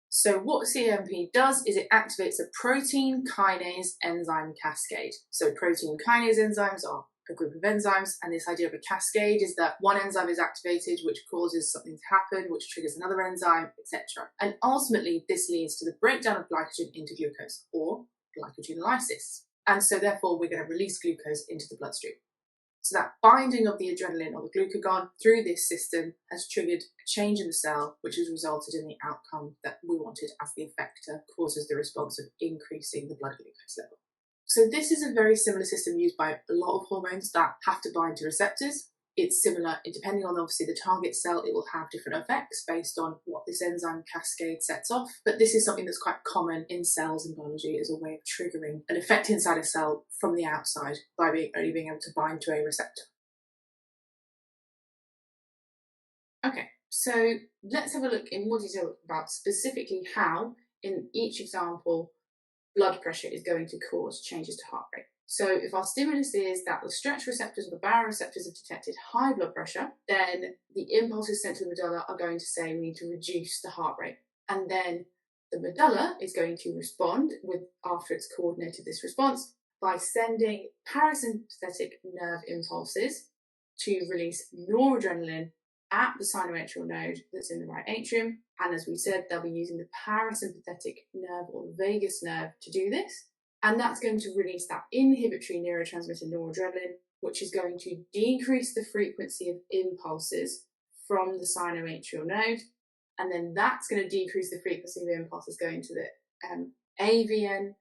So what CAMP does is it activates a protein kinase enzyme cascade. So protein kinase enzymes are a group of enzymes, and this idea of a cascade is that one enzyme is activated, which causes something to happen, which triggers another enzyme, etc. And ultimately, this leads to the breakdown of glycogen into glucose, or glycogenolysis. And so therefore, we're going to release glucose into the bloodstream. So that binding of the adrenaline or the glucagon through this system has triggered a change in the cell, which has resulted in the outcome that we wanted, as the effector causes the response of increasing the blood glucose level. So this is a very similar system used by a lot of hormones that have to bind to receptors. It's similar, depending on obviously the target cell, it will have different effects based on what this enzyme cascade sets off. But this is something that's quite common in cells and biology as a way of triggering an effect inside a cell from the outside by only being able to bind to a receptor. Okay, so let's have a look in more detail about specifically how, in each example, blood pressure is going to cause changes to heart rate. So if our stimulus is that the stretch receptors or the baroreceptors have detected high blood pressure, then the impulses sent to the medulla are going to say we need to reduce the heart rate. And then the medulla is going to respond with, after it's coordinated this response, by sending parasympathetic nerve impulses to release noradrenaline at the sinoatrial node that's in the right atrium. And as we said, they'll be using the parasympathetic nerve or the vagus nerve to do this. And that's going to release that inhibitory neurotransmitter noradrenaline, which is going to decrease the frequency of impulses from the sinoatrial node. And then that's going to decrease the frequency of impulses going to the AVN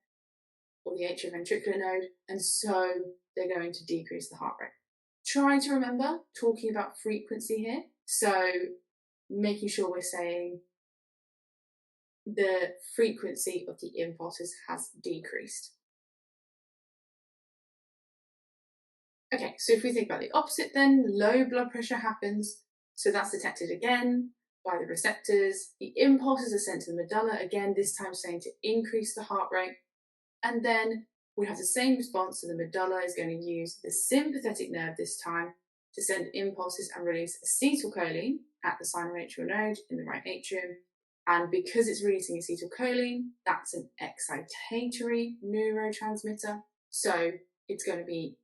or the atrioventricular node. And so they're going to decrease the heart rate. Try to remember talking about frequency here. So making sure we're saying the frequency of the impulses has decreased. Okay, so if we think about the opposite then, low blood pressure happens. So that's detected again by the receptors. The impulses are sent to the medulla, again, this time saying to increase the heart rate. And then we have the same response, so the medulla is going to use the sympathetic nerve this time to send impulses and release acetylcholine at the sinoatrial node in the right atrium. And because it's releasing acetylcholine, that's an excitatory neurotransmitter. So it's going to be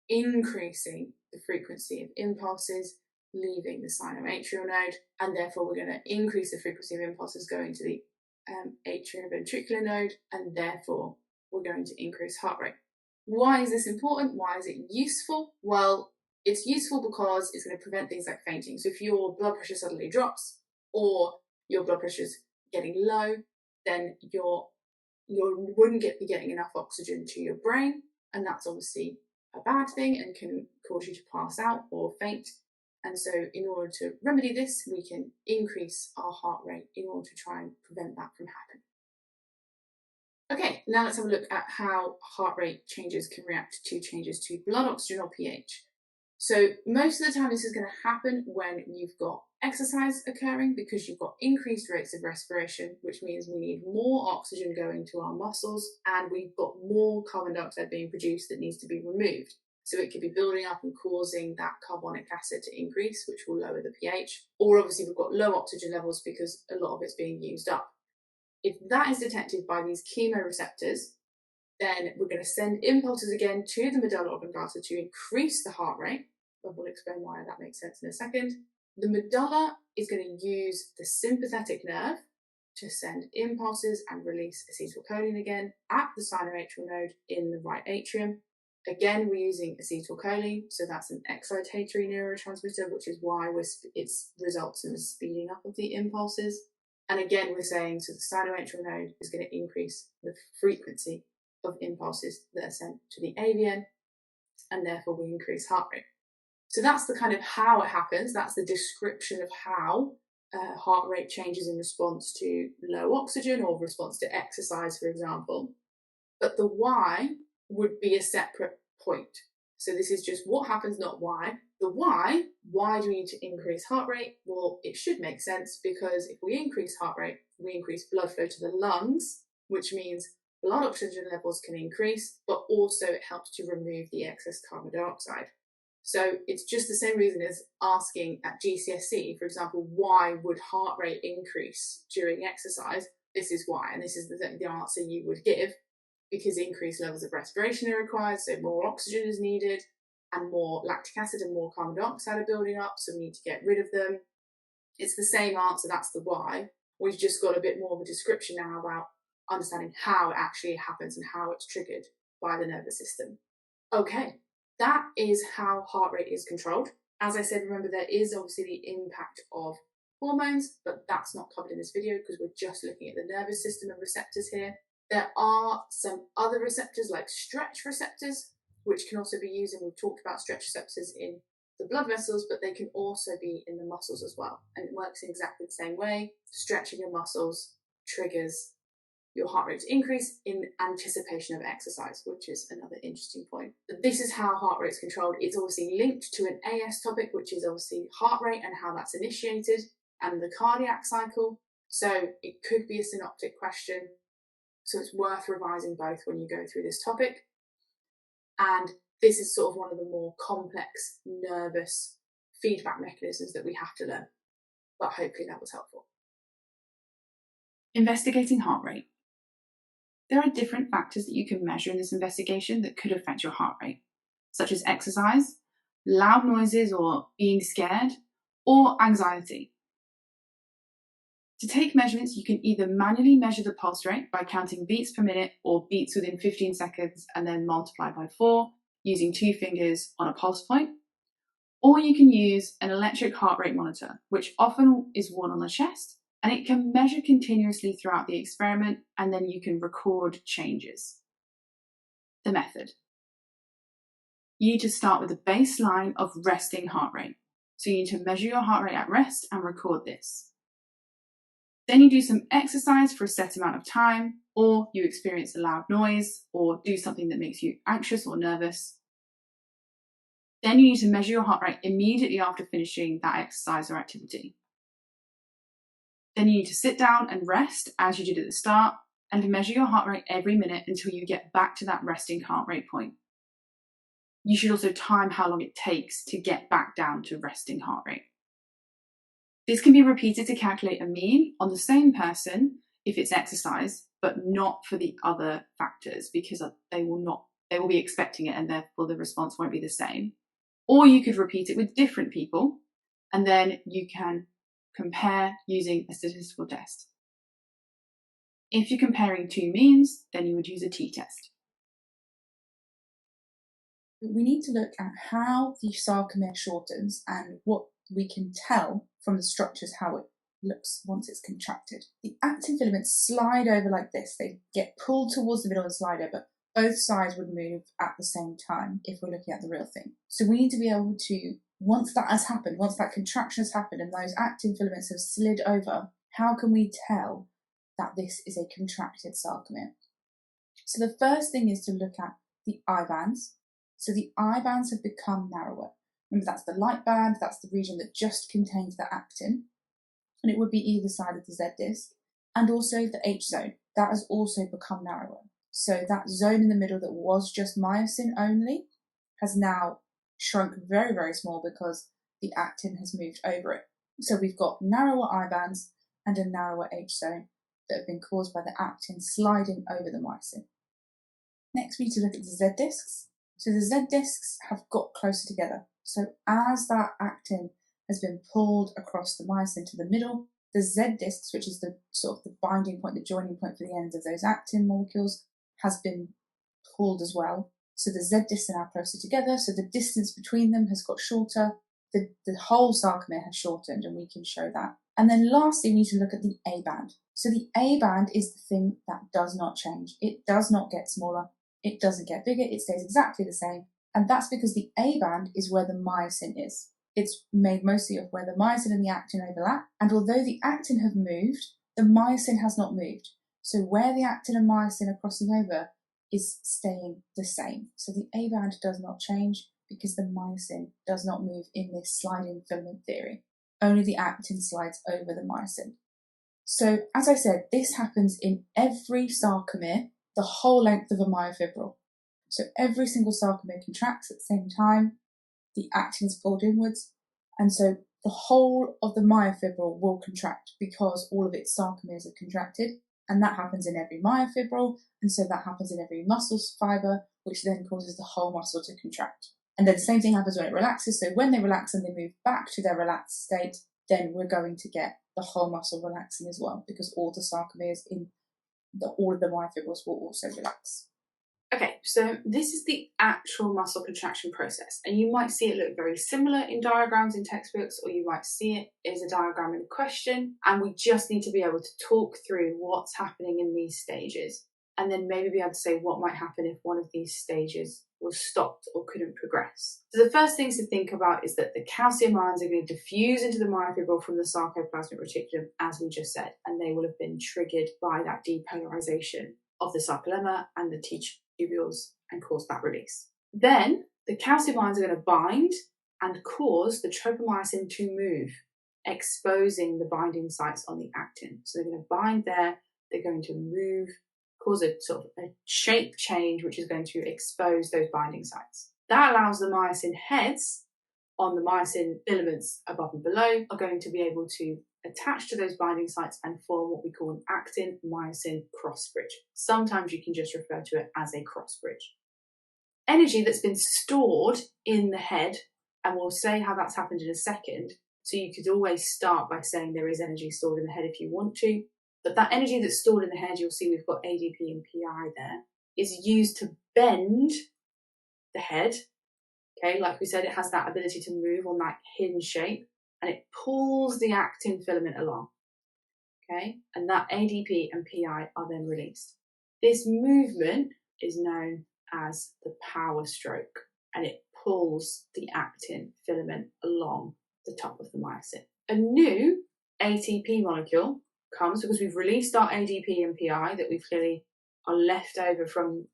increasing the frequency of impulses leaving the sinoatrial node, and therefore we're going to increase the frequency of impulses going to the atrioventricular node, and therefore we're going to increase heart rate. Why is this important? Why is it useful? Well, it's useful because it's going to prevent things like fainting. So if your blood pressure suddenly drops or your blood pressure is getting low, then you wouldn't be getting enough oxygen to your brain, and that's obviously a bad thing and can cause you to pass out or faint. And so in order to remedy this, we can increase our heart rate in order to try and prevent that from happening. Okay, now let's have a look at how heart rate changes can react to changes to blood oxygen or pH. So most of the time this is going to happen when you've got exercise occurring, because you've got increased rates of respiration, which means we need more oxygen going to our muscles, and we've got more carbon dioxide being produced that needs to be removed. So it could be building up and causing that carbonic acid to increase, which will lower the pH. Or obviously we've got low oxygen levels because a lot of it's being used up. If that is detected by these chemoreceptors, then we're going to send impulses again to the medulla oblongata to increase the heart rate. And we'll explain why that makes sense in a second. The medulla is going to use the sympathetic nerve to send impulses and release acetylcholine again at the sinoatrial node in the right atrium. Again, we're using acetylcholine, so that's an excitatory neurotransmitter, which is why it results in the speeding up of the impulses. And again, we're saying, so the sinoatrial node is going to increase the frequency of impulses that are sent to the AVN, and therefore we increase heart rate. So that's the kind of how it happens. That's the description of how heart rate changes in response to low oxygen or response to exercise, for example. But the why would be a separate point. So this is just what happens, not why. The why do we need to increase heart rate? Well, it should make sense, because if we increase heart rate, we increase blood flow to the lungs, which means blood oxygen levels can increase, but also it helps to remove the excess carbon dioxide. So it's just the same reason as asking at GCSE, for example, why would heart rate increase during exercise? This is why, and this is the answer you would give, because increased levels of respiration are required, so more oxygen is needed, and more lactic acid and more carbon dioxide are building up, so we need to get rid of them. It's the same answer, that's the why. We've just got a bit more of a description now about understanding how it actually happens and how it's triggered by the nervous system. Okay, that is how heart rate is controlled. As I said, remember there is obviously the impact of hormones, but that's not covered in this video because we're just looking at the nervous system and receptors here. There are some other receptors like stretch receptors, which can also be used, and we've talked about stretch receptors in the blood vessels, but they can also be in the muscles as well. And it works in exactly the same way. Stretching your muscles triggers your heart rate to increase in anticipation of exercise, which is another interesting point. This is how heart rate is controlled. It's obviously linked to an AS topic, which is obviously heart rate and how that's initiated, and the cardiac cycle. So it could be a synoptic question. So it's worth revising both when you go through this topic. And this is sort of one of the more complex nervous feedback mechanisms that we have to learn. But hopefully that was helpful. Investigating heart rate. There are different factors that you can measure in this investigation that could affect your heart rate, such as exercise, loud noises or being scared, or anxiety. To take measurements, you can either manually measure the pulse rate by counting beats per minute or beats within 15 seconds and then multiply by 4 using 2 fingers on a pulse point, or you can use an electric heart rate monitor, which often is worn on the chest, and it can measure continuously throughout the experiment, and then you can record changes. The method. You need to start with a baseline of resting heart rate. So you need to measure your heart rate at rest and record this. Then you do some exercise for a set amount of time, or you experience a loud noise, or do something that makes you anxious or nervous. Then you need to measure your heart rate immediately after finishing that exercise or activity. Then you need to sit down and rest as you did at the start, and measure your heart rate every minute until you get back to that resting heart rate point. You should also time how long it takes to get back down to resting heart rate. This can be repeated to calculate a mean on the same person if it's exercise, but not for the other factors, because they will be expecting it and therefore the response won't be the same. Or you could repeat it with different people, and then you can compare using a statistical test. If you're comparing two means, then you would use a t-test. We need to look at how the sarcomere shortens and what we can tell from the structures how it looks once it's contracted. The actin filaments slide over like this. They get pulled towards the middle and slide over. Both sides would move at the same time if we're looking at the real thing. So we need to be able to, once that has happened, once that contraction has happened and those actin filaments have slid over, how can we tell that this is a contracted sarcomere? So the first thing is to look at the eye bands. So the eye bands have become narrower. Remember, that's the light band, that's the region that just contains the actin, and it would be either side of the Z disc, and also the H zone, that has also become narrower. So that zone in the middle that was just myosin only has now shrunk very, very small because the actin has moved over it. So we've got narrower eye bands and a narrower H zone that have been caused by the actin sliding over the myosin. Next, we need to look at the Z discs. So the Z discs have got closer together. So as that actin has been pulled across the myosin to the middle, the Z discs, which is the sort of the binding point, the joining point for the ends of those actin molecules, has been pulled as well. So the Z discs are now closer together, so the distance between them has got shorter. The whole sarcomere has shortened, and we can show that. And then lastly, we need to look at the A band. So the A band is the thing that does not change. It does not get smaller. It doesn't get bigger. It stays exactly the same. And that's because the A band is where the myosin is. It's made mostly of where the myosin and the actin overlap. And although the actin have moved, the myosin has not moved. So where the actin and myosin are crossing over is staying the same. So the A band does not change because the myosin does not move in this sliding filament theory. Only the actin slides over the myosin. So as I said, this happens in every sarcomere, the whole length of a myofibril. So every single sarcomere contracts at the same time, the actin is pulled inwards, and so the whole of the myofibril will contract because all of its sarcomeres are contracted, and that happens in every myofibril, and so that happens in every muscle fibre, which then causes the whole muscle to contract. And then the same thing happens when it relaxes, so when they relax and they move back to their relaxed state, then we're going to get the whole muscle relaxing as well, because all the sarcomeres in all of the myofibrils will also relax. Okay, so this is the actual muscle contraction process, and you might see it look very similar in diagrams in textbooks, or you might see it as a diagram in a question, and we just need to be able to talk through what's happening in these stages, and then maybe be able to say what might happen if one of these stages was stopped or couldn't progress. So the first things to think about is that the calcium ions are going to diffuse into the myofibril from the sarcoplasmic reticulum, as we just said, and they will have been triggered by that depolarization of the sarcolemma and the tubules and cause that release. Then the calcium ions are going to bind and cause the tropomyosin to move, exposing the binding sites on the actin. So they're going to bind there, they're going to move, cause a sort of a shape change, which is going to expose those binding sites. That allows the myosin heads on the myosin filaments above and below are going to be able to attach to those binding sites and form what we call an actin-myosin cross bridge. Sometimes you can just refer to it as a cross bridge. Energy that's been stored in the head, and we'll say how that's happened in a second, so you could always start by saying there is energy stored in the head if you want to, but that energy that's stored in the head, you'll see we've got ADP and PI there, is used to bend the head. Okay, like we said, it has that ability to move on that hinge shape, and it pulls the actin filament along. Okay, and that ADP and PI are then released. This movement is known as the power stroke, and it pulls the actin filament along the top of the myosin. A new ATP molecule comes because we've released our ADP and PI that we've clearly are left over from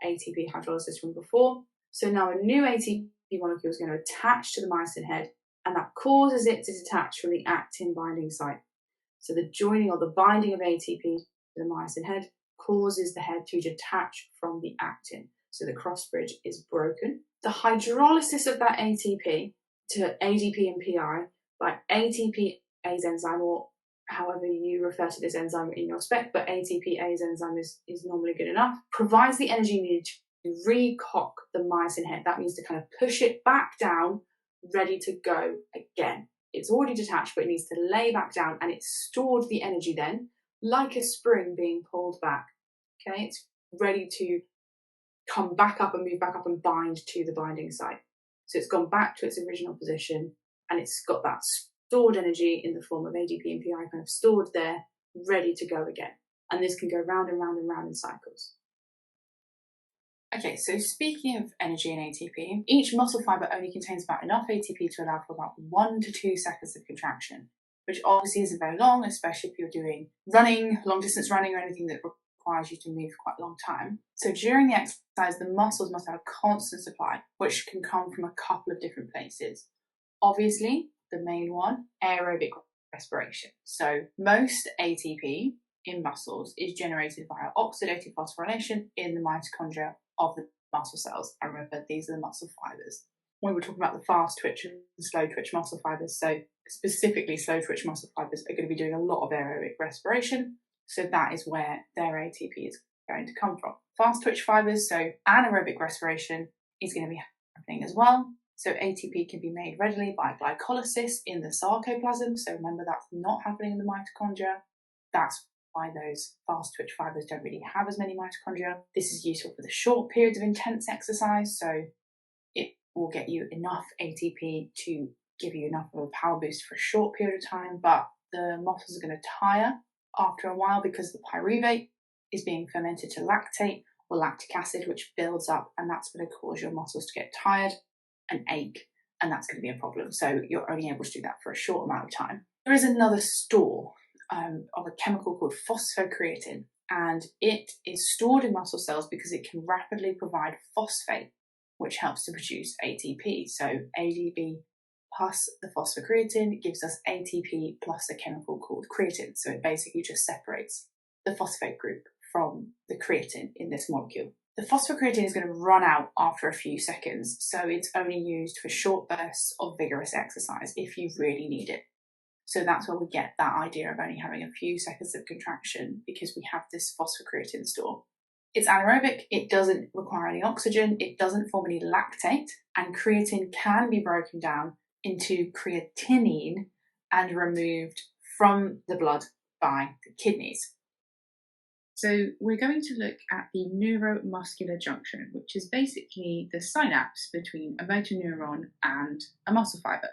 ATP hydrolysis from before. So now a new ATP molecule is going to attach to the myosin head, and that causes it to detach from the actin binding site. So the joining or the binding of ATP to the myosin head causes the head to detach from the actin. So the cross bridge is broken. The hydrolysis of that ATP to ADP and PI by ATPase enzyme, or however you refer to this enzyme in your spec, but ATPase enzyme is normally good enough, provides the energy needed to recock the myosin head. That means to kind of push it back down, ready to go again. It's already detached, but it needs to lay back down, and it's stored the energy then, like a spring being pulled back. Okay, it's ready to come back up and move back up and bind to the binding site. So it's gone back to its original position, and it's got that stored energy in the form of ADP and PI kind of stored there, ready to go again. And this can go round and round and round in cycles. Okay, so speaking of energy and ATP, each muscle fibre only contains about enough ATP to allow for about 1 to 2 seconds of contraction, which obviously isn't very long, especially if you're doing running, long distance running, or anything that requires you to move for quite a long time. So during the exercise, the muscles must have a constant supply, which can come from a couple of different places. Obviously, the main one, aerobic respiration. So most ATP in muscles is generated via oxidative phosphorylation in the mitochondria of the muscle cells. And remember, these are the muscle fibers. When we're talking about the fast twitch and slow twitch muscle fibers, so specifically slow twitch muscle fibers are going to be doing a lot of aerobic respiration. So that is where their ATP is going to come from. Fast twitch fibers, so anaerobic respiration is going to be happening as well. So ATP can be made readily by glycolysis in the sarcoplasm. So remember, that's not happening in the mitochondria. That's why those fast twitch fibers don't really have as many mitochondria. This is useful for the short periods of intense exercise. So it will get you enough ATP to give you enough of a power boost for a short period of time, but the muscles are going to tire after a while because the pyruvate is being fermented to lactate or lactic acid, which builds up, and that's going to cause your muscles to get tired and ache, and that's going to be a problem. So you're only able to do that for a short amount of time. There is another store of a chemical called phosphocreatine, and it is stored in muscle cells because it can rapidly provide phosphate, which helps to produce ATP. So ADP plus the phosphocreatine gives us ATP plus a chemical called creatine. So it basically just separates the phosphate group from the creatine in this molecule. The phosphocreatine is going to run out after a few seconds, so it's only used for short bursts of vigorous exercise if you really need it. So that's where we get that idea of only having a few seconds of contraction, because we have this phosphocreatine store. It's anaerobic, it doesn't require any oxygen, it doesn't form any lactate, and creatine can be broken down into creatinine and removed from the blood by the kidneys. So we're going to look at the neuromuscular junction, which is basically the synapse between a motor neuron and a muscle fibre.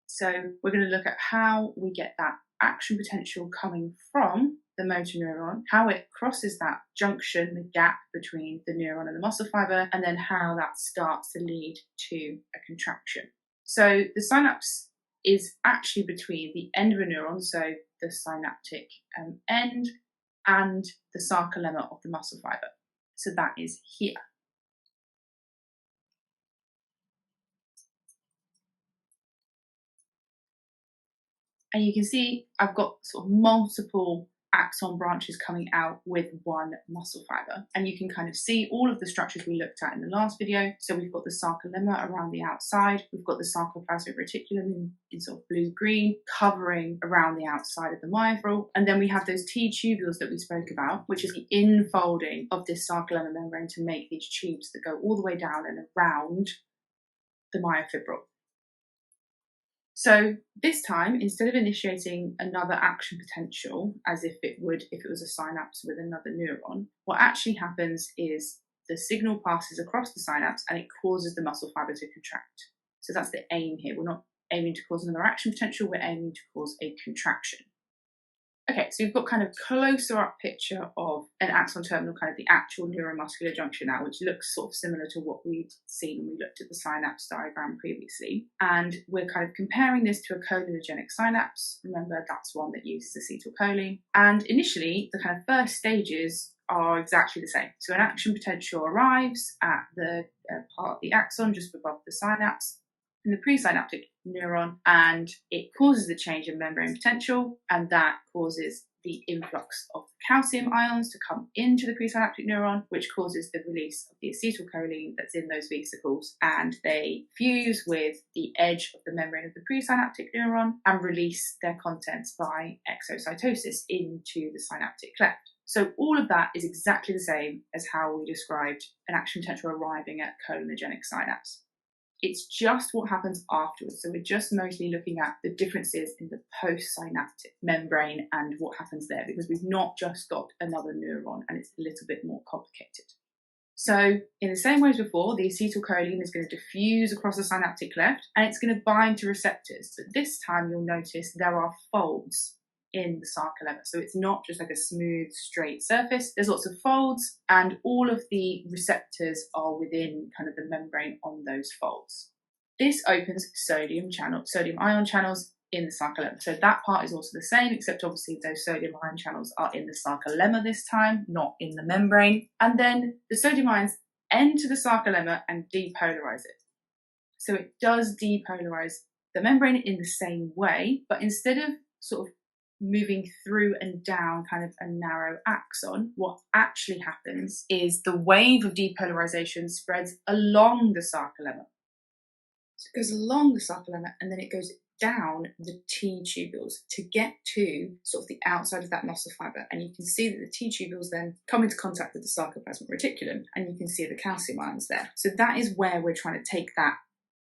So we're going to look at how we get that action potential coming from the motor neuron, how it crosses that junction, the gap between the neuron and the muscle fibre, and then how that starts to lead to a contraction. So the synapse is actually between the end of a neuron, so the synaptic end, and the sarcolemma of the muscle fibre. So that is here. And you can see I've got sort of multiple axon branches coming out with one muscle fibre. And you can kind of see all of the structures we looked at in the last video. So we've got the sarcolemma around the outside, we've got the sarcoplasmic reticulum in sort of blue-green, covering around the outside of the myofibril. And then we have those T tubules that we spoke about, which is the infolding of this sarcolemma membrane to make these tubes that go all the way down and around the myofibril. So this time, instead of initiating another action potential, as if it would if it was a synapse with another neuron, what actually happens is the signal passes across the synapse and it causes the muscle fibre to contract. So that's the aim here. We're not aiming to cause another action potential, we're aiming to cause a contraction. Okay, so we've got kind of closer up picture of an axon terminal, kind of the actual neuromuscular junction now, which looks sort of similar to what we'd seen when we looked at the synapse diagram previously. And we're kind of comparing this to a cholinergic synapse. Remember, that's one that uses acetylcholine. And initially, the kind of first stages are exactly the same. So an action potential arrives at the part of the axon just above the synapse. in the presynaptic neuron, and it causes a change in membrane potential, and that causes the influx of calcium ions to come into the presynaptic neuron, which causes the release of the acetylcholine that's in those vesicles, and they fuse with the edge of the membrane of the presynaptic neuron and release their contents by exocytosis into the synaptic cleft. So all of that is exactly the same as how we described an action potential arriving at cholinergic synapse. It's just what happens afterwards. So we're just mostly looking at the differences in the postsynaptic membrane and what happens there, because we've not just got another neuron and it's a little bit more complicated. So in the same way as before, the acetylcholine is going to diffuse across the synaptic cleft and it's going to bind to receptors. But this time you'll notice there are folds in the sarcolemma. So it's not just like a smooth, straight surface. There's lots of folds and all of the receptors are within kind of the membrane on those folds. This opens sodium ion channels in the sarcolemma. So that part is also the same, except obviously those sodium ion channels are in the sarcolemma this time, not in the membrane. And then the sodium ions enter the sarcolemma and depolarize it. So it does depolarize the membrane in the same way, but instead of sort of moving through and down kind of a narrow axon, what actually happens is the wave of depolarization spreads along the sarcolemma. So it goes along the sarcolemma and then it goes down the T tubules to get to sort of the outside of that muscle fibre. And you can see that the T tubules then come into contact with the sarcoplasmic reticulum and you can see the calcium ions there. So that is where we're trying to take that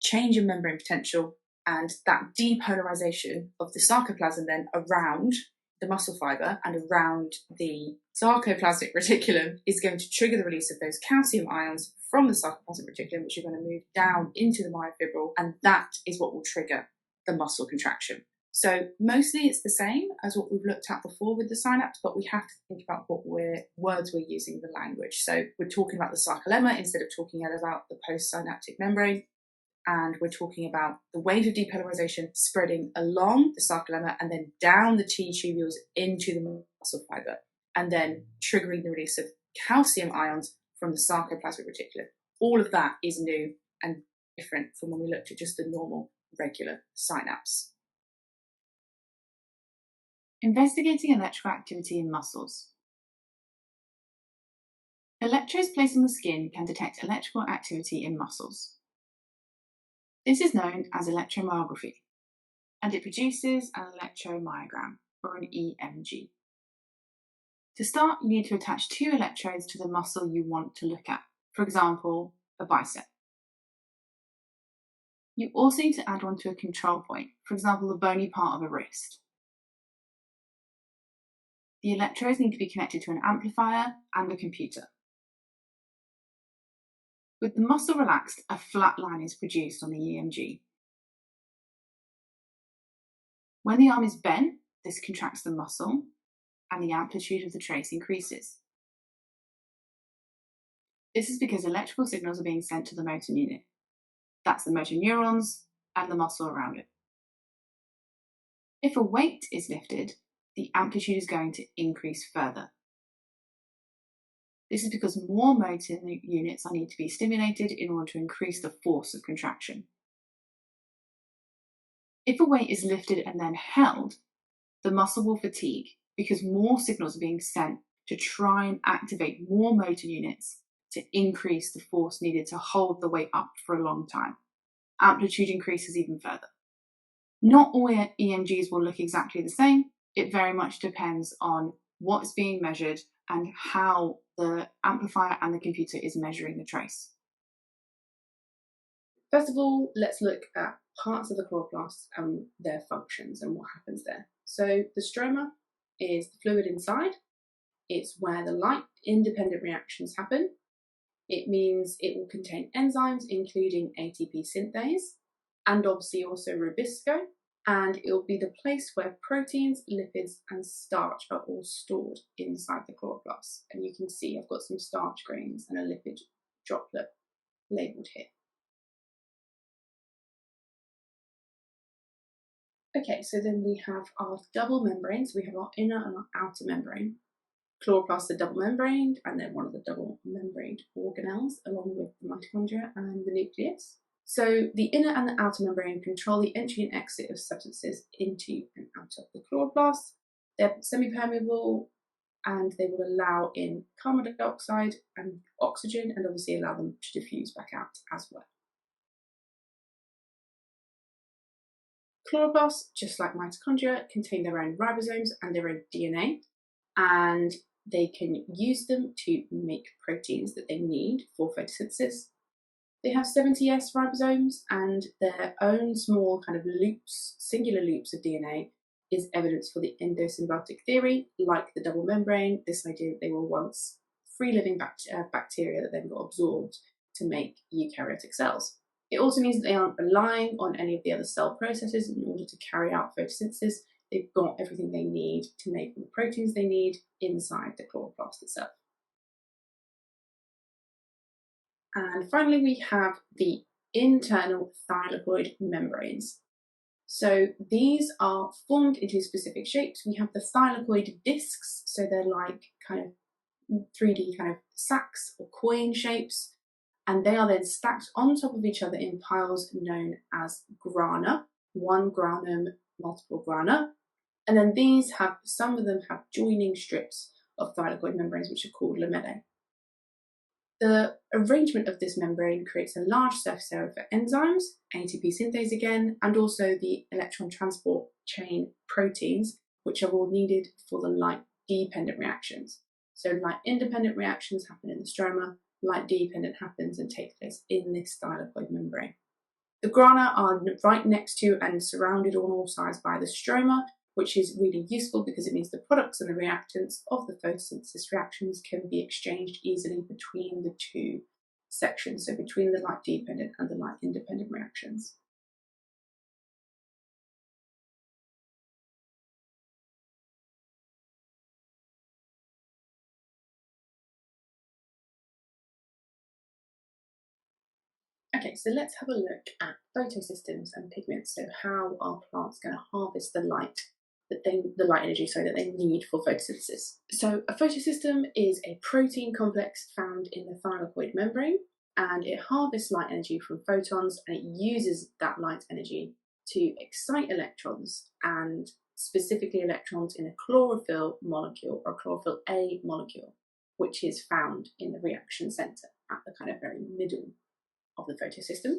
change in membrane potential and that depolarization of the sarcoplasm then around the muscle fibre and around the sarcoplasmic reticulum is going to trigger the release of those calcium ions from the sarcoplasmic reticulum, which are going to move down into the myofibril, and that is what will trigger the muscle contraction. So mostly it's the same as what we've looked at before with the synapse, but we have to think about what words we're using in the language. So we're talking about the sarcolemma instead of talking about the postsynaptic membrane. And we're talking about the wave of depolarization spreading along the sarcolemma and then down the T tubules into the muscle fibre, and then triggering the release of calcium ions from the sarcoplasmic reticulum. All of that is new and different from when we looked at just the normal, regular synapse. Investigating electrical activity in muscles. Electrodes placed on the skin can detect electrical activity in muscles. This is known as electromyography, and it produces an electromyogram, or an EMG. To start, you need to attach 2 electrodes to the muscle you want to look at, for example, a bicep. You also need to add one to a control point, for example, the bony part of a wrist. The electrodes need to be connected to an amplifier and a computer. With the muscle relaxed, a flat line is produced on the EMG. When the arm is bent, this contracts the muscle and the amplitude of the trace increases. This is because electrical signals are being sent to the motor unit. That's the motor neurons and the muscle around it. If a weight is lifted, the amplitude is going to increase further. This is because more motor units need to be stimulated in order to increase the force of contraction. If a weight is lifted and then held, the muscle will fatigue because more signals are being sent to try and activate more motor units to increase the force needed to hold the weight up for a long time. Amplitude increases even further. Not all EMGs will look exactly the same. It very much depends on what's being measured and how the amplifier and the computer is measuring the trace. First of all, let's look at parts of the chloroplasts and their functions and what happens there. So the stroma is the fluid inside. It's where the light-independent reactions happen. It means it will contain enzymes, including ATP synthase, and obviously also rubisco, and it will be the place where proteins, lipids, and starch are all stored inside the chloroplasts. And you can see I've got some starch grains and a lipid droplet labelled here. Okay, so then we have our double membranes. We have our inner and our outer membrane. Chloroplasts are double membraned, and they're one of the double membraned organelles, along with the mitochondria and the nucleus. So the inner and the outer membrane control the entry and exit of substances into and out of the chloroplast. They're semi-permeable and they will allow in carbon dioxide and oxygen and obviously allow them to diffuse back out as well. Chloroplasts, just like mitochondria, contain their own ribosomes and their own DNA, and they can use them to make proteins that they need for photosynthesis. They have 70S ribosomes, and their own small kind of loops, singular loops of DNA, is evidence for the endosymbiotic theory, like the double membrane, this idea that they were once free-living bacteria that then got absorbed to make eukaryotic cells. It also means that they aren't relying on any of the other cell processes in order to carry out photosynthesis. They've got everything they need to make the proteins they need inside the chloroplast itself. And finally, we have the internal thylakoid membranes. So these are formed into specific shapes. We have the thylakoid discs, so they're like kind of 3D kind of sacs or coin shapes, and they are then stacked on top of each other in piles known as grana, one granum, multiple grana. And then these have, some of them have joining strips of thylakoid membranes, which are called lamellae. The arrangement of this membrane creates a large surface area for enzymes, ATP synthase again, and also the electron transport chain proteins, which are all needed for the light-dependent reactions. So light-independent reactions happen in the stroma, light-dependent happens and takes place in this thylakoid membrane. The grana are right next to and surrounded on all sides by the stroma, which is really useful because it means the products and the reactants of the photosynthesis reactions can be exchanged easily between the two sections, so between the light-dependent and the light-independent reactions. Okay, so let's have a look at photosystems and pigments. So how are plants going to harvest the light energy that they need for photosynthesis? So a photosystem is a protein complex found in the thylakoid membrane, and it harvests light energy from photons, and it uses that light energy to excite electrons, and specifically electrons in a chlorophyll molecule or chlorophyll A molecule, which is found in the reaction center at the kind of very middle of the photosystem.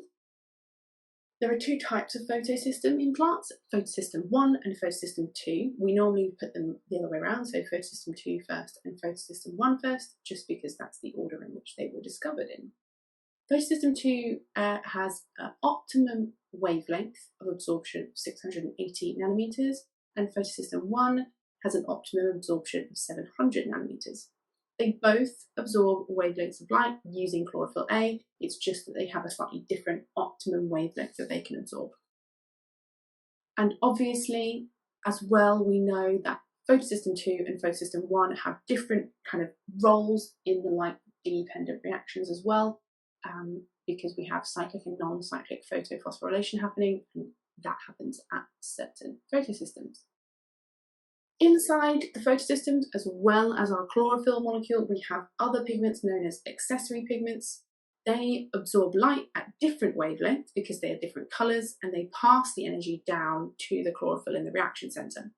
There are two types of photosystem in plants, photosystem 1 and photosystem 2. We normally put them the other way around, so photosystem 2 first and photosystem 1 first, just because that's the order in which they were discovered in. Photosystem 2 has an optimum wavelength of absorption of 680 nanometers, and photosystem 1 has an optimum absorption of 700 nanometers. They both absorb wavelengths of light using chlorophyll A, it's just that they have a slightly different optimum wavelength that they can absorb. And obviously, as well, we know that photosystem 2 and photosystem 1 have different kind of roles in the light-dependent reactions as well, because we have cyclic and non-cyclic photophosphorylation happening, and that happens at certain photosystems. Inside the photosystems, as well as our chlorophyll molecule, we have other pigments known as accessory pigments. They absorb light at different wavelengths because they are different colours, and they pass the energy down to the chlorophyll in the reaction centre.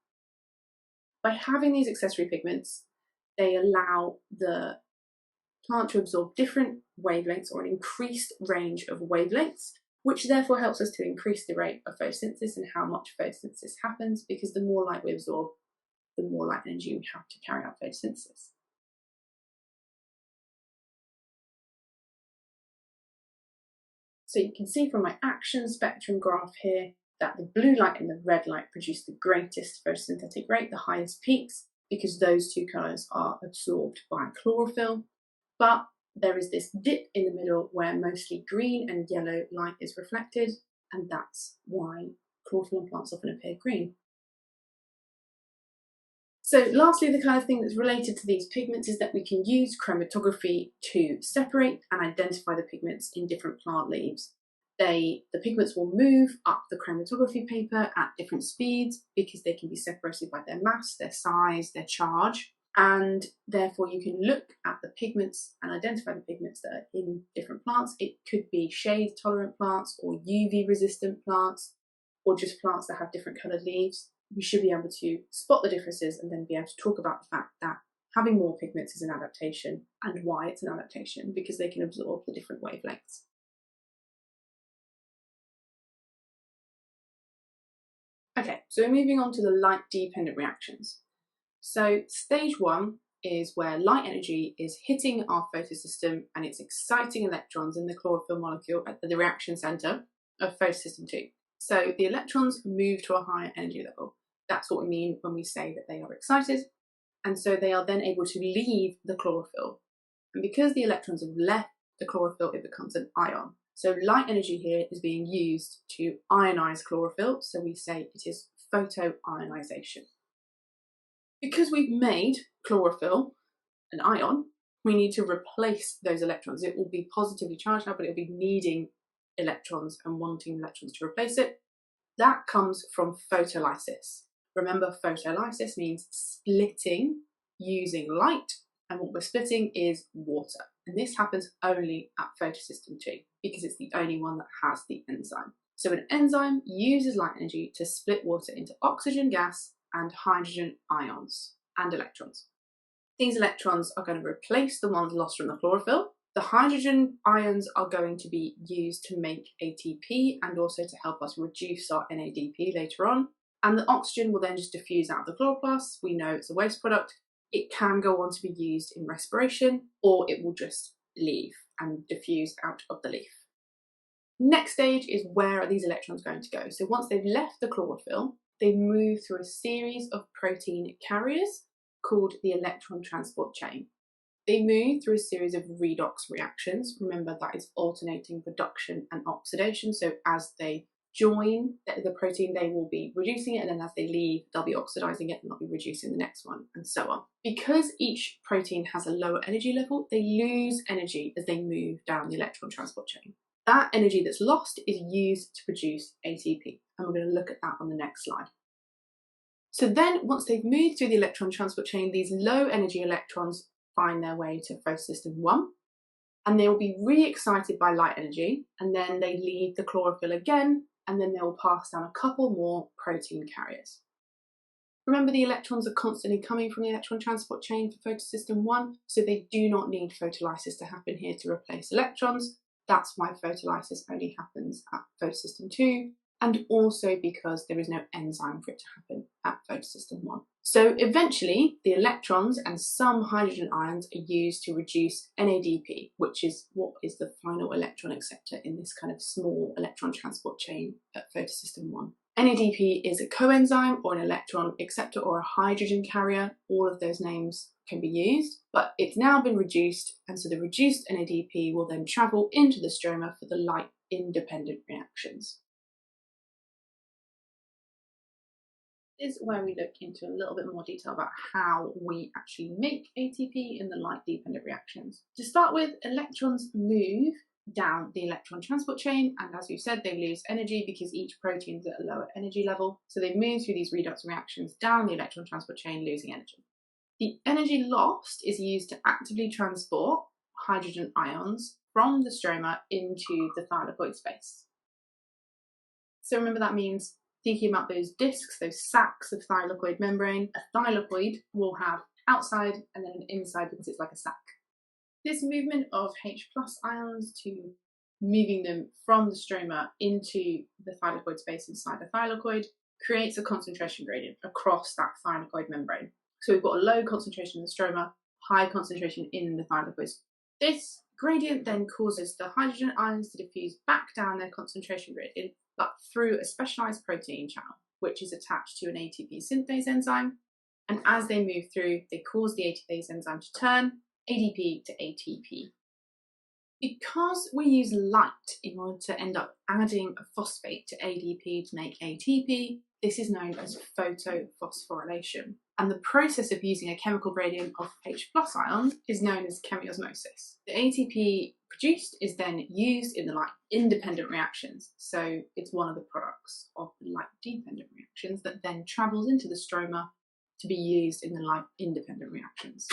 By having these accessory pigments, they allow the plant to absorb different wavelengths or an increased range of wavelengths, which therefore helps us to increase the rate of photosynthesis and how much photosynthesis happens, because the more light we absorb, the more light energy we have to carry out photosynthesis. So you can see from my action spectrum graph here that the blue light and the red light produce the greatest photosynthetic rate, the highest peaks, because those two colours are absorbed by chlorophyll. But there is this dip in the middle where mostly green and yellow light is reflected, and that's why chlorophyll in plants often appear green. So lastly, the kind of thing that's related to these pigments is that we can use chromatography to separate and identify the pigments in different plant leaves. The pigments will move up the chromatography paper at different speeds because they can be separated by their mass, their size, their charge. And therefore you can look at the pigments and identify the pigments that are in different plants. It could be shade tolerant plants or UV resistant plants, or just plants that have different coloured leaves. We should be able to spot the differences and then be able to talk about the fact that having more pigments is an adaptation, and why it's an adaptation, because they can absorb the different wavelengths. Okay, so we're moving on to the light-dependent reactions. So stage 1 is where light energy is hitting our photosystem and it's exciting electrons in the chlorophyll molecule at the reaction centre of photosystem 2. So the electrons move to a higher energy level. That's what we mean when we say that they are excited. And so they are then able to leave the chlorophyll. And because the electrons have left the chlorophyll, it becomes an ion. So light energy here is being used to ionize chlorophyll. So we say it is photoionization. Because we've made chlorophyll an ion, we need to replace those electrons. It will be positively charged now, but it'll be needing electrons and wanting electrons to replace it. That comes from photolysis. Remember, photolysis means splitting using light, and what we're splitting is water. And this happens only at photosystem 2 because it's the only one that has the enzyme. So an enzyme uses light energy to split water into oxygen gas and hydrogen ions and electrons. These electrons are going to replace the ones lost from the chlorophyll. The hydrogen ions are going to be used to make ATP and also to help us reduce our NADP later on. And the oxygen will then just diffuse out of the chloroplasts. We know it's a waste product. It can go on to be used in respiration, or it will just leave and diffuse out of the leaf. Next stage is where are these electrons going to go? So once they've left the chlorophyll, they move through a series of protein carriers called the electron transport chain. They move through a series of redox reactions. Remember, that is alternating reduction and oxidation. So as they join the protein, they will be reducing it, and then as they leave, they'll be oxidizing it and they'll be reducing the next one, and so on. Because each protein has a lower energy level, they lose energy as they move down the electron transport chain. That energy that's lost is used to produce ATP, and we're going to look at that on the next slide. So then, once they've moved through the electron transport chain, these low energy electrons find their way to photosystem 1, and they will be re-excited by light energy, and then they leave the chlorophyll again, and then they will pass down a couple more protein carriers. Remember, the electrons are constantly coming from the electron transport chain for photosystem 1, so they do not need photolysis to happen here to replace electrons. That's why photolysis only happens at photosystem 2, and also because there is no enzyme for it to happen at photosystem 1. So eventually, the electrons and some hydrogen ions are used to reduce NADP, which is what is the final electron acceptor in this kind of small electron transport chain at photosystem 1. NADP is a coenzyme or an electron acceptor or a hydrogen carrier. All of those names can be used, but it's now been reduced, and so the reduced NADP will then travel into the stroma for the light-independent reactions. Is where we look into a little bit more detail about how we actually make ATP in the light-dependent reactions. To start with, electrons move down the electron transport chain, and as we've said, they lose energy because each protein is at a lower energy level, so they move through these redox reactions down the electron transport chain, losing energy. The energy lost is used to actively transport hydrogen ions from the stroma into the thylakoid space. So remember, that means thinking about those discs, those sacs of thylakoid membrane. A thylakoid will have outside and then an inside because it's like a sac. This movement of H+ ions to moving them from the stroma into the thylakoid space inside the thylakoid creates a concentration gradient across that thylakoid membrane. So we've got a low concentration in the stroma, high concentration in the thylakoid. This gradient then causes the hydrogen ions to diffuse back down their concentration gradient, but through a specialized protein channel, which is attached to an ATP synthase enzyme. And as they move through, they cause the ATPase enzyme to turn ADP to ATP. Because we use light in order to end up adding a phosphate to ADP to make ATP, this is known as photophosphorylation. And the process of using a chemical gradient of H+ ions is known as chemiosmosis. The ATP produced is then used in the light-independent reactions. So it's one of the products of the light-dependent reactions that then travels into the stroma to be used in the light-independent reactions.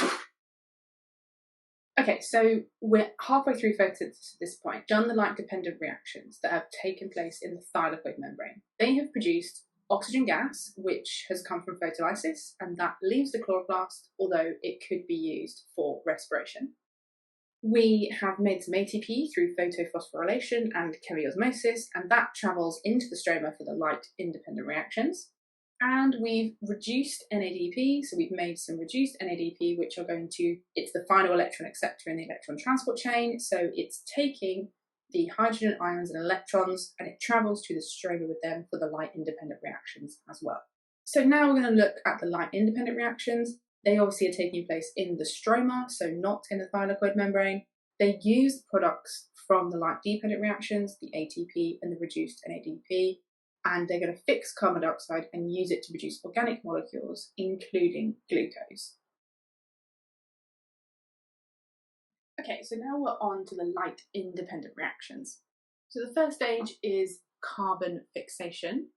Okay, so we're halfway through photosynthesis at this point. Done the light-dependent reactions that have taken place in the thylakoid membrane. They have produced oxygen gas, which has come from photolysis, and that leaves the chloroplast, although it could be used for respiration. We have made some ATP through photophosphorylation and chemiosmosis, and that travels into the stroma for the light-independent reactions. And we've reduced NADP, so we've made some reduced NADP, which are going to, it's the final electron acceptor in the electron transport chain, so it's taking the hydrogen ions and electrons, and it travels to the stroma with them for the light-independent reactions as well. So now we're going to look at the light-independent reactions. They obviously are taking place in the stroma, so not in the thylakoid membrane. They use products from the light-dependent reactions, the ATP and the reduced NADP, and they're going to fix carbon dioxide and use it to produce organic molecules, including glucose. Okay, so now we're on to the light-independent reactions. So the first stage is carbon fixation,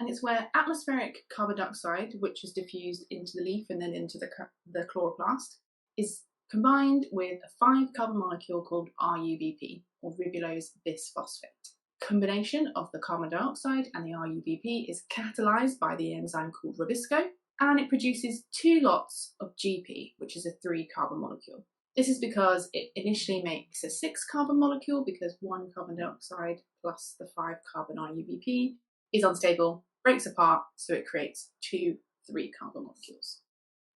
and it's where atmospheric carbon dioxide, which is diffused into the leaf and then into the chloroplast, is combined with a 5-carbon molecule called RUBP, or ribulose bisphosphate. Combination of the carbon dioxide and the RUBP is catalysed by the enzyme called Ribisco, and it produces 2 lots of GP, which is a 3-carbon molecule. This is because it initially makes a 6-carbon molecule because 1 carbon dioxide plus the 5-carbon RUBP is unstable, breaks apart, so it creates 2 3-carbon molecules.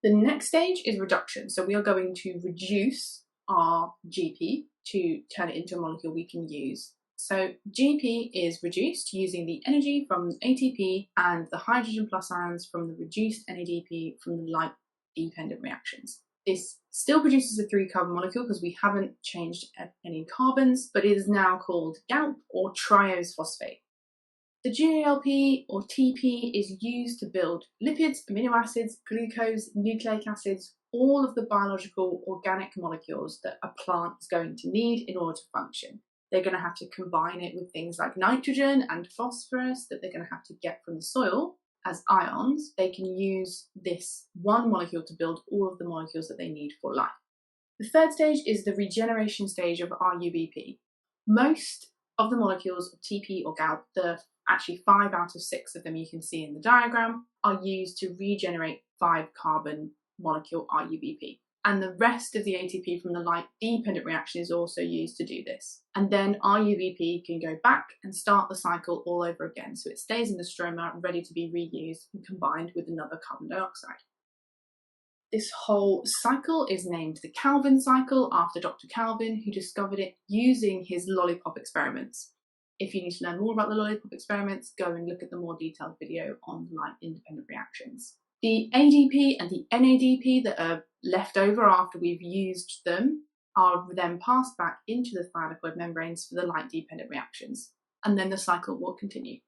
The next stage is reduction, so we are going to reduce our GP to turn it into a molecule we can use. So GP is reduced using the energy from ATP and the hydrogen plus ions from the reduced NADP from the light-dependent reactions. This still produces a 3-carbon molecule because we haven't changed any carbons, but it is now called GALP or triose phosphate. The GALP or TP is used to build lipids, amino acids, glucose, nucleic acids, all of the biological organic molecules that a plant is going to need in order to function. They're going to have to combine it with things like nitrogen and phosphorus that they're going to have to get from the soil as ions. They can use this one molecule to build all of the molecules that they need for life. The third stage is the regeneration stage of RUBP. Most of the molecules of TP or GALP, actually 5 out of 6 of them you can see in the diagram, are used to regenerate 5-carbon molecule RUBP. And the rest of the ATP from the light-dependent reaction is also used to do this. And then RUBP can go back and start the cycle all over again, so it stays in the stroma ready to be reused and combined with another carbon dioxide. This whole cycle is named the Calvin cycle after Dr. Calvin, who discovered it using his lollipop experiments. If you need to learn more about the lollipop experiments, go and look at the more detailed video on light-independent reactions. The ADP and the NADP that are left over after we've used them are then passed back into the thylakoid membranes for the light-dependent reactions, and then the cycle will continue.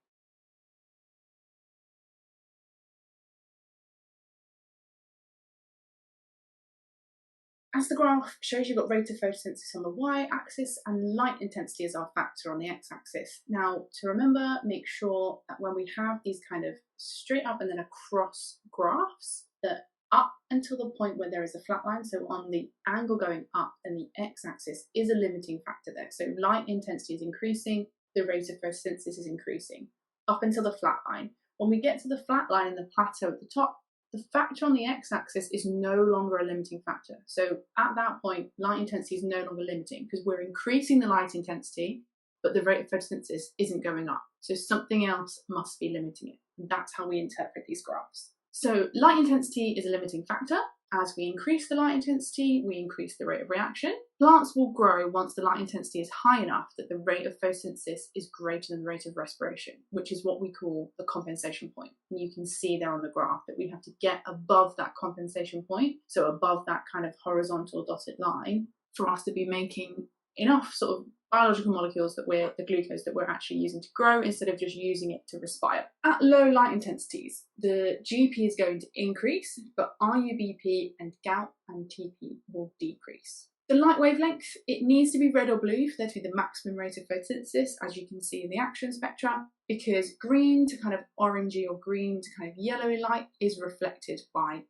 As the graph shows, you've got rate of photosynthesis on the y-axis and light intensity as our factor on the x-axis. Now, to remember, make sure that when we have these kind of straight up and then across graphs, that up until the point where there is a flat line, so on the angle going up, and the x-axis is a limiting factor there. So light intensity is increasing, the rate of photosynthesis is increasing, up until the flat line. When we get to the flat line and the plateau at the top, the factor on the x-axis is no longer a limiting factor. So at that point, light intensity is no longer limiting because we're increasing the light intensity, but the rate of photosynthesis isn't going up. So something else must be limiting it. And that's how we interpret these graphs. So light intensity is a limiting factor. As we increase the light intensity, we increase the rate of reaction. Plants will grow once the light intensity is high enough that the rate of photosynthesis is greater than the rate of respiration, which is what we call the compensation point. And you can see there on the graph that we have to get above that compensation point, so above that kind of horizontal dotted line, for us to be making enough sort of biological molecules that the glucose that we're actually using to grow instead of just using it to respire. At low light intensities, the GP is going to increase, but RUBP and GALP and TP will decrease. The light wavelength, it needs to be red or blue for there to be the maximum rate of photosynthesis, as you can see in the action spectra, because green to kind of orangey or green to kind of yellowy light is reflected by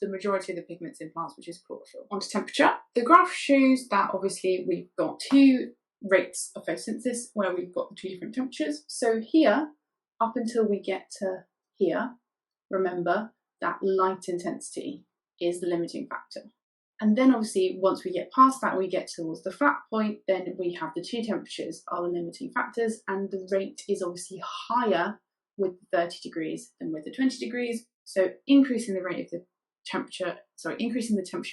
the majority of the pigments in plants, which is chlorophyll. On to temperature. The graph shows that obviously we've got two rates of photosynthesis where we've got the two different temperatures. So here, up until we get to here, remember that light intensity is the limiting factor. And then obviously once we get past that, we get towards the flat point, then we have the two temperatures are the limiting factors, and the rate is obviously higher with 30 degrees than with the 20 degrees. So increasing the temperature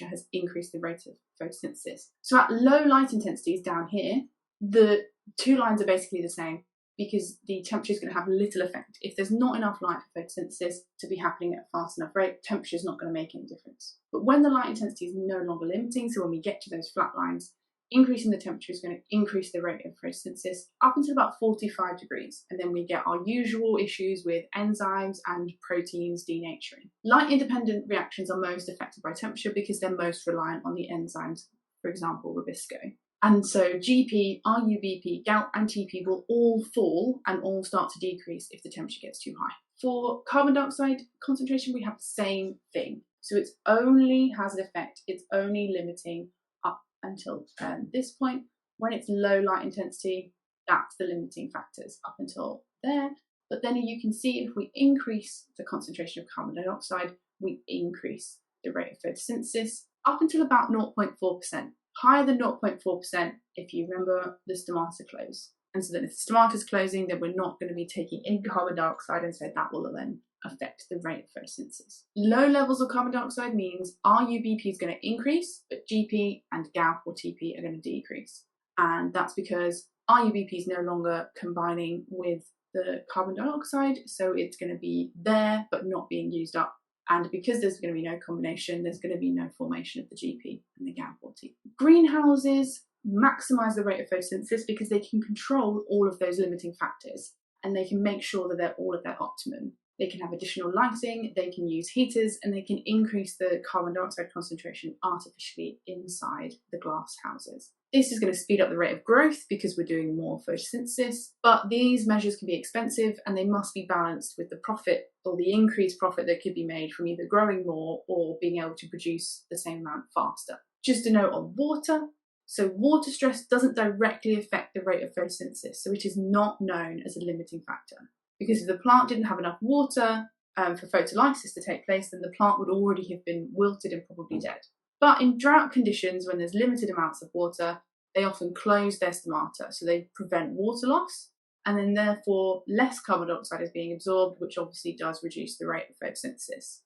has increased the rate of photosynthesis. So at low light intensities down here, the two lines are basically the same, because the temperature is going to have little effect. If there's not enough light for photosynthesis to be happening at a fast enough rate, temperature is not going to make any difference. But when the light intensity is no longer limiting, so when we get to those flat lines, increasing the temperature is going to increase the rate of photosynthesis up until about 45 degrees. And then we get our usual issues with enzymes and proteins denaturing. Light-independent reactions are most affected by temperature because they're most reliant on the enzymes, for example, Rubisco. And so GP, RUBP, GALP and TP will all fall and all start to decrease if the temperature gets too high. For carbon dioxide concentration, we have the same thing. So it only has an effect, it's only limiting up until this point. When it's low light intensity, that's the limiting factors up until there. But then you can see if we increase the concentration of carbon dioxide, we increase the rate of photosynthesis up until about 0.4%. Higher than 0.4% if you remember the stomata close. And so then if the stomata is closing, then we're not going to be taking in carbon dioxide, and so that will then affect the rate of photosynthesis. Low levels of carbon dioxide means RUBP is going to increase, but GP and GALP or TP are going to decrease. And that's because RUBP is no longer combining with the carbon dioxide, so it's going to be there but not being used up. And because there's going to be no combination, there's going to be no formation of the GP and the GALP or TP. Greenhouses maximise the rate of photosynthesis because they can control all of those limiting factors, and they can make sure that they're all at their optimum. They can have additional lighting, they can use heaters, and they can increase the carbon dioxide concentration artificially inside the glass houses. This is going to speed up the rate of growth because we're doing more photosynthesis, but these measures can be expensive and they must be balanced with the profit or the increased profit that could be made from either growing more or being able to produce the same amount faster. Just a note on water. So water stress doesn't directly affect the rate of photosynthesis, so it is not known as a limiting factor. Because if the plant didn't have enough water for photolysis to take place, then the plant would already have been wilted and probably dead. But in drought conditions, when there's limited amounts of water, they often close their stomata, so they prevent water loss, and then therefore less carbon dioxide is being absorbed, which obviously does reduce the rate of photosynthesis.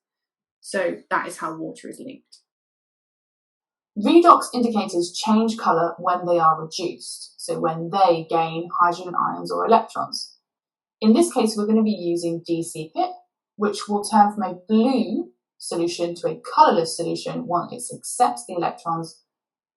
So that is how water is linked. Redox indicators change colour when they are reduced, so when they gain hydrogen ions or electrons. In this case, we're going to be using DCPIP, which will turn from a blue solution to a colourless solution once it accepts the electrons,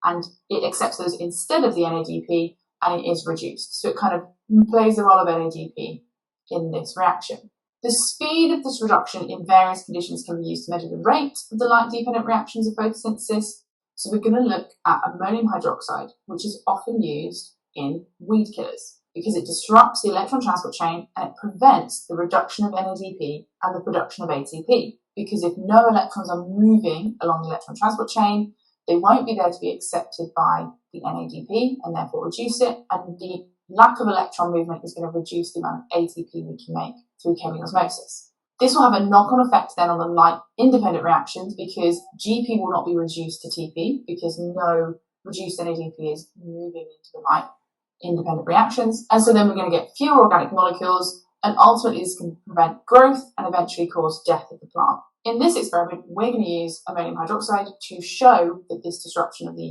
and it accepts those instead of the NADP, and it is reduced. So it kind of plays the role of NADP in this reaction. The speed of this reduction in various conditions can be used to measure the rate of the light-dependent reactions of photosynthesis. So we're going to look at ammonium hydroxide, which is often used in weed killers because it disrupts the electron transport chain and it prevents the reduction of NADP and the production of ATP. Because if no electrons are moving along the electron transport chain, they won't be there to be accepted by the NADP and therefore reduce it, and the lack of electron movement is going to reduce the amount of ATP we can make through chemiosmosis. This will have a knock-on effect then on the light-independent reactions because GP will not be reduced to TP because no reduced NADP is moving into the light-independent reactions. And so then we're going to get fewer organic molecules, and ultimately this can prevent growth and eventually cause death of the plant. In this experiment, we're going to use ammonium hydroxide to show that this disruption of the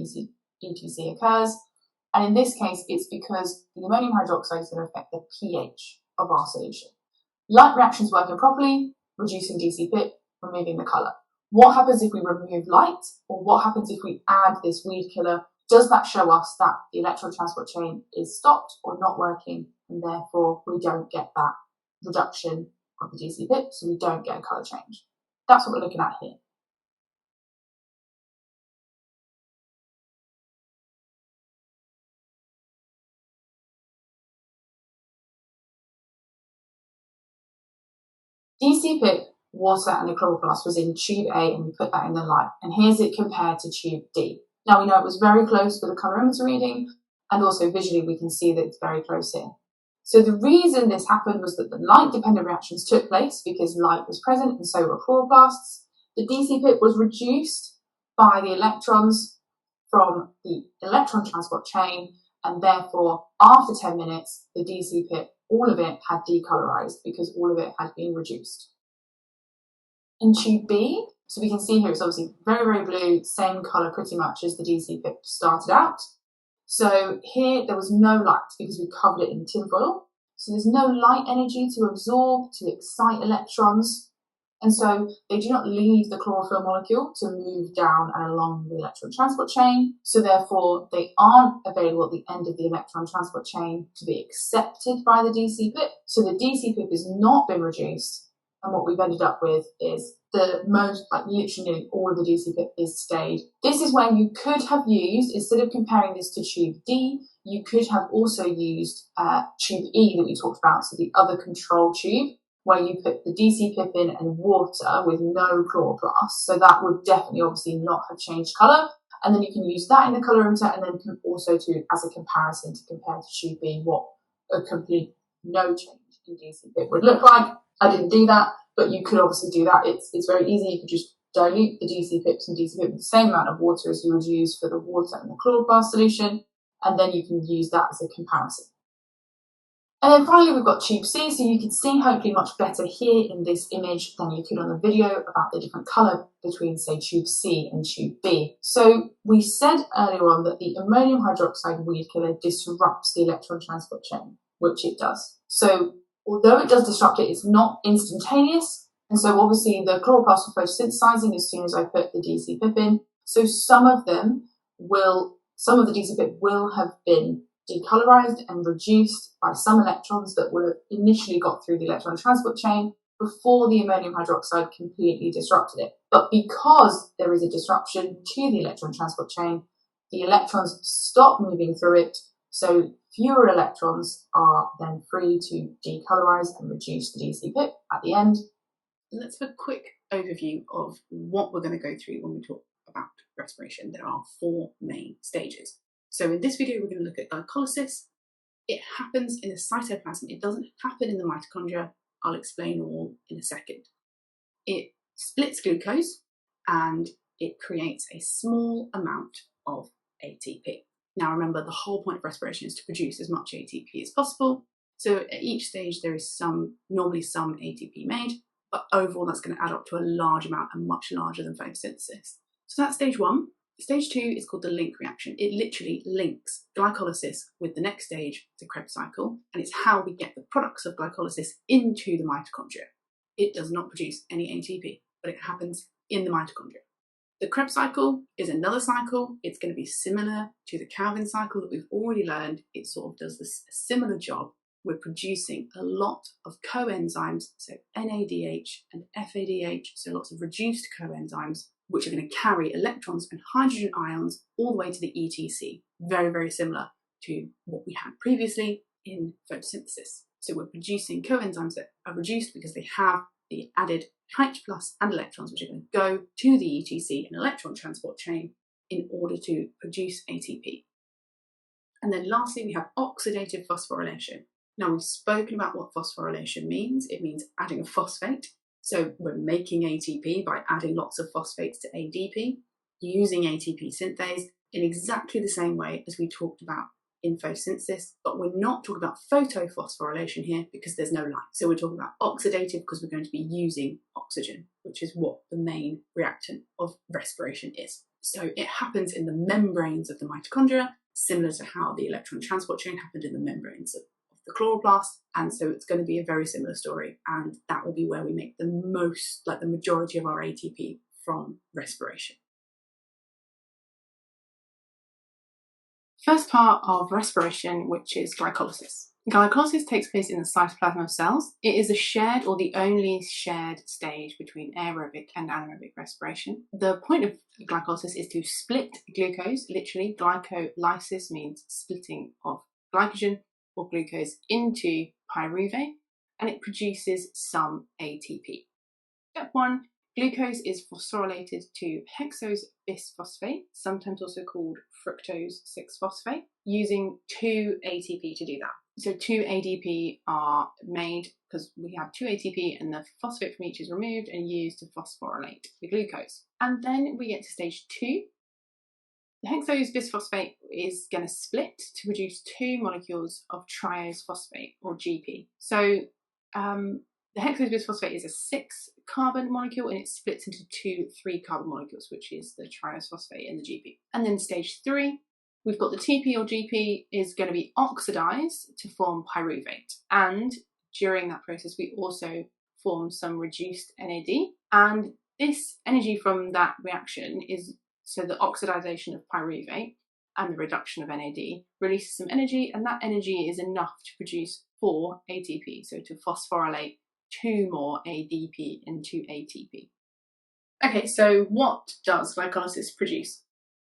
ETC occurs. And in this case, it's because the ammonium hydroxide is going to affect the pH of our solution. Light reactions working properly, reducing DCPIP, removing the colour. What happens if we remove light, or what happens if we add this weed killer? Does that show us that the electron transport chain is stopped or not working, and therefore we don't get that reduction of the DCPIP, so we don't get a colour change? That's what we're looking at here. DCPIP water and the chloroplast was in tube A and we put that in the light. And here's it compared to tube D. Now we know it was very close with the colorimeter reading, and also visually we can see that it's very close here. So the reason this happened was that the light-dependent reactions took place because light was present and so were chloroplasts. The DC pip was reduced by the electrons from the electron transport chain, and therefore after 10 minutes the DC pip, all of it had decolorized because all of it had been reduced. In tube B, so we can see here it's obviously very, very blue, same color pretty much as the DC pip started out. So here there was no light because we covered it in tinfoil. So there's no light energy to absorb, to excite electrons. And so they do not leave the chlorophyll molecule to move down and along the electron transport chain. So therefore they aren't available at the end of the electron transport chain to be accepted by the DC pip. So the DC pip has not been reduced. And what we've ended up with is the most, like literally all of the DC pip is stayed. This is when you could have used, instead of comparing this to tube D, you could have also used tube E that we talked about, so the other control tube, where you put the DC pip in and water with no chloroplast. So that would definitely obviously not have changed colour. And then you can use that in the colorimeter and then also to as a comparison to compare to tube B what a complete no change in DC pip would look like. I didn't do that, but you could obviously do that. It's very easy. You could just dilute the DC pips and DC pip with the same amount of water as you would use for the water and the chloroplast solution, and then you can use that as a comparison. And then finally we've got tube C, so you can see hopefully much better here in this image than you could on the video about the different colour between, say, tube C and tube B. So we said earlier on that the ammonium hydroxide weed killer disrupts the electron transport chain, which it does. So although it does disrupt it, it's not instantaneous. And so obviously the chloroplasts are photosynthesizing as soon as I put the DC pip in. So some of the DC pip will have been decolorized and reduced by some electrons that would have initially got through the electron transport chain before the ammonium hydroxide completely disrupted it. But because there is a disruption to the electron transport chain, the electrons stop moving through it, so fewer electrons are then free to decolorize and reduce the DC pip at the end. Let's have a quick overview of what we're going to go through when we talk about respiration. There are 4 main stages. So in this video, we're going to look at glycolysis. It happens in the cytoplasm. It doesn't happen in the mitochondria. I'll explain all in a second. It splits glucose and it creates a small amount of ATP. Now remember, the whole point of respiration is to produce as much ATP as possible. So at each stage there is normally some ATP made, but overall that's going to add up to a large amount and much larger than photosynthesis. So that's stage 1. Stage 2 is called the link reaction. It literally links glycolysis with the next stage, the Krebs cycle, and it's how we get the products of glycolysis into the mitochondria. It does not produce any ATP, but it happens in the mitochondria. The Krebs cycle is another cycle. It's going to be similar to the Calvin cycle that we've already learned. It sort of does this similar job. We're producing a lot of coenzymes, so NADH and FADH, so lots of reduced coenzymes, which are going to carry electrons and hydrogen ions all the way to the ETC. Very, very similar to what we had previously in photosynthesis. So we're producing coenzymes that are reduced because they have the added H plus and electrons, which are going to go to the ETC and electron transport chain in order to produce ATP. And then lastly, we have oxidative phosphorylation. Now we've spoken about what phosphorylation means. It means adding a phosphate. So we're making ATP by adding lots of phosphates to ADP, using ATP synthase in exactly the same way as we talked about in photosynthesis, but we're not talking about photophosphorylation here because there's no light. So we're talking about oxidative because we're going to be using oxygen, which is what the main reactant of respiration is. So it happens in the membranes of the mitochondria, similar to how the electron transport chain happened in the membranes of the chloroplast, and so it's going to be a very similar story, and that will be where we make the most, like the majority of our ATP from respiration. First part of respiration, which is glycolysis. Glycolysis takes place in the cytoplasm of cells. It is a shared or the only shared stage between aerobic and anaerobic respiration. The point of glycolysis is to split glucose, literally. Glycolysis means splitting of glycogen or glucose into pyruvate, and it produces some ATP. Step 1, glucose is phosphorylated to hexose bisphosphate, sometimes also called fructose 6-phosphate, using 2 ATP to do that. So 2 ADP are made because we have 2 ATP and the phosphate from each is removed and used to phosphorylate the glucose. And then we get to stage 2. The hexose bisphosphate is going to split to produce 2 molecules of triose phosphate, or GP. So the hexose bisphosphate is a 6-carbon molecule and it splits into 2 3-carbon molecules, which is the triose phosphate and the GP. And then stage 3, we've got the TP or GP is going to be oxidized to form pyruvate. And during that process, we also form some reduced NAD. And this energy from that reaction is, so the oxidization of pyruvate and the reduction of NAD releases some energy, and that energy is enough to produce 4 ATP, so to phosphorylate 2 more ADP into ATP. Okay, so what does glycolysis produce?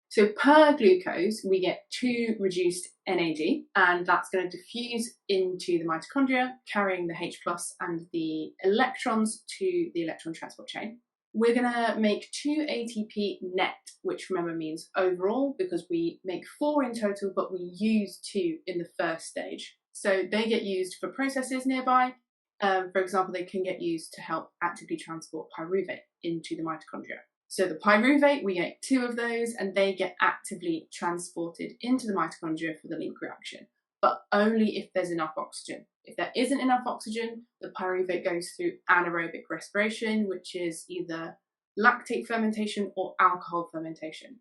So per glucose, we get 2 reduced NAD, and that's going to diffuse into the mitochondria, carrying the H+ and the electrons to the electron transport chain. We're going to make 2 ATP net, which remember means overall, because we make 4 in total, but we use 2 in the first stage. So they get used for processes nearby. For example, they can get used to help actively transport pyruvate into the mitochondria. So the pyruvate, we get 2 of those, and they get actively transported into the mitochondria for the link reaction, but only if there's enough oxygen. If there isn't enough oxygen, the pyruvate goes through anaerobic respiration, which is either lactate fermentation or alcohol fermentation.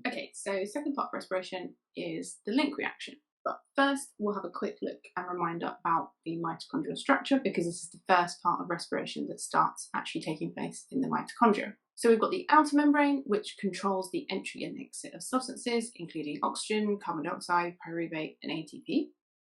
Okay, so second part of respiration is the link reaction. But first, we'll have a quick look and reminder about the mitochondrial structure, because this is the first part of respiration that starts actually taking place in the mitochondria. So we've got the outer membrane, which controls the entry and exit of substances, including oxygen, carbon dioxide, pyruvate, and ATP.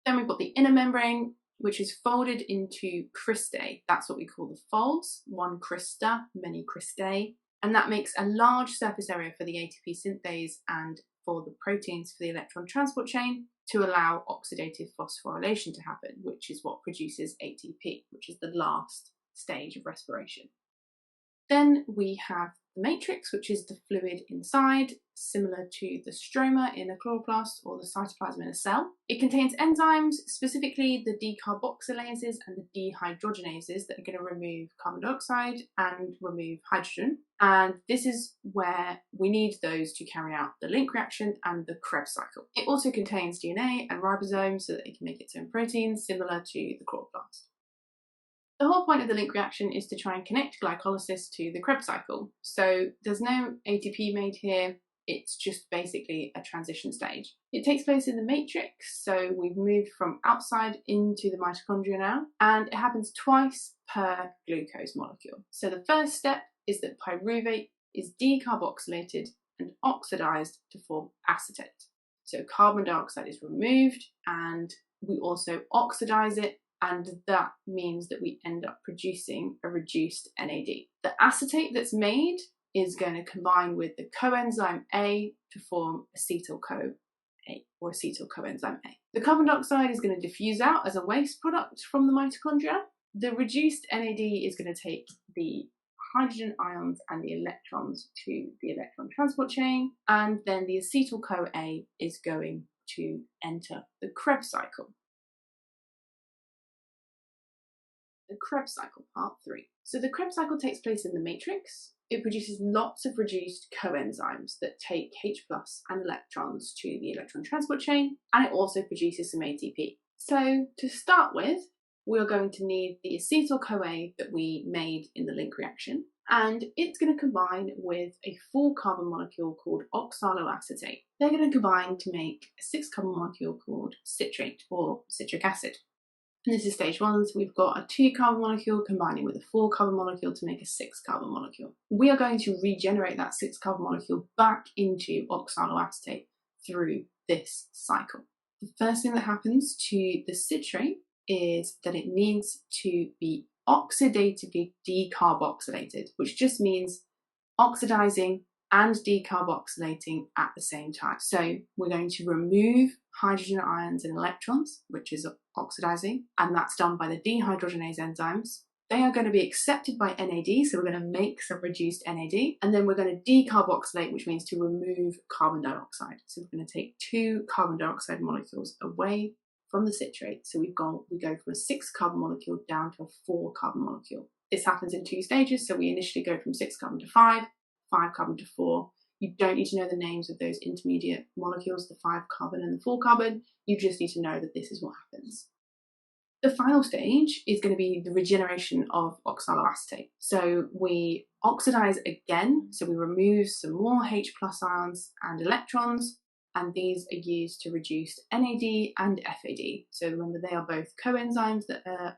Then we've got the inner membrane, which is folded into cristae. That's what we call the folds. One crista, many cristae. And that makes a large surface area for the ATP synthase and for the proteins for the electron transport chain to allow oxidative phosphorylation to happen, which is what produces ATP, which is the last stage of respiration. Then we have the matrix, which is the fluid inside, similar to the stroma in a chloroplast or the cytoplasm in a cell. It contains enzymes, specifically the decarboxylases and the dehydrogenases, that are going to remove carbon dioxide and remove hydrogen. And this is where we need those to carry out the link reaction and the Krebs cycle. It also contains DNA and ribosomes so that it can make its own proteins, similar to the chloroplast. The whole point of the link reaction is to try and connect glycolysis to the Krebs cycle. So there's no ATP made here, it's just basically a transition stage. It takes place in the matrix, so we've moved from outside into the mitochondria now, and it happens twice per glucose molecule. So the first step is that pyruvate is decarboxylated and oxidized to form acetate. So carbon dioxide is removed, and we also oxidize it, and that means that we end up producing a reduced NAD. The acetate that's made is going to combine with the coenzyme A to form acetyl-CoA, or acetyl coenzyme A. The carbon dioxide is going to diffuse out as a waste product from the mitochondria. The reduced NAD is going to take the hydrogen ions and the electrons to the electron transport chain, and then the acetyl-CoA is going to enter the Krebs cycle. The Krebs cycle, part 3. So the Krebs cycle takes place in the matrix. It produces lots of reduced coenzymes that take H+ and electrons to the electron transport chain, and it also produces some ATP. So to start with, we're going to need the acetyl-CoA that we made in the link reaction, and it's going to combine with a 4-carbon molecule called oxaloacetate. They're going to combine to make a 6-carbon molecule called citrate, or citric acid. And this is stage 1, so we've got a 2-carbon molecule combining with a 4-carbon molecule to make a 6-carbon molecule. We are going to regenerate that 6-carbon molecule back into oxaloacetate through this cycle. The first thing that happens to the citrate is that it needs to be oxidatively decarboxylated, which just means oxidizing and decarboxylating at the same time. So we're going to remove hydrogen ions and electrons, which is oxidizing, and that's done by the dehydrogenase enzymes. They are going to be accepted by NAD, so we're going to make some reduced NAD, and then we're going to decarboxylate, which means to remove carbon dioxide. So we're going to take 2 carbon dioxide molecules away from the citrate. So we go from a 6 carbon molecule down to a 4 carbon molecule. This happens in 2 stages. So we initially go from 6 carbon to 5 carbon to 4. You don't need to know the names of those intermediate molecules, the 5 carbon and the 4 carbon. You just need to know that this is what happens. The final stage is going to be the regeneration of oxaloacetate. So we oxidize again, so we remove some more H+ ions and electrons, and these are used to reduce NAD and FAD. So remember, they are both coenzymes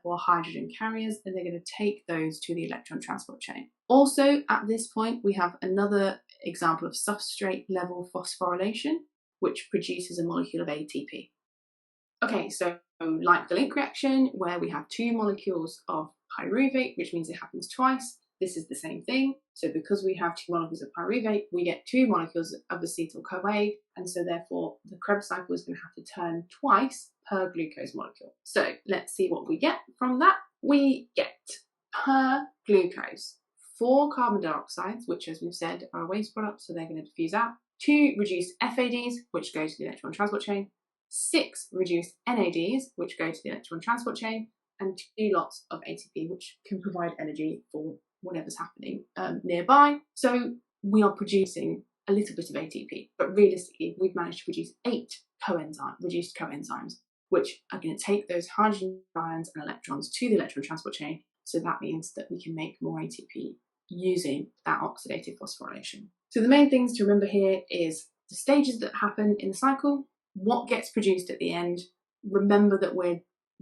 or hydrogen carriers, and they're going to take those to the electron transport chain. Also, at this point, we have another example of substrate level phosphorylation, which produces a molecule of ATP. Okay, so like the link reaction, where we have 2 molecules of pyruvate, which means it happens twice, this is the same thing. So because we have 2 molecules of pyruvate, we get 2 molecules of acetyl-CoA, and so therefore the Krebs cycle is going to have to turn twice per glucose molecule. So let's see what we get from that. We get per glucose 4 carbon dioxides, which, as we've said, are a waste product, so they're going to diffuse out, 2 reduced FADs, which go to the electron transport chain, 6 reduced NADs, which go to the electron transport chain, and 2 lots of ATP, which can provide energy for whatever's happening nearby. So we are producing a little bit of ATP, but realistically, we've managed to produce 8 reduced coenzymes, which are going to take those hydrogen ions and electrons to the electron transport chain. So that means that we can make more ATP using that oxidative phosphorylation. So the main things to remember here is the stages that happen in the cycle, what gets produced at the end. Remember that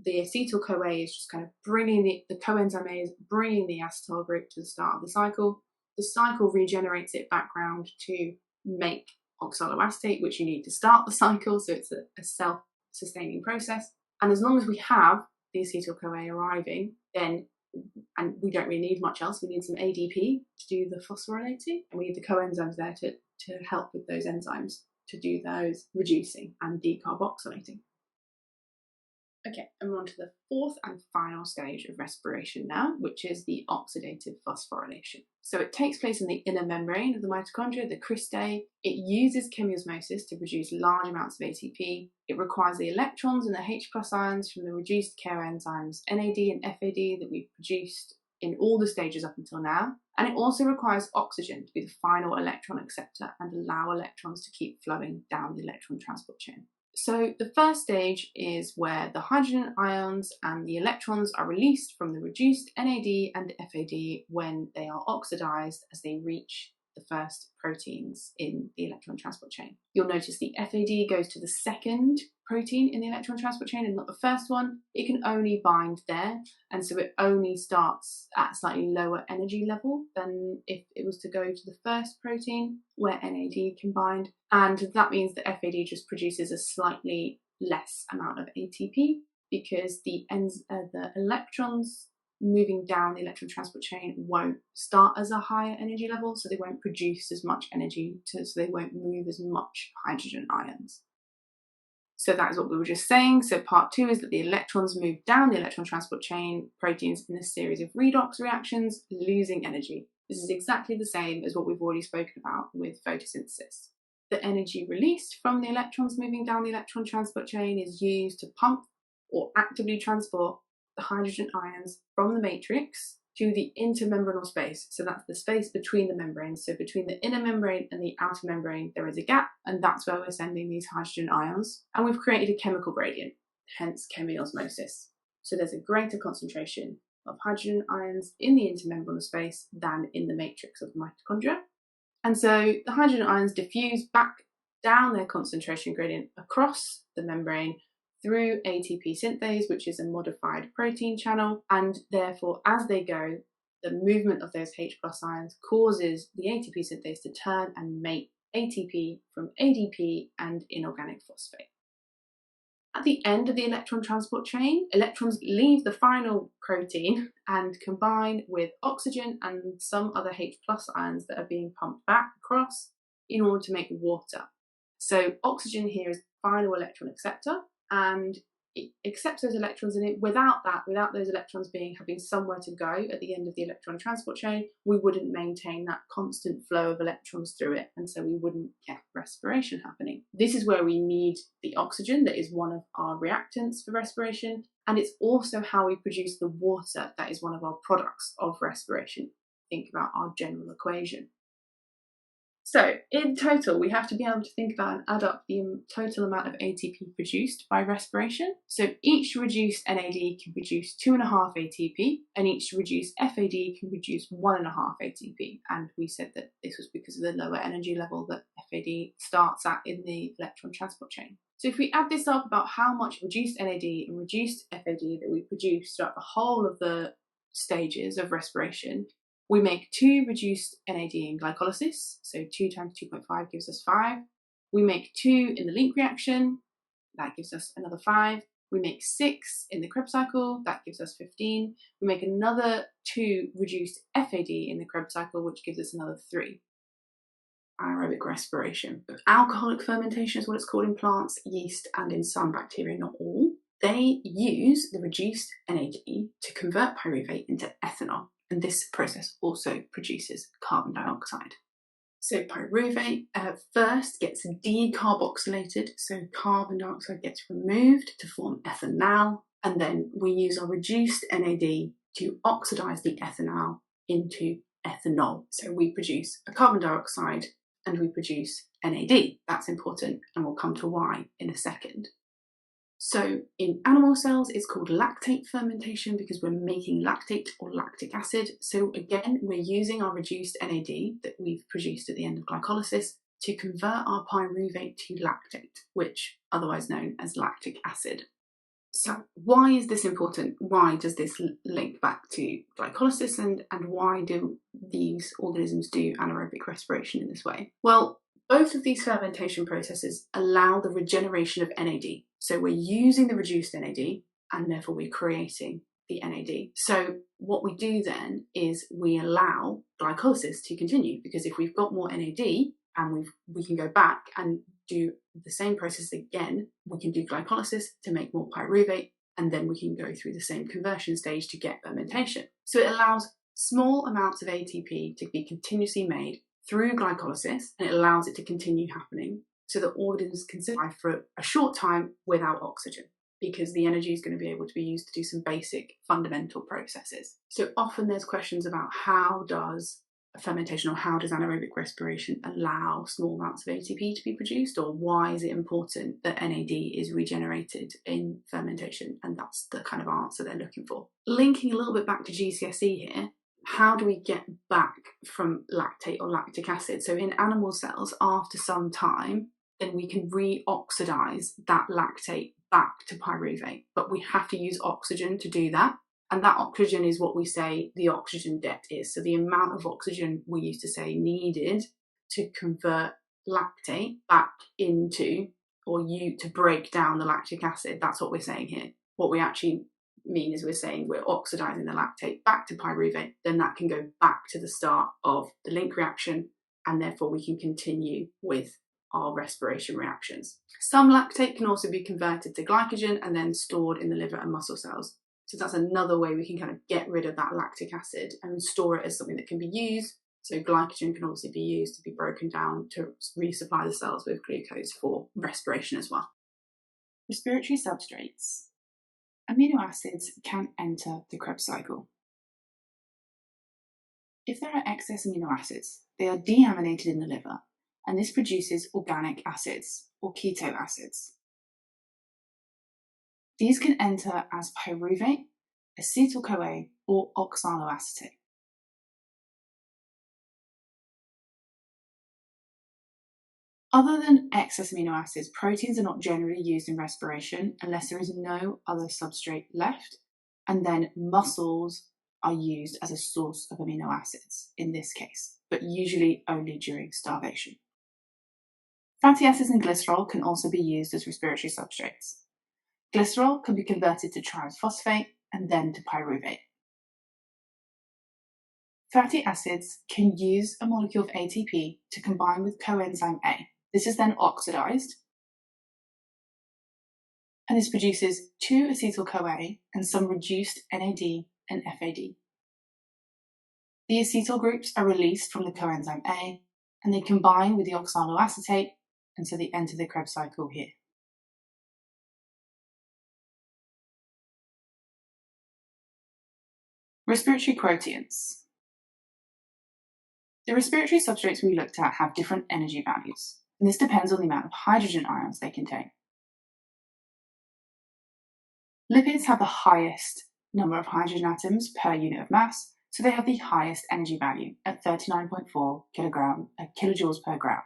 the acetyl-CoA is just kind of bringing the coenzyme A is bringing the acetyl group to the start of the cycle. The cycle regenerates it back round to make oxaloacetate, which you need to start the cycle, so it's a self-sustaining process. And as long as we have the acetyl-CoA arriving, then, and we don't really need much else, we need some ADP to do the phosphorylating, and we need the coenzymes there to help with those enzymes to do those reducing and decarboxylating. Okay, and we're on to the 4th and final stage of respiration now, which is the oxidative phosphorylation. So it takes place in the inner membrane of the mitochondria, the cristae. It uses chemiosmosis to produce large amounts of ATP. It requires the electrons and the H+ ions from the reduced coenzymes NAD and FAD that we've produced in all the stages up until now. And it also requires oxygen to be the final electron acceptor and allow electrons to keep flowing down the electron transport chain. So the first stage is where the hydrogen ions and the electrons are released from the reduced NAD and FAD when they are oxidized as they reach the first proteins in the electron transport chain. You'll notice the FAD goes to the second protein in the electron transport chain and not the first one. It can only bind there, and so it only starts at a slightly lower energy level than if it was to go to the first protein where NAD can bind, and that means that FAD just produces a slightly less amount of ATP because the electrons moving down the electron transport chain won't start as a higher energy level, so they won't produce as much energy, so they won't move as much hydrogen ions. So that is what we were just saying. So part 2 is that the electrons move down the electron transport chain proteins in a series of redox reactions, losing energy. This is exactly the same as what we've already spoken about with photosynthesis. The energy released from the electrons moving down the electron transport chain is used to pump or actively transport the hydrogen ions from the matrix to the intermembranal space. So that's the space between the membranes. So between the inner membrane and the outer membrane, there is a gap, and that's where we're sending these hydrogen ions. And we've created a chemical gradient, hence chemiosmosis. So there's a greater concentration of hydrogen ions in the intermembranal space than in the matrix of the mitochondria. And so the hydrogen ions diffuse back down their concentration gradient across the membrane through ATP synthase, which is a modified protein channel, and therefore as they go, the movement of those H+ ions causes the ATP synthase to turn and make ATP from ADP and inorganic phosphate. At the end of the electron transport chain, electrons leave the final protein and combine with oxygen and some other H+ ions that are being pumped back across in order to make water. So oxygen here is the final electron acceptor, and it accepts those electrons, and without those electrons having somewhere to go at the end of the electron transport chain, we wouldn't maintain that constant flow of electrons through it, and so we wouldn't get respiration happening. This is where we need the oxygen, that is one of our reactants for respiration, and it's also how we produce the water that is one of our products of respiration. Think about our general equation. So in total, we have to be able to think about and add up the total amount of ATP produced by respiration. So each reduced NAD can produce 2.5 ATP, and each reduced FAD can produce 1.5 ATP. And we said that this was because of the lower energy level that FAD starts at in the electron transport chain. So if we add this up about how much reduced NAD and reduced FAD that we produce throughout the whole of the stages of respiration, we make 2 reduced NAD in glycolysis, so 2 times 2.5 gives us 5. We make 2 in the link reaction, that gives us another 5. We make 6 in the Krebs cycle, that gives us 15. We make another 2 reduced FAD in the Krebs cycle, which gives us another 3. Aerobic respiration. Alcoholic fermentation is what it's called in plants, yeast, and in some bacteria, not all. They use the reduced NAD to convert pyruvate into ethanol. And this process also produces carbon dioxide. So pyruvate first gets decarboxylated, so carbon dioxide gets removed to form ethanal, and then we use our reduced NAD to oxidize the ethanal into ethanol. So we produce a carbon dioxide and we produce NAD. That's important, and we'll come to why in a second. So in animal cells, it's called lactate fermentation because we're making lactate or lactic acid. So again, we're using our reduced NAD that we've produced at the end of glycolysis to convert our pyruvate to lactate, which otherwise known as lactic acid. So why is this important? Why does this link back to glycolysis, and why do these organisms do anaerobic respiration in this way? Well, both of these fermentation processes allow the regeneration of NAD. So we're using the reduced NAD and therefore we're creating the NAD. So what we do then is we allow glycolysis to continue, because if we've got more NAD and we can go back and do the same process again, we can do glycolysis to make more pyruvate, and then we can go through the same conversion stage to get fermentation. So it allows small amounts of ATP to be continuously made through glycolysis, and it allows it to continue happening so that organisms can survive for a short time without oxygen, because the energy is going to be able to be used to do some basic fundamental processes. So often there's questions about how does fermentation or how does anaerobic respiration allow small amounts of ATP to be produced, or why is it important that NAD is regenerated in fermentation? And that's the kind of answer they're looking for. Linking a little bit back to GCSE here, how do we get back from lactate or lactic acid? So in animal cells, after some time, then we can reoxidize that lactate back to pyruvate, but we have to use oxygen to do that. And that oxygen is what we say the oxygen debt is. So the amount of oxygen we used to say needed to convert lactate back into, or to break down the lactic acid, that's what we're saying here. What we actually mean is we're saying we're oxidizing the lactate back to pyruvate, then that can go back to the start of the link reaction, and therefore we can continue with our respiration reactions. Some lactate can also be converted to glycogen and then stored in the liver and muscle cells. So that's another way we can kind of get rid of that lactic acid and store it as something that can be used. So glycogen can obviously be used to be broken down to resupply the cells with glucose for respiration as well. Respiratory substrates. Amino acids can enter the Krebs cycle. If there are excess amino acids, they are deaminated in the liver, and this produces organic acids or keto acids. These can enter as pyruvate, acetyl-CoA, or oxaloacetate. Other than excess amino acids, proteins are not generally used in respiration unless there is no other substrate left, and then muscles are used as a source of amino acids in this case, but usually only during starvation. Fatty acids and glycerol can also be used as respiratory substrates. Glycerol can be converted to triphosphate and then to pyruvate. Fatty acids can use a molecule of ATP to combine with coenzyme A. This is then oxidized, and this produces 2-acetyl-CoA and some reduced NAD and FAD. The acetyl groups are released from the coenzyme A, and they combine with the oxaloacetate, and so they enter the Krebs cycle here. Respiratory quotients. The respiratory substrates we looked at have different energy values, and this depends on the amount of hydrogen ions they contain. Lipids have the highest number of hydrogen atoms per unit of mass, so they have the highest energy value at 39.4 kilojoules per gram.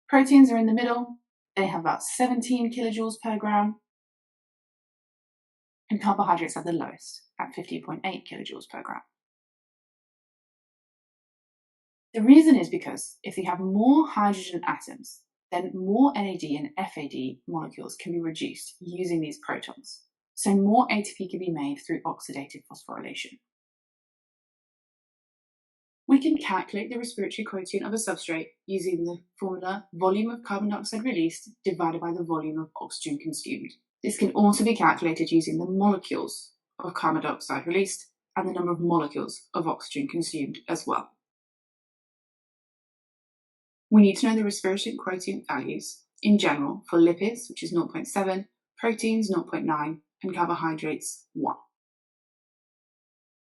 Proteins are in the middle. They have about 17 kilojoules per gram. And carbohydrates are the lowest at 50.8 kilojoules per gram. The reason is because if you have more hydrogen atoms, then more NAD and FAD molecules can be reduced using these protons. So more ATP can be made through oxidative phosphorylation. We can calculate the respiratory quotient of a substrate using the formula volume of carbon dioxide released divided by the volume of oxygen consumed. This can also be calculated using the molecules of carbon dioxide released and the number of molecules of oxygen consumed as well. We need to know the respiratory quotient values in general for lipids, which is 0.7, proteins 0.9, and carbohydrates 1.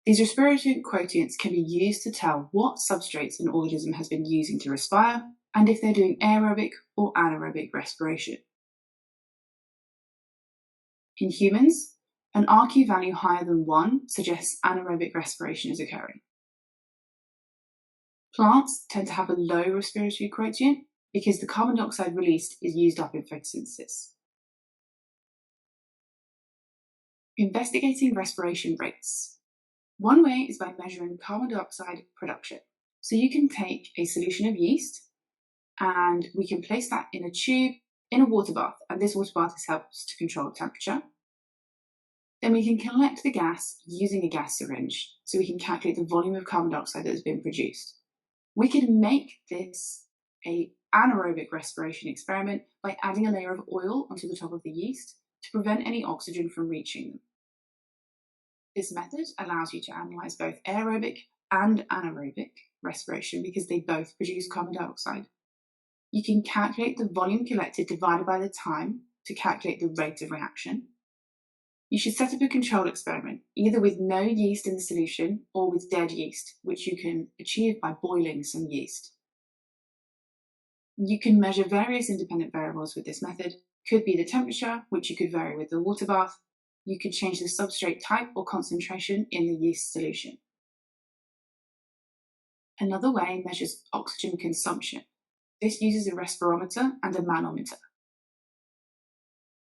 These respiratory quotients can be used to tell what substrates an organism has been using to respire and if they're doing aerobic or anaerobic respiration. In humans, an RQ value higher than 1 suggests anaerobic respiration is occurring. Plants tend to have a low respiratory quotient because the carbon dioxide released is used up in photosynthesis. Investigating respiration rates. One way is by measuring carbon dioxide production. So you can take a solution of yeast and we can place that in a tube in a water bath, and this water bath helps to control temperature. Then we can collect the gas using a gas syringe so we can calculate the volume of carbon dioxide that has been produced. We can make this an anaerobic respiration experiment by adding a layer of oil onto the top of the yeast to prevent any oxygen from reaching them. This method allows you to analyse both aerobic and anaerobic respiration because they both produce carbon dioxide. You can calculate the volume collected divided by the time to calculate the rate of reaction. You should set up a control experiment, either with no yeast in the solution or with dead yeast, which you can achieve by boiling some yeast. You can measure various independent variables with this method. Could be the temperature, which you could vary with the water bath. You could change the substrate type or concentration in the yeast solution. Another way measures oxygen consumption. This uses a respirometer and a manometer.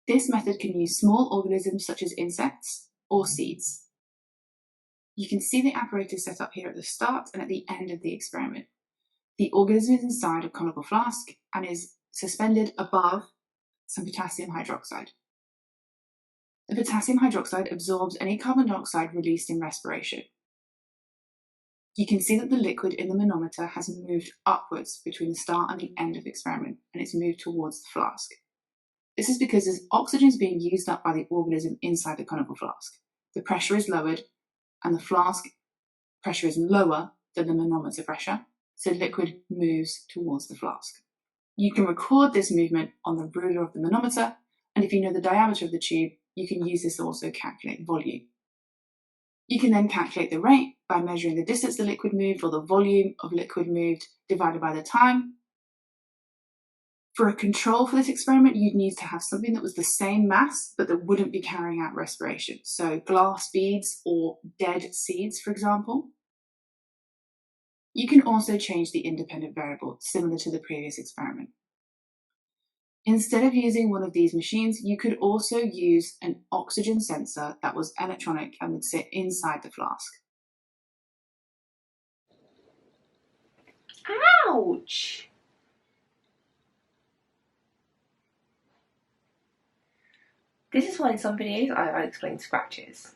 This method can use small organisms such as insects or seeds. You can see the apparatus set up here at the start and at the end of the experiment. The organism is inside a conical flask and is suspended above some potassium hydroxide. The potassium hydroxide absorbs any carbon dioxide released in respiration. You can see that the liquid in the manometer has moved upwards between the start and the end of the experiment, and it's moved towards the flask. This is because as oxygen is being used up by the organism inside the conical flask, the pressure is lowered and the flask pressure is lower than the manometer pressure, so liquid moves towards the flask. You can record this movement on the ruler of the manometer, and if you know the diameter of the tube, you can use this to also calculate volume. You can then calculate the rate by measuring the distance the liquid moved or the volume of liquid moved divided by the time. For a control for this experiment, you'd need to have something that was the same mass but that wouldn't be carrying out respiration. So glass beads or dead seeds, for example. You can also change the independent variable, similar to the previous experiment. Instead of using one of these machines, you could also use an oxygen sensor that was electronic and would sit inside the flask. Ouch! This is why in some videos I'll explain scratches.